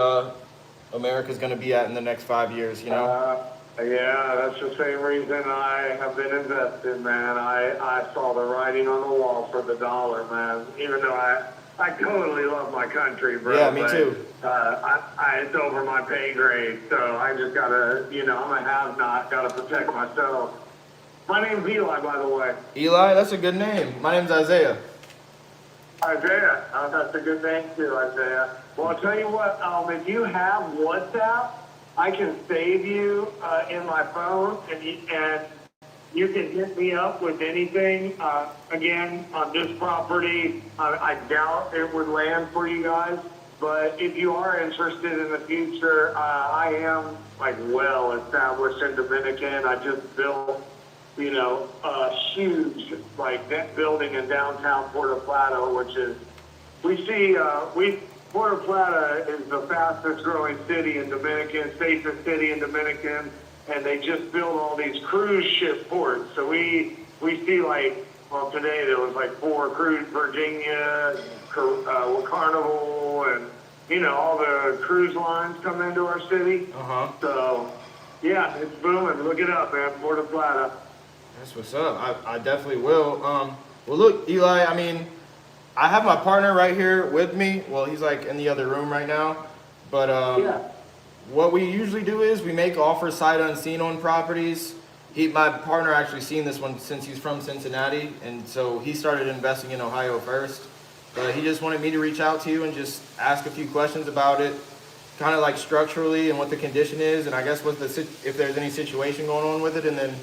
America's gonna be at in the next 5 years, you know? Yeah, that's the same reason I have been invested, man. I saw the writing on the wall for the dollar, man. Even though I totally love my country, bro. Yeah, me but, too. it's over my pay grade, so I just gotta, I'm a have-not, gotta protect myself. My name's Eli, by the way. Eli, that's a good name. My name's Isaiah. Isaiah. That's a good name too, Isaiah. Well, I'll tell you what, if you have WhatsApp, I can save you in my phone, and you can hit me up with anything. Again, on this property, I doubt it would land for you guys, but if you are interested in the future, I am well established in Dominican. I just built a huge that building in downtown Puerto Plata, which is Puerto Plata is the fastest growing city in Dominican, safest city in Dominican, and they just built all these cruise ship ports. So we see today there was 4 cruise, Virginia, Carnival, and all the cruise lines come into our city. So yeah, it's booming. Look it up, man. Puerto Plata. That's what's up. I definitely will. Well, look, Eli, I mean, I have my partner right here with me. Well, he's in the other room right now. But what we usually do is we make offers sight unseen on properties. My partner actually seen this one since he's from Cincinnati, and so he started investing in Ohio first. But he just wanted me to reach out to you and just ask a few questions about it, kind of structurally and what the condition is, and I guess if there's any situation going on with it, and then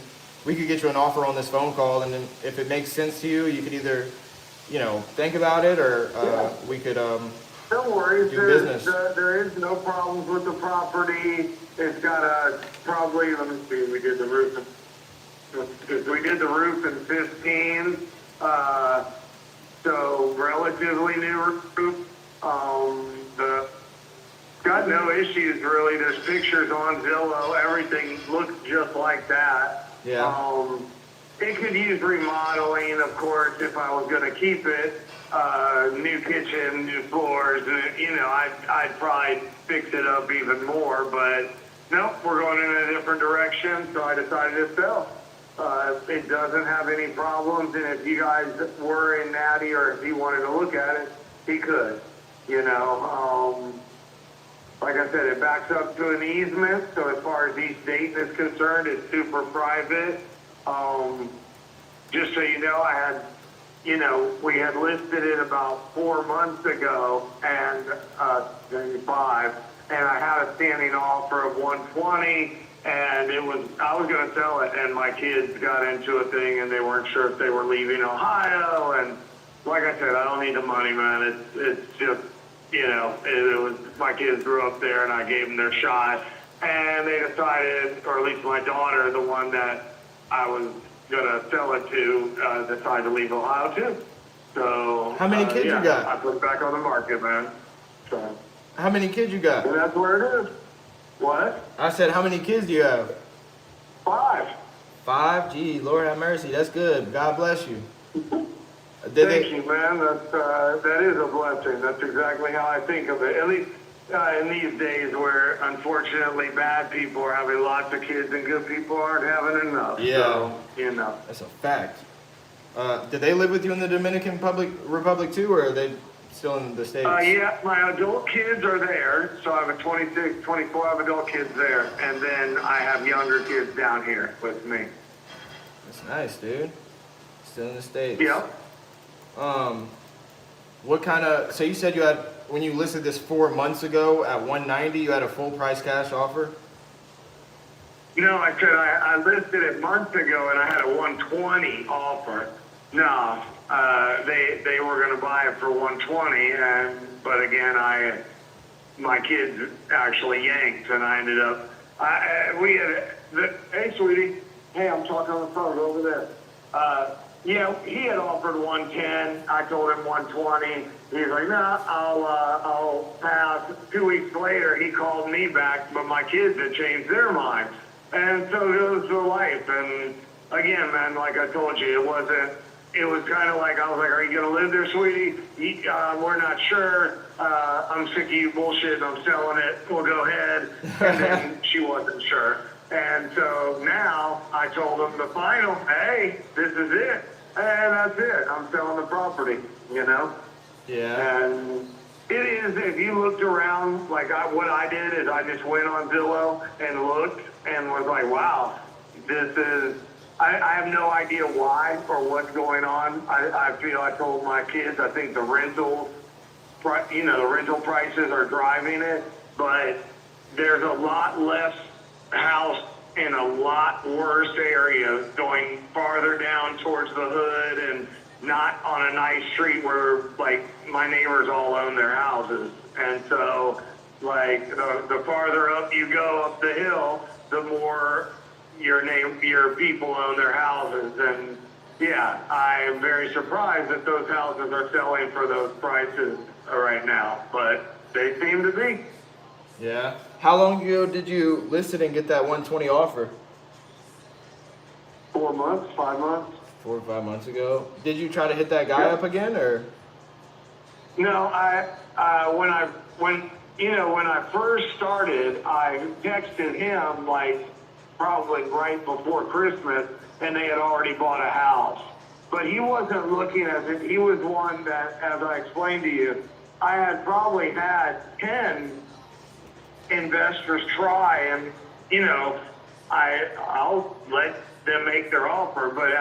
we could get you an offer on this phone call, and then if it makes sense to you, you could either, think about it, or we could Don't worry, do business. there is no problems with the property. It's got probably, let me see, we did the roof in 15, so relatively new roof. Got no issues really. There's pictures on Zillow. Everything looks just like that. Yeah. It could use remodeling, of course, if I was going to keep it. New kitchen, new floors, I'd probably fix it up even more. But no, we're going in a different direction, so I decided to sell. It doesn't have any problems, and if you guys were in Natty or if he wanted to look at it, he could. Like I said, it backs up to an easement, so as far as East Dayton is concerned, it's super private. Just so you know, we had listed it about 4 months ago, and maybe 5, and I had a standing offer of 120, and I was going to sell it, and my kids got into a thing, and they weren't sure if they were leaving Ohio, and like I said, I don't need the money, man. It's just, it was, my kids grew up there, and I gave them their shot, and they decided, or at least my daughter, the one that I was gonna sell it to, decided to leave Ohio too. So How many kids you got? I put it back on the market, man. So How many kids you got? and that's where it is. What? I said, how many kids do you have? 5. 5? Gee, Lord have mercy. That's good. God bless you. Thank you, man. That is a blessing. That's exactly how I think of it. At least in these days where, unfortunately, bad people are having lots of kids and good people aren't having enough. Yeah. So, That's a fact. Did they live with you in the Dominican Republic too, or are they still in the States? Yeah, my adult kids are there. So I have a 26, 24 adult kids there. And then I have younger kids down here with me. That's nice, dude. Still in the States. Yep. What kind of, so you said you had, when you listed this 4 months ago at 190, you had a full price cash offer? No, I said I listed it months ago and I had a 120 offer. No, they were going to buy it for 120, but again, my kids actually yanked, and I ended up. Hey, sweetie. Hey, I'm talking on the phone over there. Yeah, he had offered 110. I told him 120. He's like, nah, I'll pass. 2 weeks later, he called me back, but my kids had changed their minds. And so goes the life. And again, man, like I told you, it was kind of like, I was like, are you going to live there, sweetie? We're not sure. I'm sick of you bullshit. I'm selling it. We'll go ahead. And then she wasn't sure. And so now I told him the final, hey, this is it. And that's it. I'm selling the property, you know? Yeah. And it is, if you looked around, like what I did is I just went on Zillow and looked and was like, wow, this is, I have no idea why or what's going on. I feel, I told my kids, I think the rental prices are driving it, but there's a lot less house in a lot worse areas going farther down towards the hood and not on a nice street where, like, my neighbors all own their houses. And so, like, the farther up you go up the hill, the more your people own their houses. And yeah, I am very surprised that those houses are selling for those prices right now, but they seem to be. Yeah. How long ago did you list it and get that 120 offer? 4 months, 5 months. 4 or 5 months ago. Did you try to hit that guy up again, or? No, when I first started, I texted him like probably right before Christmas, and they had already bought a house. But he wasn't looking at it. He was one that, as I explained to you, I had probably had 10 investors try, and I'll let them make their offer, but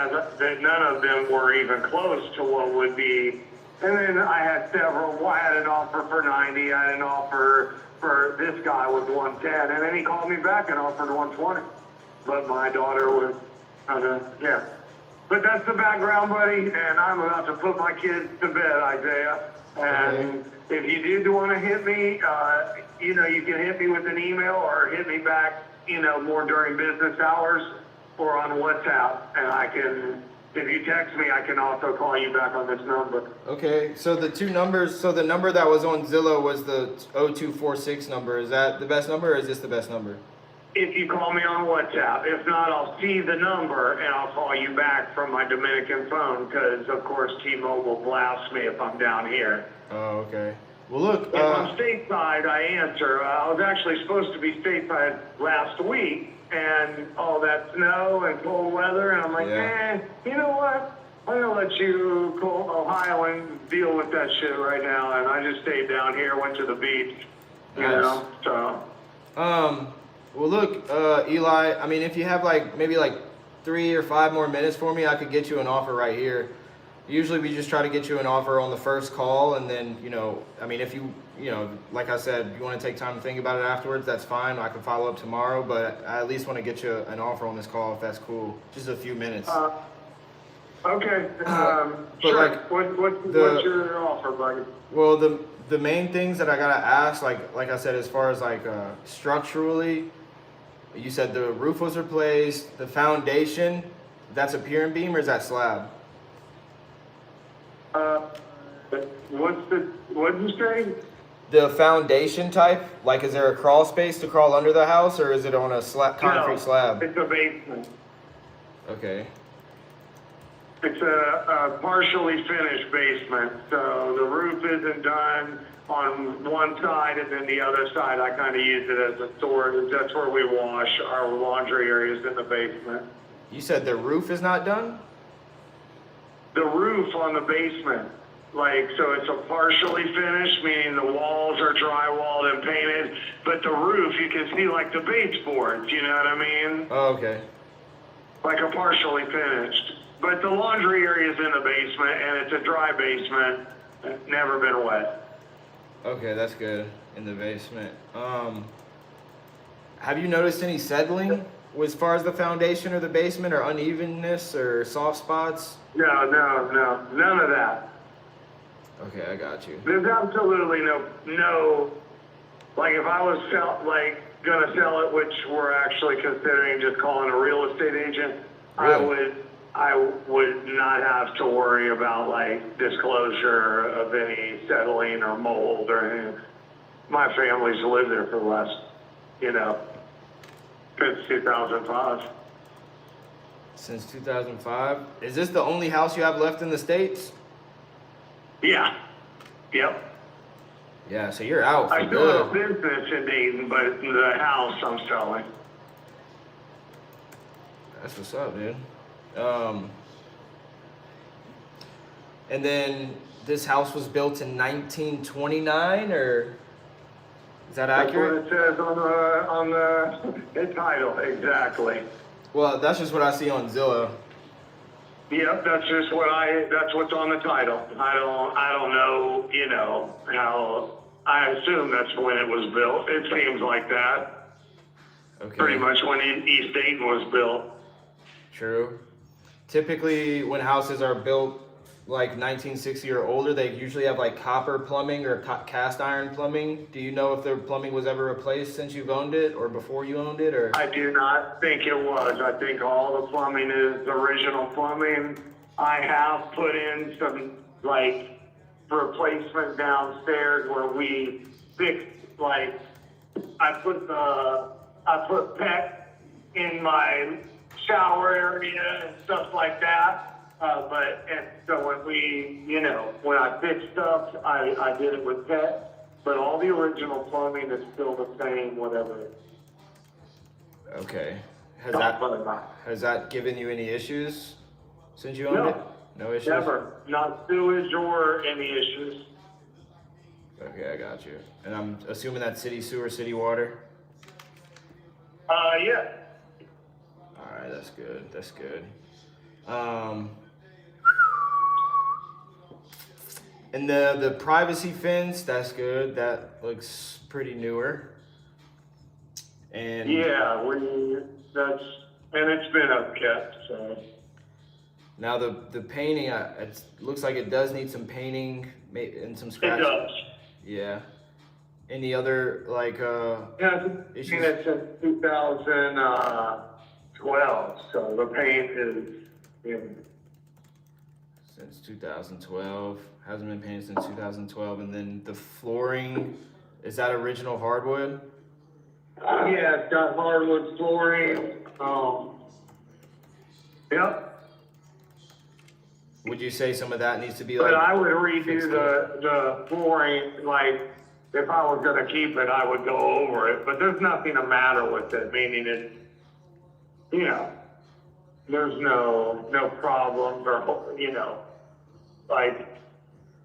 none of them were even close to what would be. And then I had several. I had an offer for 90. I had an offer for this guy was 110, and then he called me back and offered 120. But my daughter was, yeah. But that's the background, buddy. And I'm about to put my kids to bed, Isaiah. And if you did want to hit me, you can hit me with an email or hit me back, more during business hours or on WhatsApp. And I can, if you text me, I can also call you back on this number. Okay, so the two numbers, so the number that was on Zillow was the 0246 number. Is that the best number, or is this the best number? If you call me on WhatsApp. If not, I'll see the number and I'll call you back from my Dominican phone because, of course, T-Mobile blasts me if I'm down here. Oh, okay. Well, look. If I'm stateside, I answer. I was actually supposed to be stateside last week, and all that snow and cold weather, and I'm like, you know what? I'm going to let you, Ohioans, deal with that shit right now. And I just stayed down here, went to the beach, so. Well, look, Eli, I mean, if you have maybe 3 or 5 more minutes for me, I could get you an offer right here. Usually we just try to get you an offer on the first call, and then, I mean, if you, like I said, you want to take time to think about it afterwards, that's fine. I can follow up tomorrow, but I at least want to get you an offer on this call if that's cool. Just a few minutes. Okay. But sure. What's your offer, buddy? Well, the main things that I gotta ask, like I said, as far as structurally, you said the roof was replaced, the foundation, that's a pier and beam, or is that slab? What did you say? The foundation type, is there a crawl space to crawl under the house, or is it on a concrete slab? It's a basement. Okay. It's a partially finished basement, so the roof isn't done on one side, and then the other side I kind of use it as a storage. That's where we wash our laundry areas in the basement. You said the roof is not done? The roof on the basement. like, so it's a partially finished, meaning the walls are drywalled and painted, but the roof, you can see like the baseboards, you know what I mean? Oh, okay. Like a partially finished. But the laundry area is in the basement, and it's a dry basement, never been wet. Okay, that's good. In the basement. Have you noticed any settling as far as the foundation or the basement, or unevenness or soft spots? No, none of that. Okay, I got you. There's absolutely no, like if I was gonna sell it, which we're actually considering just calling a real estate agent, Really? I would not have to worry about like disclosure of any settling or mold or anything. My family's lived there for the last, since 2005. Since 2005? Is this the only house you have left in the States? Yeah. Yep. Yeah, so you're out for I still have a good. business in Dayton, but the house I'm selling. That's what's up, dude. And then this house was built in 1929, or is that accurate? That's what it says on the title, exactly. Well, that's just what I see on Zillow. Yep, that's what's on the title. I don't know, how, I assume that's when it was built. It seems like that. Okay. Pretty much when East Dayton was built. True. Typically, when houses are built like 1960 or older, they usually have like copper plumbing or cast iron plumbing. Do you know if the plumbing was ever replaced since you've owned it or before you owned it, or? I do not think it was. I think all the plumbing is original plumbing. I have put in some like replacement downstairs where we fixed like I put PEX in my shower area and stuff like that. And so when I fixed stuff, I did it with PEX. But all the original plumbing is still the same, whatever. Okay. Has that given you any issues since you owned No. it? No issues? Never. Not sewage or any issues. Okay, I got you. And I'm assuming that's city sewer, city water? Yeah. Alright, that's good. That's good. And the privacy fence, that's good. That looks pretty newer. And Yeah, and it's been upkept, so. now the painting, it looks like it does need some painting and some It scratches. does. Yeah. Any other like Yeah, it's issues? been since 2012, so the paint is, Since 2012. Hasn't been painted since 2012. And then the flooring, is that original hardwood? yeah, it's got hardwood flooring. Yep. Would you say some of that needs to be But like? I would redo fixed the flooring, like, if I was gonna keep it, I would go over it, but there's nothing the matter with it, meaning it, there's no problems or, like,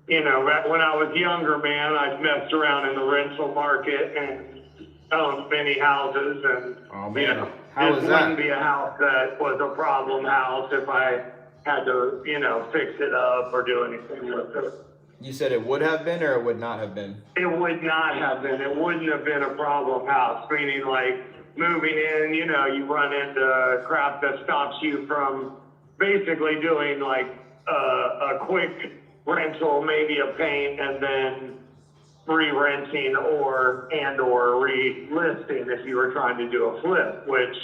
back when I was younger, man, I messed around in the rental market and owned many houses and, Oh man, how was this that? wouldn't be a house that was a problem house if I had to, fix it up or do anything with it. You said it would have been or it would not have been? It would not have been. It wouldn't have been a problem house, meaning like moving in, you run into crap that stops you from basically doing like a quick rental, maybe a paint, and then re-renting or re-listing if you were trying to do a flip, which,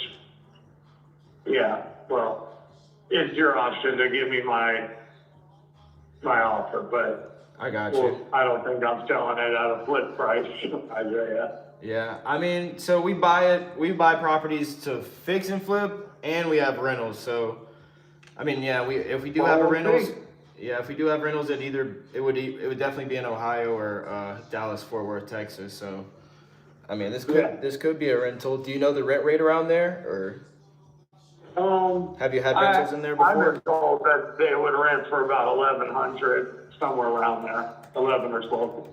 yeah, well, it's your option to give me my offer, but I got you. I don't think I'm selling it at a flip price, Isaiah. Yeah, I mean, so we buy properties to fix and flip, and we have rentals. So, I mean, yeah, if we do have a rentals, it would definitely be in Ohio or Dallas, Fort Worth, Texas. So, I mean, this could be a rental. Do you know the rent rate around there, or have you had rentals in there before? I've been told that they would rent for about $1,100 somewhere around there, 11 or 12.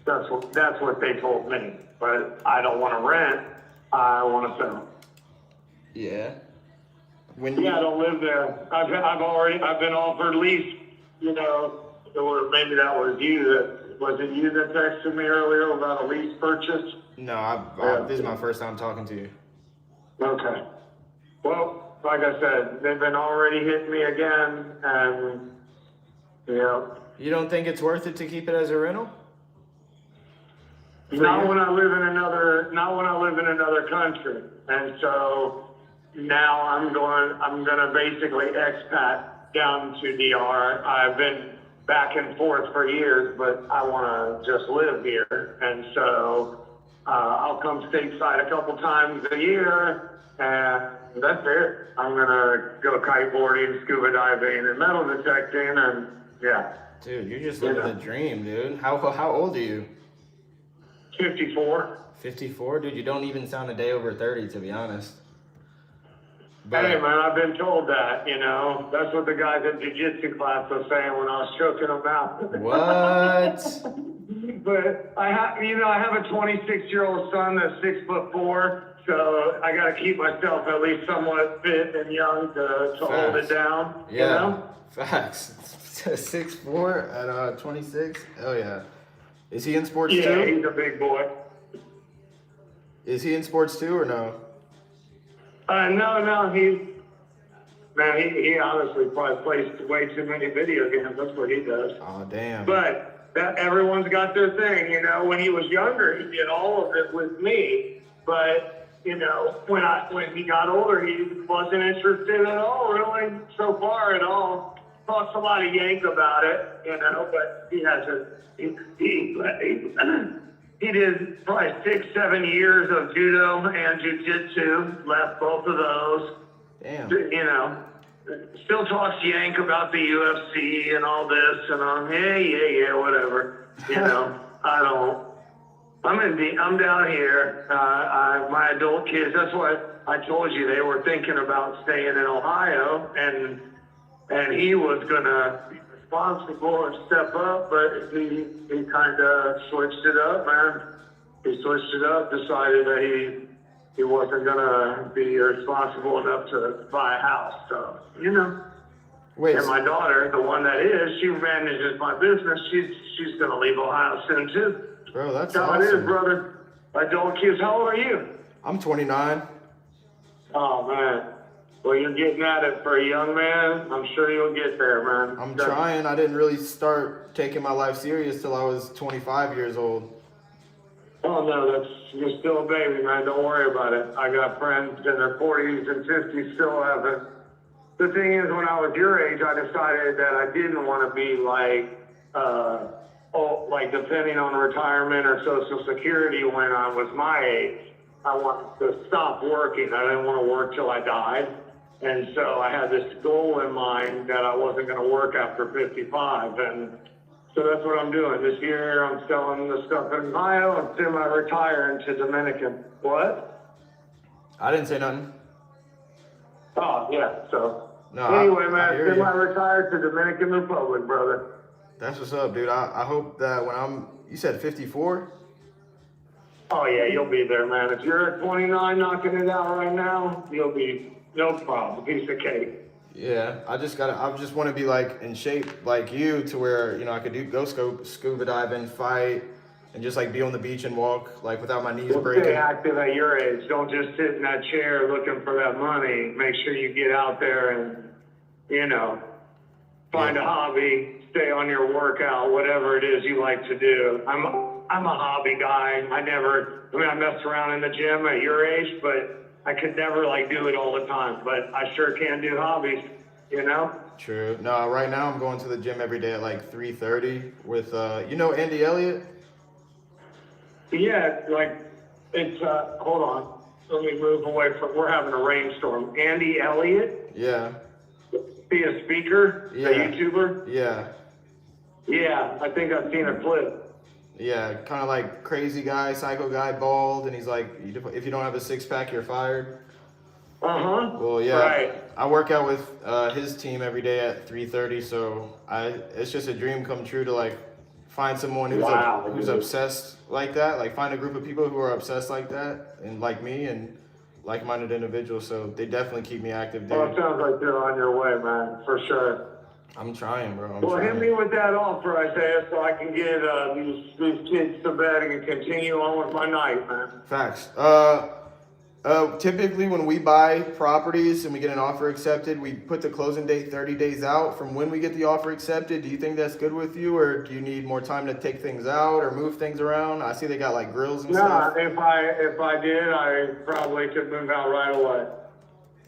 That's what they told me. But I don't want to rent. I want to sell. Yeah. When Yeah, I don't live there. I've been offered lease. You know, or maybe that was you. Was it you that texted me earlier about a lease purchase? No, this is my first time talking to you. Okay. Well, like I said, they've been already hitting me again, and you know. You don't think it's worth it to keep it as a rental? Not when I live in another country, and so now I'm gonna basically expat down to DR. I've been back and forth for years, but I want to just live here, and so I'll come stateside a couple times a year, and that's it. I'm gonna go kiteboarding, scuba diving, and metal detecting, and yeah. Dude, you're just living the dream, dude. How old are you? 54. 54? Dude, you don't even sound a day over 30, to be honest. But, hey, man, I've been told that, you know. That's what the guys in jiu-jitsu class was saying when I was choking them out. What? But I have a 26-year-old son that's 6'4", so I got to keep myself at least somewhat fit and young to hold it down, Yeah. you know? Facts. 6'4" at 26? Oh, yeah. Is he in sports too? Yeah, he's a big boy. Is he in sports too or no? No, he honestly probably plays way too many video games. That's what he does. Oh, damn. But everyone's got their thing, you know. When he was younger, he did all of it with me. But, you know, when he got older, he wasn't interested at all, really, so far at all. Talks a lot of yank about it, you know, but he hasn't. He did probably 6-7 years of judo and jiu-jitsu, left both of those. Damn. You know, still talks yank about the UFC and all this, and I'm, yeah, whatever. You know, I'm down here. My adult kids, that's why I told you they were thinking about staying in Ohio, and he was gonna be responsible and step up, but he kind of switched it up, man. He switched it up, decided that he wasn't gonna be responsible enough to buy a house. So, you know. Wait. And my daughter, the one that is, she manages my business. She's gonna leave Ohio soon too. Bro, that's how awesome. it is, brother. Adult kids. How old are you? I'm 29. Oh man. Well, you're getting at it for a young man. I'm sure you'll get there, man. I'm trying. I didn't really start taking my life serious till I was 25 years old. Oh no, you're still a baby, man. Don't worry about it. I got friends in their 40s and 50s still haven't. The thing is, when I was your age, I decided that I didn't want to be like depending on retirement or Social Security when I was my age. I wanted to stop working. I didn't want to work till I died. And so I had this goal in mind that I wasn't going to work after 55. And so that's what I'm doing. This year I'm selling the stuff in Ohio and semi-retiring to Dominican. What? I didn't say nothing. Oh, yeah. So No, anyway, I man, hear you. semi-retired to Dominican Republic, brother. That's what's up, dude. I hope that when you said 54? Oh, yeah, you'll be there, man. If you're at 29 knocking it out right now, you'll be no problem. Piece of cake. Yeah, I just want to be like in shape like you to where, you know, I could go scuba diving, fight, and just like be on the beach and walk like without my knees breaking. Stay active at your age. Don't just sit in that chair looking for that money. Make sure you get out there and, you know, find a hobby, stay on your workout, whatever it is you like to do. I'm a hobby guy. I mess around in the gym at your age, but I could never like do it all the time, but I sure can do hobbies, you know? True. No, right now I'm going to the gym every day at like 3:30 with, you know, Andy Elliott? Yeah, like it's, hold on. Let me move away we're having a rainstorm. Andy Elliott? Yeah. Be a speaker? Yeah. A YouTuber? Yeah. Yeah, I think I've seen a clip. Yeah, kind of like crazy guy, psycho guy, bald, and he's like, if you don't have a six-pack, you're fired. Well, yeah, Right. I work out with his team every day at 3:30, so it's just a dream come true to like find someone Wow, who's dude. obsessed like that, like find a group of people who are obsessed like that and like me and like-minded individuals. So they definitely keep me active, Well, it dude. sounds like you're on your way, man, for sure. I'm trying, bro. I'm Well, hit me trying. with that offer, Isaiah, so I can get these kids to bed and continue on with my night, man. Facts. Typically when we buy properties and we get an offer accepted, we put the closing date 30 days out from when we get the offer accepted. Do you think that's good with you, or do you need more time to take things out or move things around? I see they got like grills and Nah, stuff. if I did, I probably could move out right away.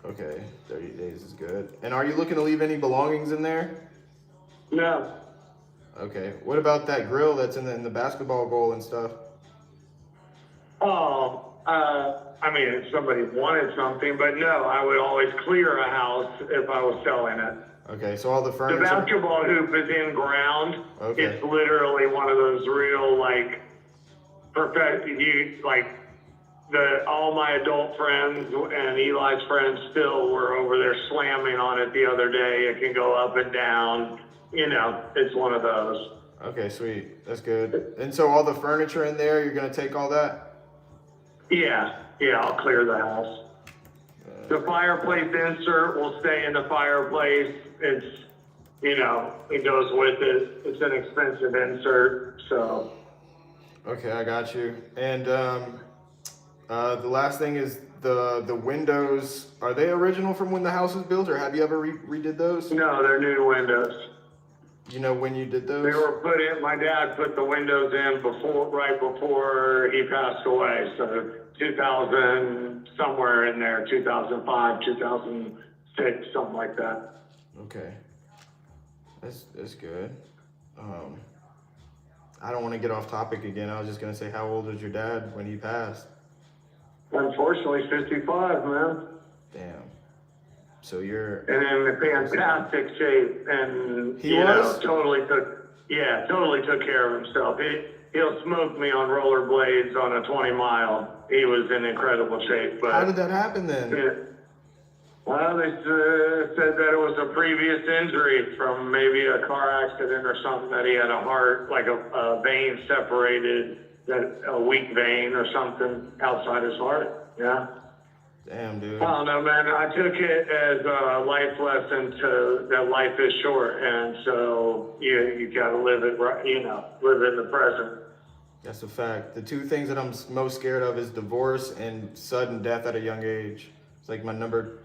Okay, 30 days is good. And are you looking to leave any belongings in there? No. Okay. What about that grill that's in the basketball goal and stuff? Oh, I mean, if somebody wanted something, but no, I would always clear a house if I was selling it. Okay, so all the The furniture. basketball hoop is in ground. Okay. It's literally one of those real like all my adult friends and Eli's friends still were over there slamming on it the other day. It can go up and down. You know, it's one of those. Okay, sweet. That's good. And so all the furniture in there, you're gonna take all that? Yeah, I'll clear the house. The fireplace insert will stay in the fireplace. It's, it goes with it. It's an expensive insert, so. Okay, I got you. And the last thing is the windows. Are they original from when the house was built, or have you ever redid those? No, they're new windows. You know when you did those? They were put in, my dad put the windows in right before he passed away. So 2000, somewhere in there, 2005, 2006, something like that. Okay, that's good. I don't want to get off topic again. I was just gonna say, how old was your dad when he passed? Unfortunately, 55, man. Damn. So you're. And in fantastic shape, and He was? totally took care of himself. He'll smoke me on rollerblades on a 20-mile. He was in incredible shape. But How did that happen then? well, they said that it was a previous injury from maybe a car accident or something, that he had a heart, like a vein separated, a weak vein or something outside his heart. Yeah. Damn, dude. I don't know, man. I took it as a life lesson that life is short, and so you gotta live it right. Live in the present. That's a fact. The two things that I'm most scared of is divorce and sudden death at a young age. It's like my number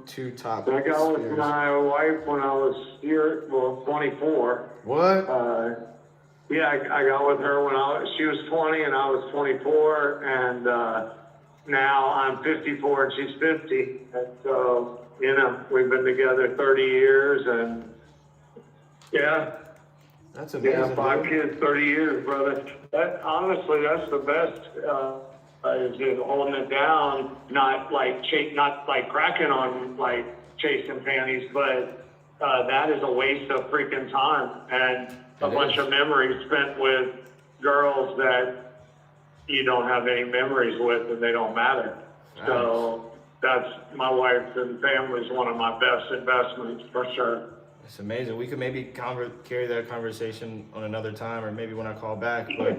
two top I got with fears. my wife when I was 24. What? Yeah, I got with her when she was 20 and I was 24, and now I'm 54 and she's 50. And so, we've been together 30 years, and yeah. That's amazing. Yeah, 5 dude. kids, 30 years, brother. Honestly, that's the best. Is just holding it down, not like cracking on like chasing panties, but that is a waste of freaking time and a bunch of memories spent with girls that you don't have any memories with, and they don't matter. Nice. So that's my wife and family is one of my best investments for sure. It's amazing. We could maybe carry that conversation on another time, or maybe when I call back. But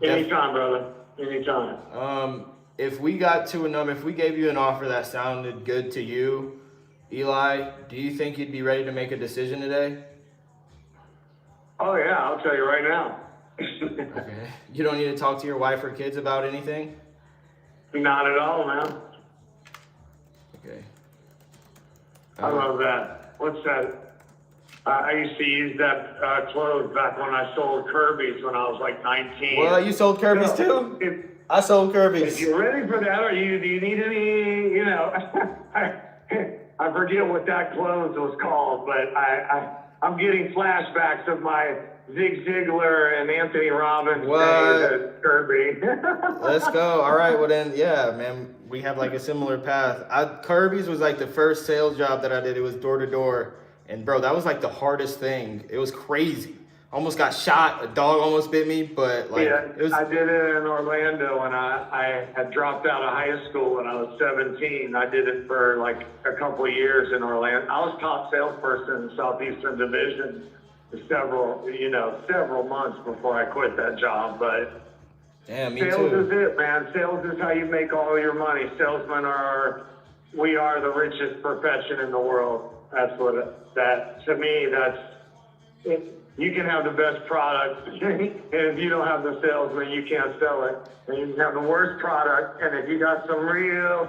Anytime, brother. Anytime. if we got to if we gave you an offer that sounded good to you, Eli, do you think you'd be ready to make a decision today? Oh yeah, I'll tell you right now. Okay. You don't need to talk to your wife or kids about anything? Not at all, man. Okay. I love that. What's that? I used to use that clothes back when I sold Kirby's when I was like 19. Well, you sold Kirby's too? I sold Kirby's. If you're ready for that, do you need any, I forget what that clothes was called, but I'm getting flashbacks of my Zig Ziglar and Anthony Robbins days at Kirby. Let's go. All right. Well then, yeah, man, we have like a similar path. Kirby's was like the first sales job that I did. It was door to door. And bro, that was like the hardest thing. It was crazy. almost got shot. A dog almost bit me, but like Yeah, it was. I did it in Orlando, and I had dropped out of high school when I was 17. I did it for like a couple of years in Orlando. I was top salesperson in Southeastern Division for several months before I quit that job. But Damn, me sales too. is it, man. Sales is how you make all your money. We are the richest profession in the world. To me, you can have the best product, and if you don't have the salesman, you can't sell it. And you can have the worst product, and if you got some real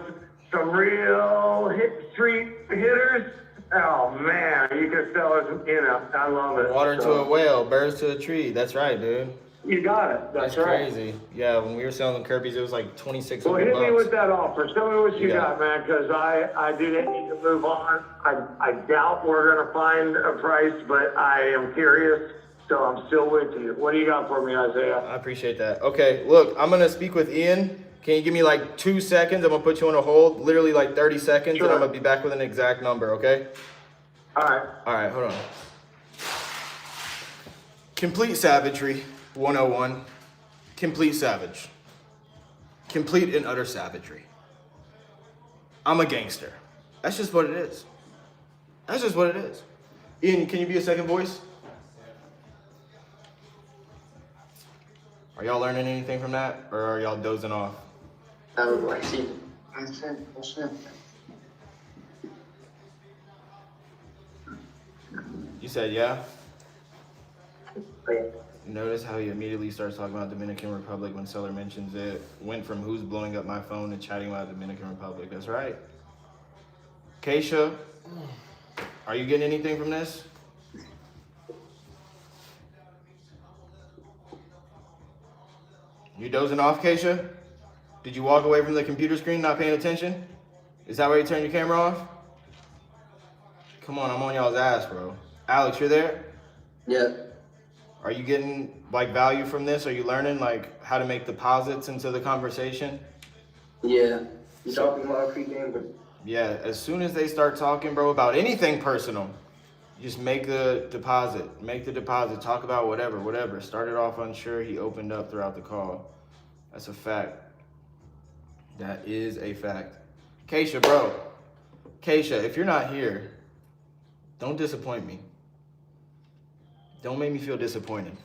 street hitters, oh man, you can sell it. I love it. Water to a whale, birds to a tree. That's right, dude. You got it. That's right. Crazy. Yeah, when we were selling Kirby's, it was like Well, $2,600. hit me with that offer. Tell me what you Yeah. got, man, because I do need to move on. I doubt we're going to find a price, but I am curious, so I'm still with you. What do you got for me, Isaiah? I appreciate that. Okay, look, I'm gonna speak with Ian. Can you give me like 2 seconds? I'm gonna put you on a hold, literally like 30 seconds, Sure. and I'm gonna be back with an exact number, okay? All right. All right, hold on. Complete savagery, 101. Complete savage. Complete and utter savagery. I'm a gangster. That's just what it is. That's just what it is. Ian, can you be a second voice? Are y'all learning anything from that, or are y'all dozing off? You said yeah? Notice how he immediately starts talking about Dominican Republic when seller mentions it. Went from who's blowing up my phone to chatting about Dominican Republic. That's right. Keisha, are you getting anything from this? You dozing off, Keisha? Did you walk away from the computer screen not paying attention? Is that why you turned your camera off? Come on, I'm on y'all's ass, bro. Alex, you're there? Yeah. Are you getting like value from this? Are you learning like how to make deposits into the conversation? Yeah. You talking about pregame, but Yeah, as soon as they start talking, bro, about anything personal, just make the deposit. Make the deposit. Talk about whatever. Started off unsure. He opened up throughout the call. That's a fact. That is a fact. Keisha, bro. Keisha, if you're not here, don't disappoint me. Don't make me feel disappointed.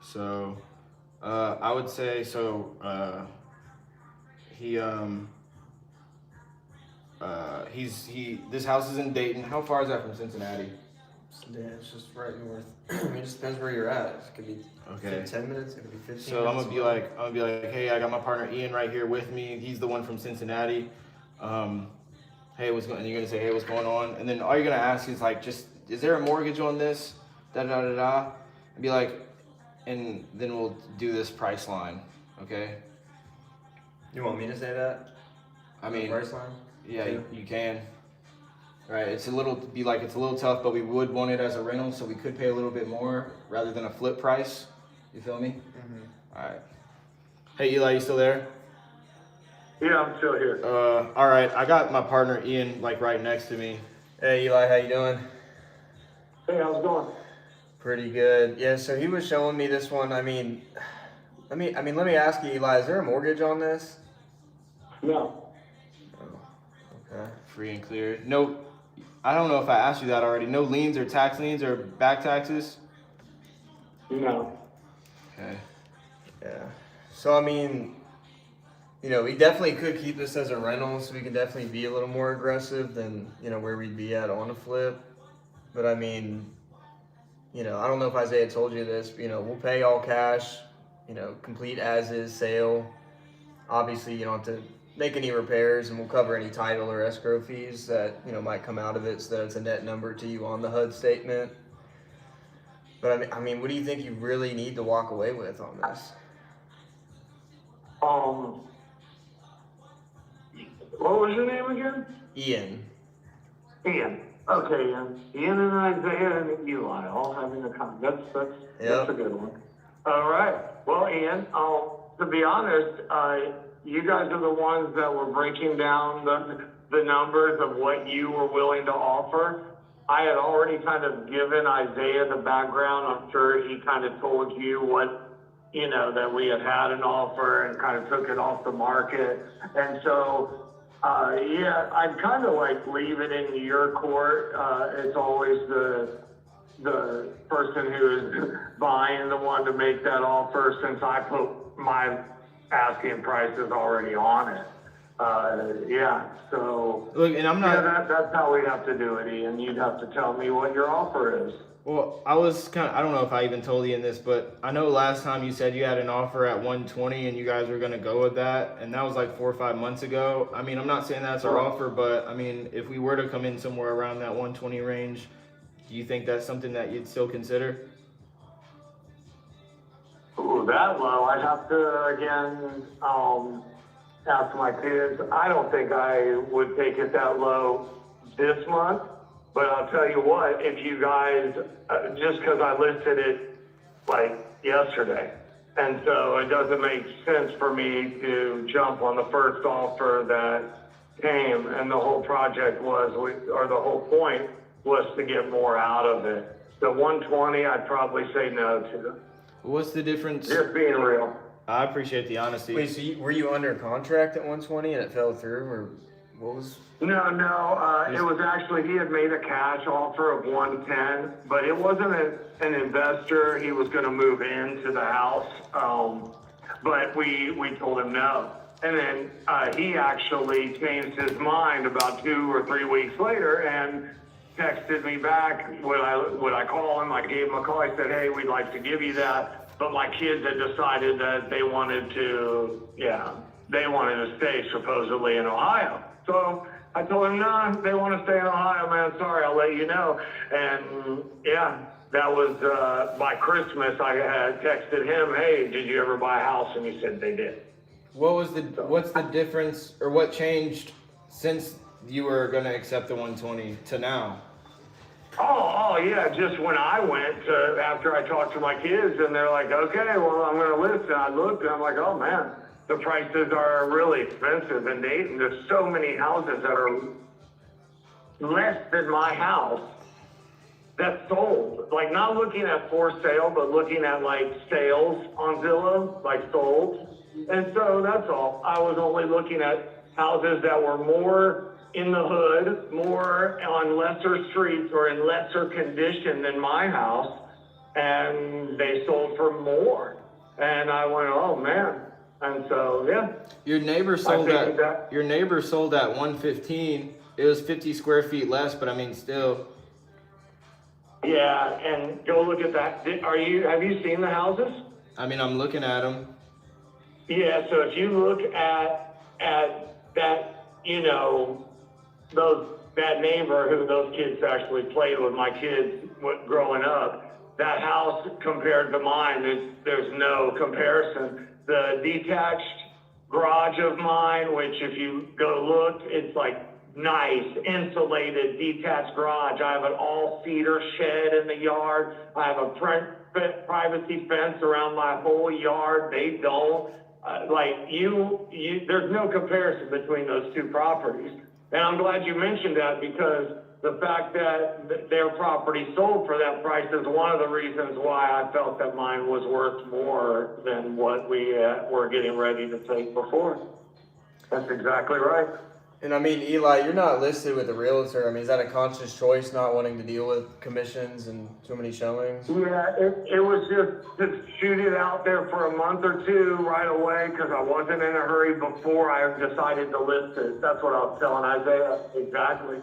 So, I would say, this house is in Dayton. How far is that from Cincinnati? Yeah, it's just right north. I mean, it just depends where you're at. It could be Okay. 10 minutes, it could be 15 So minutes. I'm gonna be like, hey, I got my partner Ian right here with me. He's the one from Cincinnati. Hey, what's going? And you're gonna say, hey, what's going on? And then all you're gonna ask is like, just, is there a mortgage on this? Da da da da. And be like, and then we'll do this price line, okay? You want me to say that? I mean, Price line? yeah, too? you can. Right, it's a little tough, but we would want it as a rental, so we could pay a little bit more rather than a flip price. You feel me? Mm-hmm. All right. Hey, Eli, you still there? Yeah, I'm still here. All right. I got my partner Ian like right next to me. Hey, Eli, how you doing? Hey, how's it going? Pretty good. Yeah, so he was showing me this one. Let me ask you, Eli, is there a mortgage on this? No. Okay. Free and clear. No, I don't know if I asked you that already. No liens or tax liens or back taxes? No. Okay. Yeah. So, we definitely could keep this as a rental, so we can definitely be a little more aggressive than, where we'd be at on a flip. But I don't know if Isaiah told you this, but, we'll pay all cash, complete as is sale. Obviously, you don't have to make any repairs, and we'll cover any title or escrow fees that, might come out of it, so that it's a net number to you on the HUD statement. But what do you think you really need to walk away with on this? What was your name again? Ian. Ian. Okay, Ian. Ian and Isaiah and Eli all having a comment. That's a good one. All right. Well, Ian, to be honest, you guys are the ones that were breaking down the numbers of what you were willing to offer. I had already kind of given Isaiah the background. I'm sure he kind of told you what, that we had an offer and kind of took it off the market. And so, yeah, I'd kind of like leave it in your court. It's always the person who is buying the one to make that offer, since I put my asking price is already on it. Yeah, so. Look, and I'm not. Yeah, that's how we have to do it, Ian. You'd have to tell me what your offer is. Well, I don't know if I even told Ian this, but I know last time you said you had an offer at 120 and you guys were going to go with that. And that was like 4 or 5 months ago. I mean, I'm not saying that's our offer, but I mean, if we were to come in somewhere around that 120 range, do you think that's something that you'd still consider? Ooh, that low. I'd have to, again, ask my kids. I don't think I would take it that low this month. But I'll tell you what, if you guys, just because I listed it like yesterday, and so it doesn't make sense for me to jump on the first offer that came, and the whole project was, or the whole point was to get more out of it. The 120, I'd probably say no to. What's the difference? Just being real. I appreciate the honesty. Wait, so were you under contract at 120 and it fell through, or what was? No, it was actually, he had made a cash offer of 110, but it wasn't an investor. He was going to move into the house, but we told him no. And then he actually changed his mind about 2 or 3 weeks later and texted me back. Would I call him? I gave him a call. I said, hey, we'd like to give you that. But my kids had decided that they wanted to stay supposedly in Ohio. So I told him, no, they want to stay in Ohio, man. Sorry, I'll let you know. And yeah, that was by Christmas. I had texted him, hey, did you ever buy a house? And he said they did. What's the difference, or what changed since you were going to accept the 120 to now? Oh yeah, just when I went after I talked to my kids, and they're like, okay, well, I'm going to list. And I looked and I'm like, oh man, the prices are really expensive in Dayton. There's so many houses that are less than my house that sold. Like, not looking at for sale, but looking at like sales on Zillow, like sold. And so that's all. I was only looking at houses that were more in the hood, more on lesser streets or in lesser condition than my house, and they sold for more. And I went, oh man. And so, yeah. Your neighbor sold your neighbor sold at 115. It was 50 square feet less, but I mean, still. Yeah, and go look at that. Have you seen the houses? I mean, I'm looking at them. Yeah, so if you look at that, that neighbor who those kids actually played with, my kids growing up, that house compared to mine, there's no comparison. The detached garage of mine, which if you go look, it's like nice, insulated, detached garage. I have an all cedar shed in the yard. I have a privacy fence around my whole yard. They don't. There's no comparison between those two properties. And I'm glad you mentioned that, because the fact that their property sold for that price is one of the reasons why I felt that mine was worth more than what we were getting ready to take before. That's exactly right. And I mean, Eli, you're not listed with a realtor. I mean, is that a conscious choice, not wanting to deal with commissions and too many showings? Yeah, it was just shoot it out there for a month or two right away, because I wasn't in a hurry before I decided to list it. That's what I was telling Isaiah. Exactly.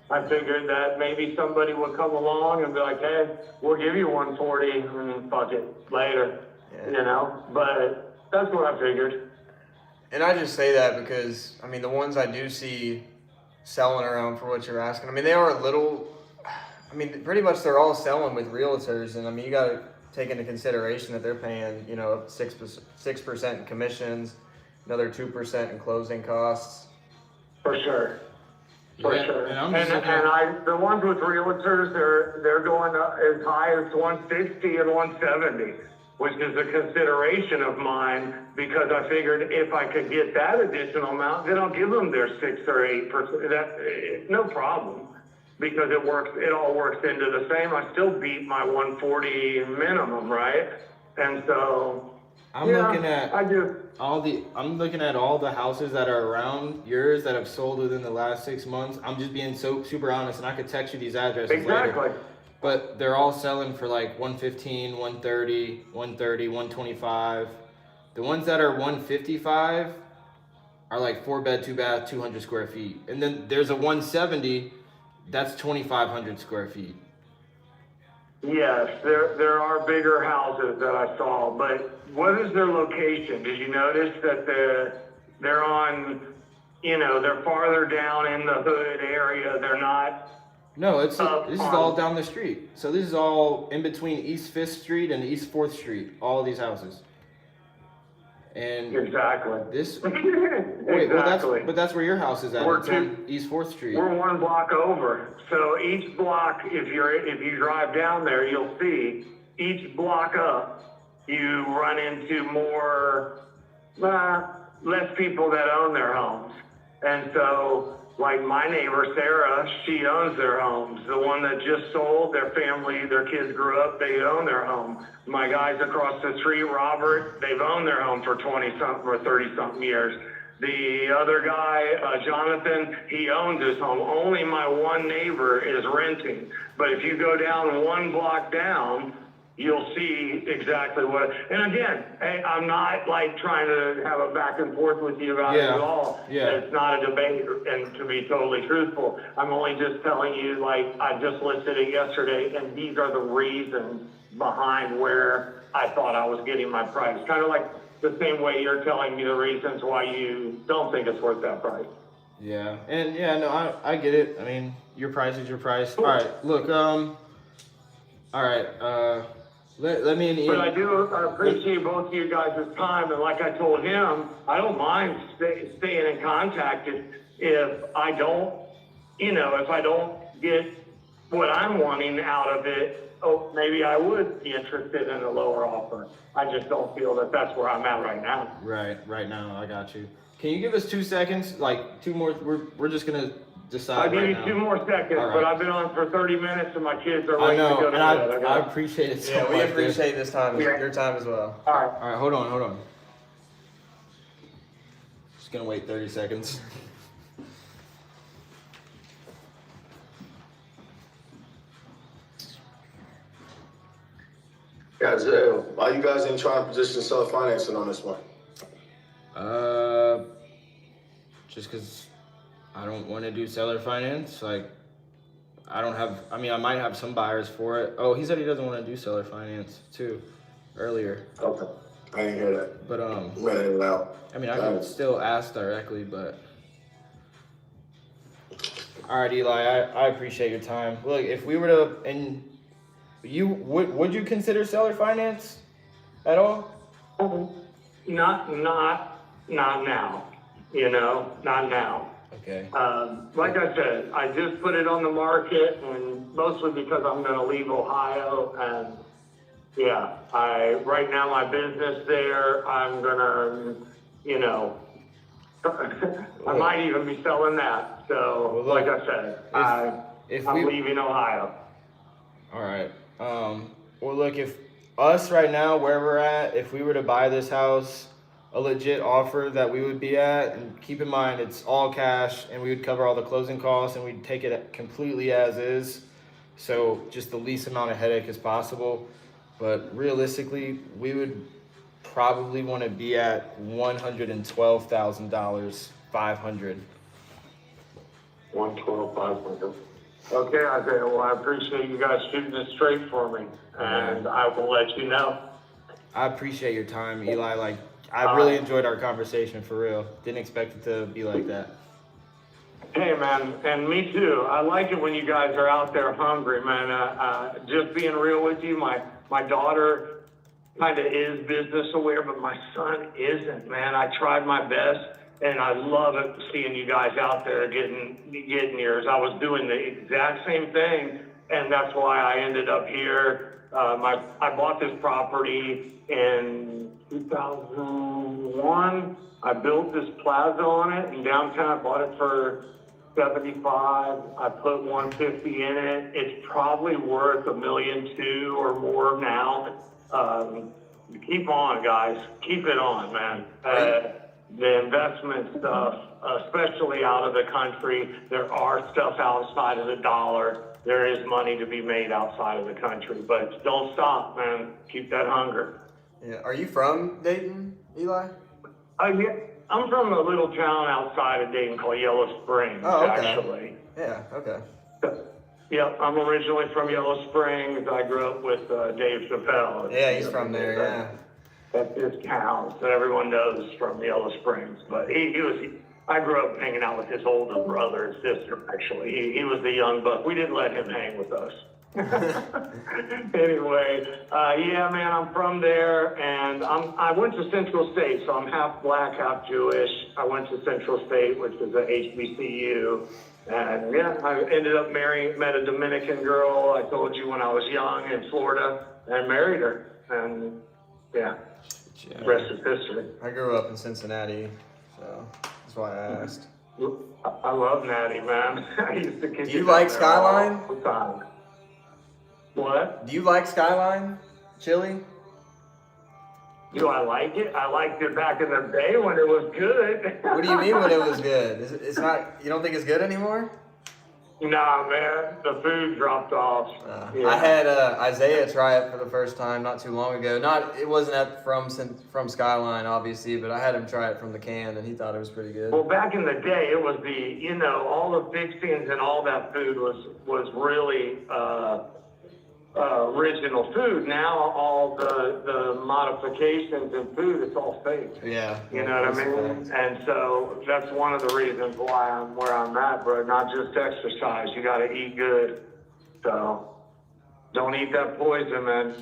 I figured that maybe somebody would come along and be like, hey, we'll give you 140 and fuck it later, But that's what I figured. And I just say that because, I mean, the ones I do see selling around for what you're asking, I mean, they are pretty much they're all selling with realtors. And I mean, you got to take into consideration that they're paying, 6% in commissions, another 2% in closing costs. For sure. For sure. And the ones with realtors, they're going up as high as 160 and 170. Which is a consideration of mine, because I figured if I could get that additional amount, then I'll give them their 6 or 8%. No problem. because it all works into the same. I still beat my 140 minimum, right? And so, I'm looking at I do. I'm looking at all the houses that are around yours that have sold within the last 6 months. I'm just being so super honest, and I could text you these addresses Exactly. later. But they're all selling for like 115, 130, 130, 125. The ones that are 155 are like 4 bed, 2 bath, 200 square feet. And then there's a 170 that's 2,500 square feet. Yes, there are bigger houses that I saw, but what is their location? Did you notice that they're on, they're farther down in the hood area? They're not. No, this is all down the street. So this is all in between East 5th Street and East 4th Street. All of these houses. And exactly. This. Wait, exactly. But that's where your house is at. It's on East 4th Street. We're one block over. So each block, if you drive down there, you'll see each block up, you run into less people that own their homes. And so, like my neighbor Sarah, she owns their homes. The one that just sold, their family, their kids grew up, they own their home. My guys across the street, Robert, they've owned their home for 20-something or 30-something years. The other guy, Jonathan, he owns his home. Only my one neighbor is renting. But if you go down one block down, you'll see exactly what. And again, hey, I'm not like trying to have a back and forth with you about it at all. Yeah. It's not a debate, and to be totally truthful, I'm only just telling you, like, I just listed it yesterday, and these are the reasons behind where I thought I was getting my price. Kind of like the same way you're telling me the reasons why you don't think it's worth that price. Yeah, and no, I get it. I mean, your price is your price. All right, look, all right, let me and Ian. But I appreciate both of you guys' time, and like I told him, I don't mind staying in contact if I don't, if I don't get what I'm wanting out of it. Oh, maybe I would be interested in a lower offer. I just don't feel that that's where I'm at right now. Right now, I got you. Can you give us 2 seconds? Like 2 more. We're just gonna decide. I'll give you now. 2 more seconds, Right. but I've been on for 30 minutes and my kids are I ready to know, go to and bed. I appreciate it so much. Yeah, we appreciate this time, Yeah. your time as well. All right. All right, hold on. Just gonna wait 30 seconds. Guys, why you guys ain't trying to position self-financing on this one? Just because I don't want to do seller finance. Like, I might have some buyers for it. Oh, he said he doesn't want to do seller finance too, earlier. Okay, I didn't hear that. But Read it out. I mean, I can still ask directly, but. All right, Eli, I appreciate your time. Look, if we were to, and you would you consider seller finance at all? Not now, not now. Okay. Like I said, I just put it on the market, and mostly because I'm going to leave Ohio, and yeah, right now my business there, I'm going to, I might even be selling that. So, Well, look, like I said, I'm leaving Ohio. All right. Well, look, if us right now, where we're at, if we were to buy this house, a legit offer that we would be at, and keep in mind it's all cash, and we would cover all the closing costs, and we'd take it completely as is, so just the least amount of headache as possible. But realistically, we would probably want to be at $112,000, 500. 112, 500. Okay, Isaiah. Well, I appreciate you guys shooting it straight for me, and I will let you know. I appreciate your time, Eli. Like, I really enjoyed our conversation, for real. Didn't expect it to be like that. Hey, man, and me too. I like it when you guys are out there hungry, man. Just being real with you, my daughter kind of is business aware, but my son isn't, man. I tried my best, and I love it seeing you guys out there getting yours. I was doing the exact same thing, and that's why I ended up here. I bought this property in 2001. I built this plaza on it in downtown. I bought it for 75. I put 150 in it. It's probably worth $1.2 million or more now. Keep on, guys. Keep it on, man. The investment stuff, especially out of the country, there are stuff outside of the dollar. There is money to be made outside of the country, but don't stop, man. Keep that hunger. Yeah. Are you from Dayton, Eli? Yeah, I'm from a little town outside of Dayton called Yellow Springs, Oh, okay. actually. Yeah. Okay. Yeah, I'm originally from Yellow Springs. I grew up with Dave Chappelle. Yeah, he's from there. Yeah. That's his town that everyone knows from Yellow Springs. But I grew up hanging out with his older brother and sister, actually. He was the young buck. We didn't let him hang with us. Anyway, yeah, man, I'm from there, and I went to Central State, so I'm half black, half Jewish. I went to Central State, which is a HBCU, and yeah, I ended up met a Dominican girl, I told you, when I was young in Florida, and married her, and yeah, rest is history. I grew up in Cincinnati, so that's why I asked. I love Natty, man. I used to kick Do you like Skyline? all the time. What? Do you like Skyline chili? Do I like it? I liked it back in the day when it was good. What do you mean when it was good? It's not. You don't think it's good anymore? Nah, man, the food dropped off. Yeah. I had Isaiah try it for the first time not too long ago. It wasn't from Skyline, obviously, but I had him try it from the can, and he thought it was pretty good. Well, back in the day, it was all the fixings and all that food was really original food. Now all the modifications in food, it's all fake. Yeah. You know what I mean? And so that's one of the reasons why I'm where I'm at, bro. Not just exercise. You got to eat good. So don't eat that poison, man.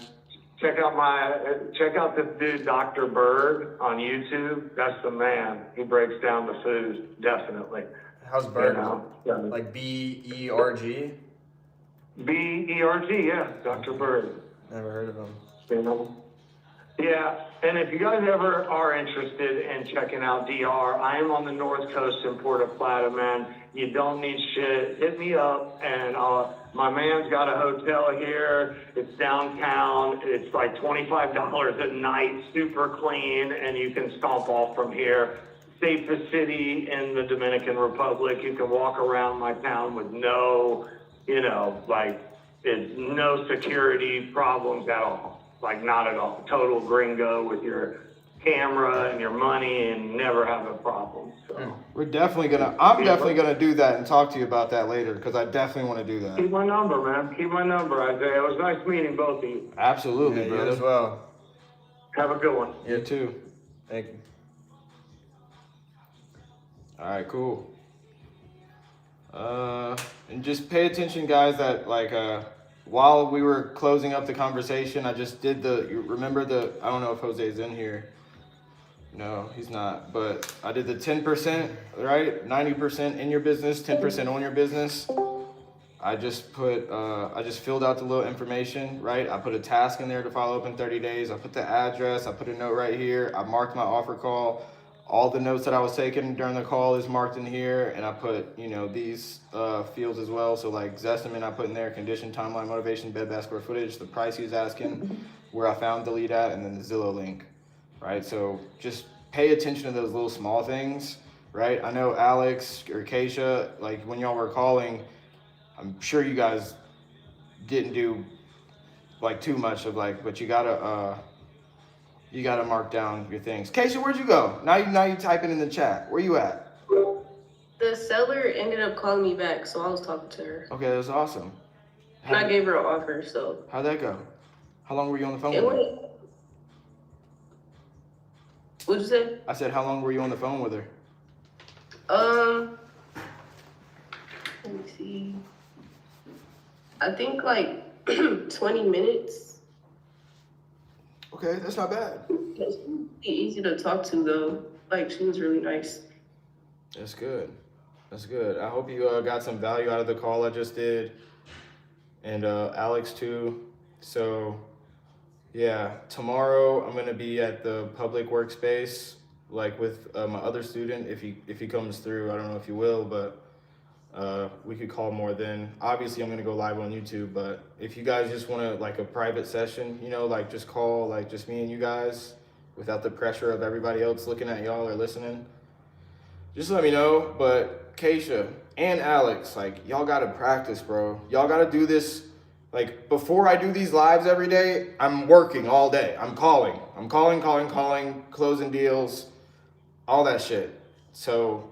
Check out this dude, Dr. Berg, on YouTube. That's the man. He breaks down the food, definitely. How's Berg? Yeah. Like B-E-R-G? B-E-R-G, yeah, Dr. Berg. Never heard of him. You know? Yeah, and if you guys ever are interested in checking out DR, I am on the North Coast in Puerto Plata, man. You don't need shit. Hit me up, and my man's got a hotel here. It's downtown. It's like $25 a night, super clean, and you can stomp off from here. Safest city in the Dominican Republic. You can walk around my town with no security problems at all. Like, not at all. Total gringo with your camera and your money and never have a problem. So I'm definitely gonna do that and talk to you about that later, because I definitely want to do that. keep my number, man. Keep my number, Isaiah. It was nice meeting both of you. Absolutely, Yeah, you brother. as well. Have a good one. You too. Thank you. All right, cool. And just pay attention, guys, that while we were closing up the conversation, I just did I don't know if Jose's in here. No, he's not, but I did the 10%, right? 90% in your business, 10% on your business. I just filled out the little information, right? I put a task in there to follow up in 30 days. I put the address, I put a note right here. I marked my offer call. All the notes that I was taking during the call is marked in here, and I put, these fields as well. So like Zestimate, I put in there, condition, timeline, motivation, bed bath, square footage, the price he was asking, where I found the lead at, and then the Zillow link, right? So just pay attention to those little small things, right? I know Alex or Keisha, like when y'all were calling, I'm sure you guys didn't do like too much of but you gotta mark down your things. Keisha, where'd you go? Now you typing in the chat. Where you at? The seller ended up calling me back, so I was talking to her. Okay, that's awesome. And I gave her an offer, so. How'd that go? How long were you on the phone It with her? went. What'd you say? I said, how long were you on the phone with her? Let me see. I think like 20 minutes. Okay, that's not bad. It's pretty easy to talk to though. Like, she was really nice. That's good. That's good. I hope you got some value out of the call I just did. And Alex too. So yeah, tomorrow I'm gonna be at the public workspace, like with my other student. If he comes through, I don't know if he will, but We could call more then. Obviously, I'm gonna go live on YouTube, but if you guys just want to like a private session, you know, like just call like just me and you guys without the pressure of everybody else looking at y'all or listening, just let me know. But Keisha and Alex, like y'all gotta practice, bro. Y'all gotta do this. Like before I do these lives every day, I'm working all day. I'm calling, closing deals, all that shit. So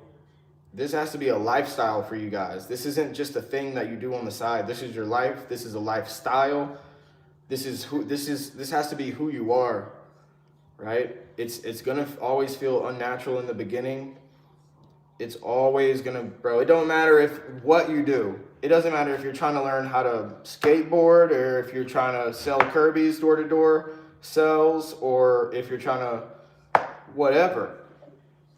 this has to be a lifestyle for you guys. This isn't just a thing that you do on the side. This is your life. This is a lifestyle. This has to be who you are, right? It's gonna always feel unnatural in the beginning. It's always gonna, bro, it don't matter if what you do. It doesn't matter if you're trying to learn how to skateboard or if you're trying to sell Kirby's door to door sells or if you're trying to whatever.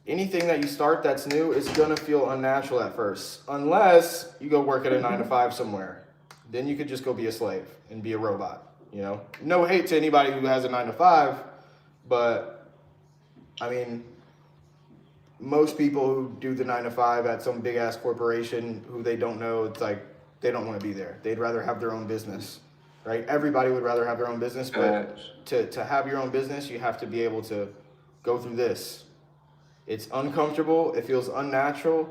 Anything that you start that's new is gonna feel unnatural at first, unless you go work at a 9 to 5 somewhere. Then you could just go be a slave and be a robot, you know? No hate to anybody who has a 9 to 5, but I mean, most people who do the 9 to 5 at some big ass corporation who they don't know, it's like they don't want to be there. They'd rather have their own business, right? Everybody would rather have their own business, but to have your own business, you have to be able to go through this. It's uncomfortable, it feels unnatural,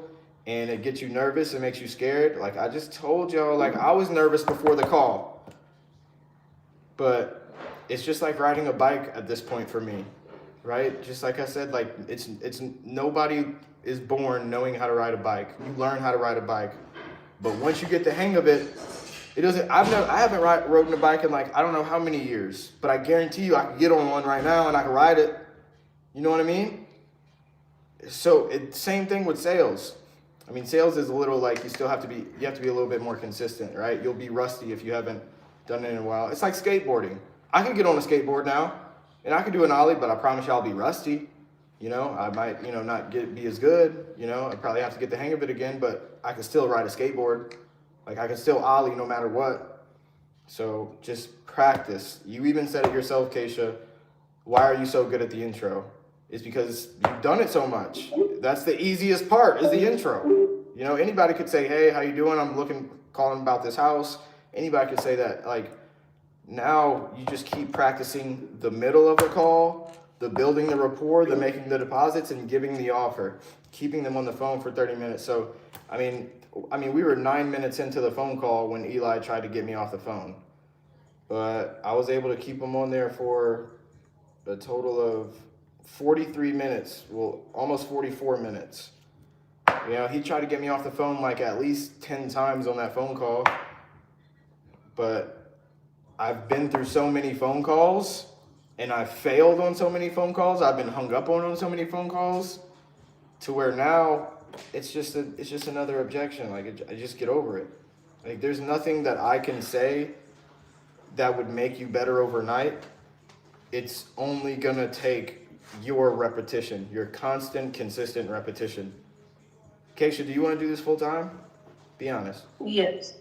and it gets you nervous, it makes you scared. Like I just told y'all, like I was nervous before the call, but it's just like riding a bike at this point for me. Right? Just like I said, like it's nobody is born knowing how to ride a bike. You learn how to ride a bike, but once you get the hang of it, it doesn't. I haven't ridden a bike in like I don't know how many years, but I guarantee you I can get on one right now and I can ride it. You know what I mean? So same thing with sales. I mean, sales is a little like you have to be a little bit more consistent, right? You'll be rusty if you haven't done it in a while. It's like skateboarding. I can get on a skateboard now. And I can do an ollie, but I promise you I'll be rusty. You know, I might, not be as good. You know, I probably have to get the hang of it again, but I can still ride a skateboard. Like I can still ollie no matter what. So just practice. You even said it yourself, Keisha. Why are you so good at the intro? It's because you've done it so much. That's the easiest part is the intro. You know, anybody could say, hey, how you doing? I'm calling about this house. Anybody could say that. Like, now you just keep practicing the middle of the call, the building the rapport, the making the deposits, and giving the offer, keeping them on the phone for 30 minutes. So, I mean, we were 9 minutes into the phone call when Eli tried to get me off the phone, but I was able to keep him on there for a total of 43 minutes, well, almost 44 minutes. You know, he tried to get me off the phone like at least 10 times on that phone call, but I've been through so many phone calls and I've failed on so many phone calls. I've been hung up on so many phone calls to where now it's just another objection. Like I just get over it. Like there's nothing that I can say that would make you better overnight. It's only gonna take your repetition, your constant, consistent repetition. Keisha, do you want to do this full time? Be honest. Yes.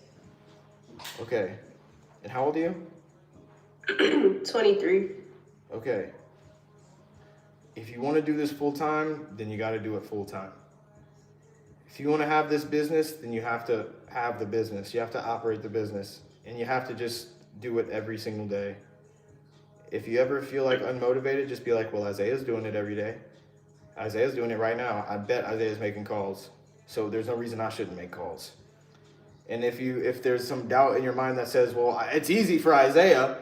Okay. And how old are you? 23. Okay. If you want to do this full time, then you got to do it full time. If you want to have this business, then you have to have the business. You have to operate the business. And you have to just do it every single day. If you ever feel like unmotivated, just be like, well, Isaiah's doing it every day. Isaiah's doing it right now. I bet Isaiah's making calls. So there's no reason I shouldn't make calls. And if there's some doubt in your mind that says, well, it's easy for Isaiah.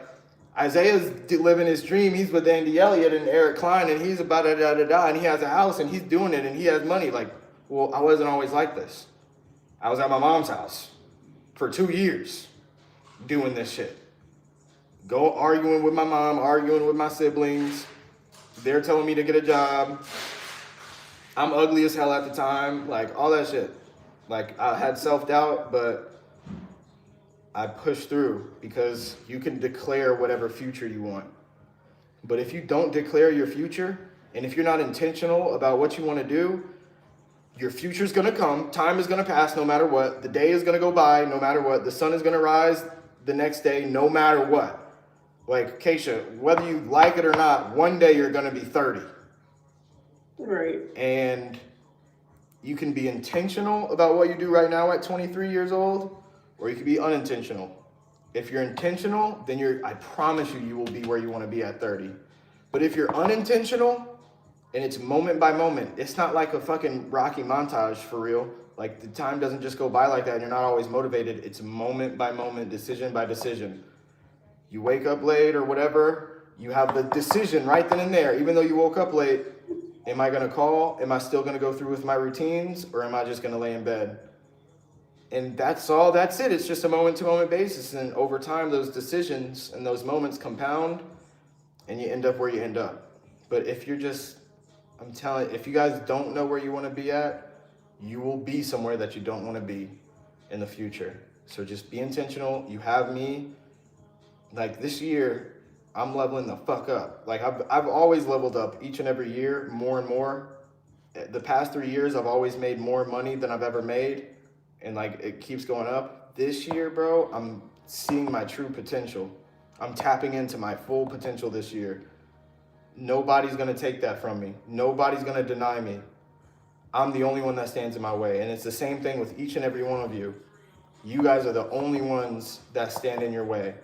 Isaiah's living his dream. He's with Andy Elliott and Eric Klein, and he's about and he has a house, and he's doing it, and he has money. Like, well, I wasn't always like this. I was at my mom's house for 2 years doing this shit. Go arguing with my mom, arguing with my siblings. They're telling me to get a job. I'm ugly as hell at the time. Like, all that shit. Like, I had self-doubt, but I pushed through because you can declare whatever future you want. But if you don't declare your future, and if you're not intentional about what you want to do, your future's going to come. Time is going to pass no matter what. The day is going to go by no matter what. The sun is going to rise the next day no matter what. Like, Keisha, whether you like it or not, one day you're going to be 30. Right. And You can be intentional about what you do right now at 23 years old, or you can be unintentional. If you're intentional, then I promise you, you will be where you want to be at 30. But if you're unintentional and it's moment by moment, it's not like a fucking Rocky montage for real. Like the time doesn't just go by like that and you're not always motivated. It's moment by moment, decision by decision. You wake up late or whatever, you have the decision right then and there. Even though you woke up late, am I gonna call? Am I still gonna go through with my routines? Or am I just gonna lay in bed? And that's all, that's it. It's just a moment to moment basis. And over time, those decisions and those moments compound and you end up where you end up. But if you're just, I'm telling you, if you guys don't know where you want to be at, you will be somewhere that you don't want to be in the future. So just be intentional. You have me. Like this year, I'm leveling the fuck up. Like I've always leveled up each and every year, more and more. The past 3 years, I've always made more money than I've ever made. And like it keeps going up. This year, bro, I'm seeing my true potential. I'm tapping into my full potential this year. Nobody's gonna take that from me. Nobody's gonna deny me. I'm the only one that stands in my way. And it's the same thing with each and every one of you. You guys are the only ones that stand in your way.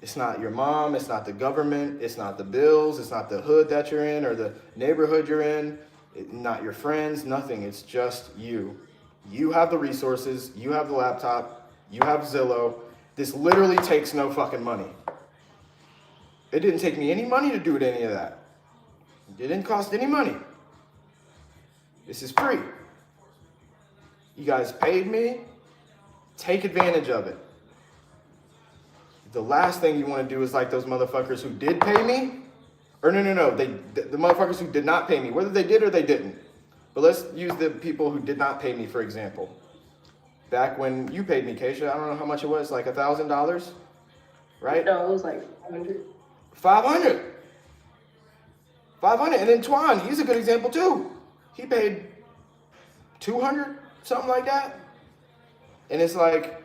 It's not your mom, it's not the government, it's not the bills, it's not the hood that you're in or the neighborhood you're in, not your friends, nothing. It's just you. You have the resources, you have the laptop, you have Zillow. This literally takes no fucking money. It didn't take me any money to do any of that. It didn't cost any money. This is free. You guys paid me. Take advantage of it. The last thing you want to do is like those motherfuckers who did pay me. Or no. The motherfuckers who did not pay me, whether they did or they didn't. But let's use the people who did not pay me, for example. Back when you paid me, Keisha, I don't know how much it was, like $1,000, right? No, it was like 100. 500. 500. And then Twan, he's a good example too. He paid 200, something like that. And it's like,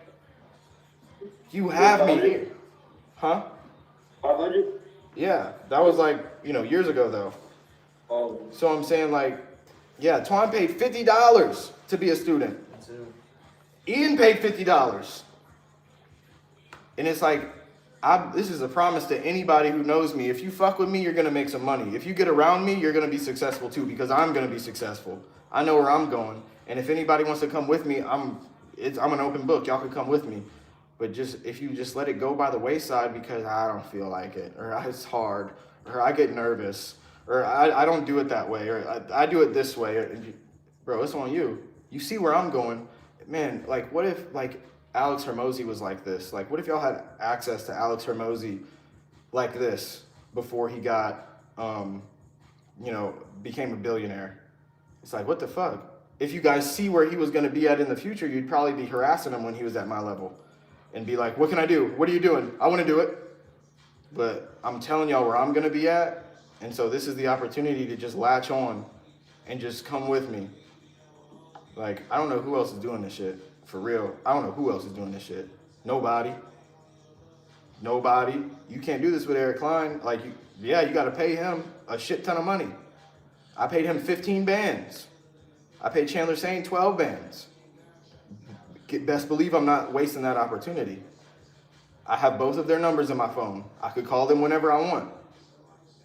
you have me. Huh? 500? Yeah, that was like, years ago though. Oh. So I'm saying like, yeah, Twan paid $50 to be a student. Ian paid $50. And it's like, this is a promise to anybody who knows me. If you fuck with me, you're going to make some money. If you get around me, you're going to be successful too, because I'm going to be successful. I know where I'm going. And if anybody wants to come with me, I'm an open book. Y'all can come with me. But if you just let it go by the wayside because I don't feel like it, or it's hard, or I get nervous, or I don't do it that way, or I do it this way, bro, it's on you. You see where I'm going. Man, like what if like Alex Hormozy was like this? Like what if y'all had access to Alex Hormozy like this before he got, became a billionaire? It's like, what the fuck? If you guys see where he was going to be at in the future, you'd probably be harassing him when he was at my level and be like, what can I do? What are you doing? I want to do it. But I'm telling y'all where I'm going to be at. And so this is the opportunity to just latch on and just come with me. Like, I don't know who else is doing this shit. For real. I don't know who else is doing this shit. Nobody. You can't do this with Eric Klein. Like, you got to pay him a shit ton of money. I paid him 15 bands. I paid Chandler Sane 12 bands. Best believe I'm not wasting that opportunity. I have both of their numbers in my phone. I could call them whenever I want.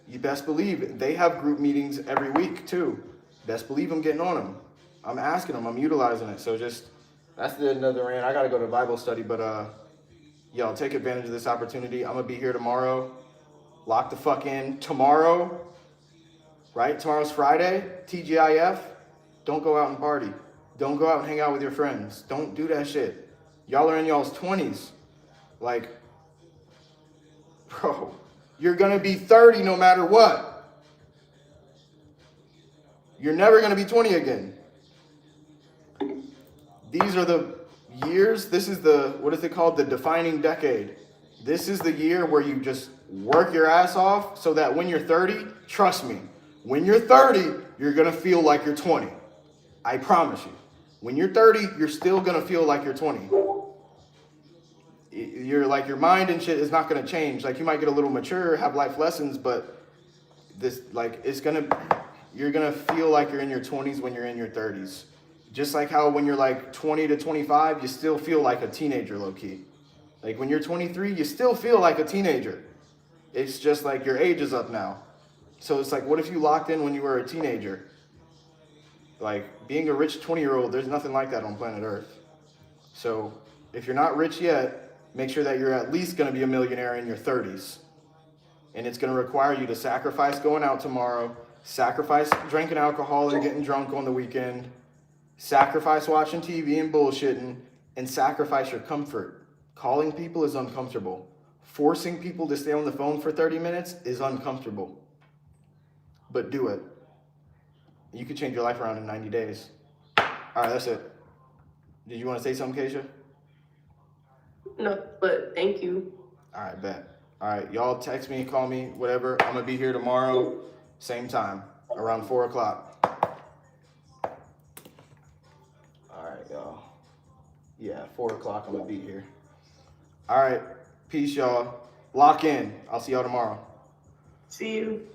You best believe they have group meetings every week too. Best believe I'm getting on them. I'm asking them. I'm utilizing it. So that's another rant. I got to go to Bible study, but y'all take advantage of this opportunity. I'm going to be here tomorrow. Lock the fuck in. Tomorrow, right? Tomorrow's Friday, TGIF. Don't go out and party. Don't go out and hang out with your friends. Don't do that shit. Y'all are in y'all's 20s. Like, bro, you're going to be 30 no matter what. You're never going to be 20 again. These are the years. This is what is it called? The defining decade. This is the year where you just work your ass off so that when you're 30, trust me, when you're 30, you're going to feel like you're 20. I promise you. When you're 30, you're still going to feel like you're 20. You're like, your mind and shit is not going to change. Like, you might get a little mature, have life lessons, but this, like, it's going to, You're gonna feel like you're in your 20s when you're in your 30s. Just like how when you're like 20 to 25, you still feel like a teenager low-key. Like when you're 23, you still feel like a teenager. It's just like your age is up now. So it's like, what if you locked in when you were a teenager? Like being a rich 20-year-old, there's nothing like that on planet Earth. So if you're not rich yet, make sure that you're at least gonna be a millionaire in your 30s. And it's gonna require you to sacrifice going out tomorrow, sacrifice drinking alcohol and getting drunk on the weekend, sacrifice watching TV and bullshitting, and sacrifice your comfort. Calling people is uncomfortable. Forcing people to stay on the phone for 30 minutes is uncomfortable. But do it. You could change your life around in 90 days. All right, that's it. Did you want to say something, Keisha? No, but thank you. All right, bet. All right, y'all text me, call me, whatever. I'm going to be here tomorrow, same time, around 4 o'clock. All right, y'all. Yeah, 4 o'clock, I'm going to be here. All right, peace, y'all. Lock in. I'll see y'all tomorrow. See you.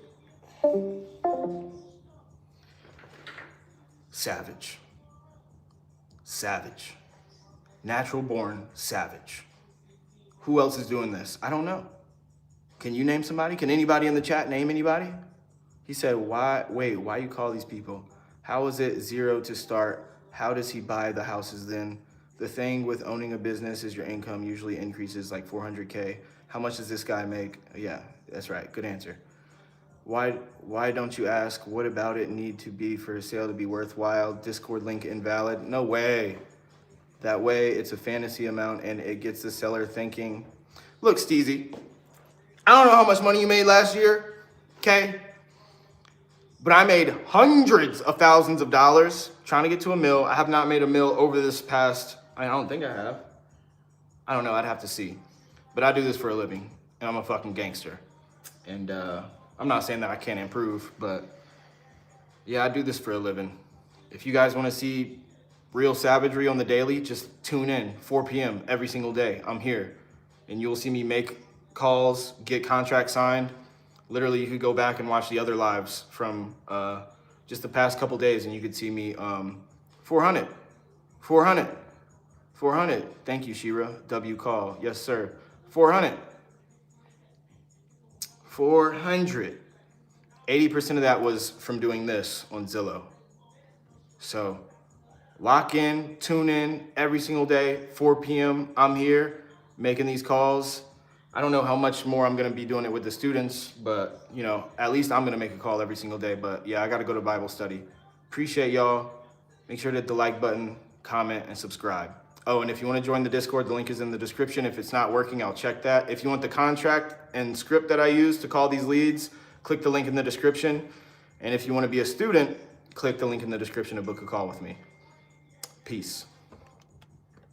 Savage. Savage. Natural born savage. Who else is doing this? I don't know. Can you name somebody? Can anybody in the chat name anybody? He said, why you call these people? How is it 0 to start? How does he buy the houses then? The thing with owning a business is your income usually increases like 400K. How much does this guy make? Yeah, that's right. Good answer. Why don't you ask, what about it need to be for a sale to be worthwhile? Discord link invalid? No way. That way it's a fantasy amount and it gets the seller thinking, look, Steezy, I don't know how much money you made last year, okay? But I made hundreds of thousands of dollars trying to get to $1 million. I have not made $1 million over this past, I don't think I have. I don't know, I'd have to see. But I do this for a living and I'm a fucking gangster. And I'm not saying that I can't improve, but yeah, I do this for a living. If you guys want to see real savagery on the daily, just tune in 4 p.m. every single day. I'm here and you'll see me make calls, get contracts signed. Literally, you could go back and watch the other lives from just the past couple days and you could see me 400. Thank you, Shira. W call. Yes, sir. 400. 400. 80% of that was from doing this on Zillow. So lock in, tune in every single day, 4 p.m. I'm here making these calls. I don't know how much more I'm gonna be doing it with the students, but you know, at least I'm gonna make a call every single day. But yeah, I gotta go to Bible study. Appreciate y'all. Make sure to hit the like button, comment, and subscribe. Oh, and if you wanna join the Discord, the link is in the description. If it's not working, I'll check that. If you want the contract and script that I use to call these leads, click the link in the description. And if you wanna be a student, click the link in the description to book a call with me. Peace.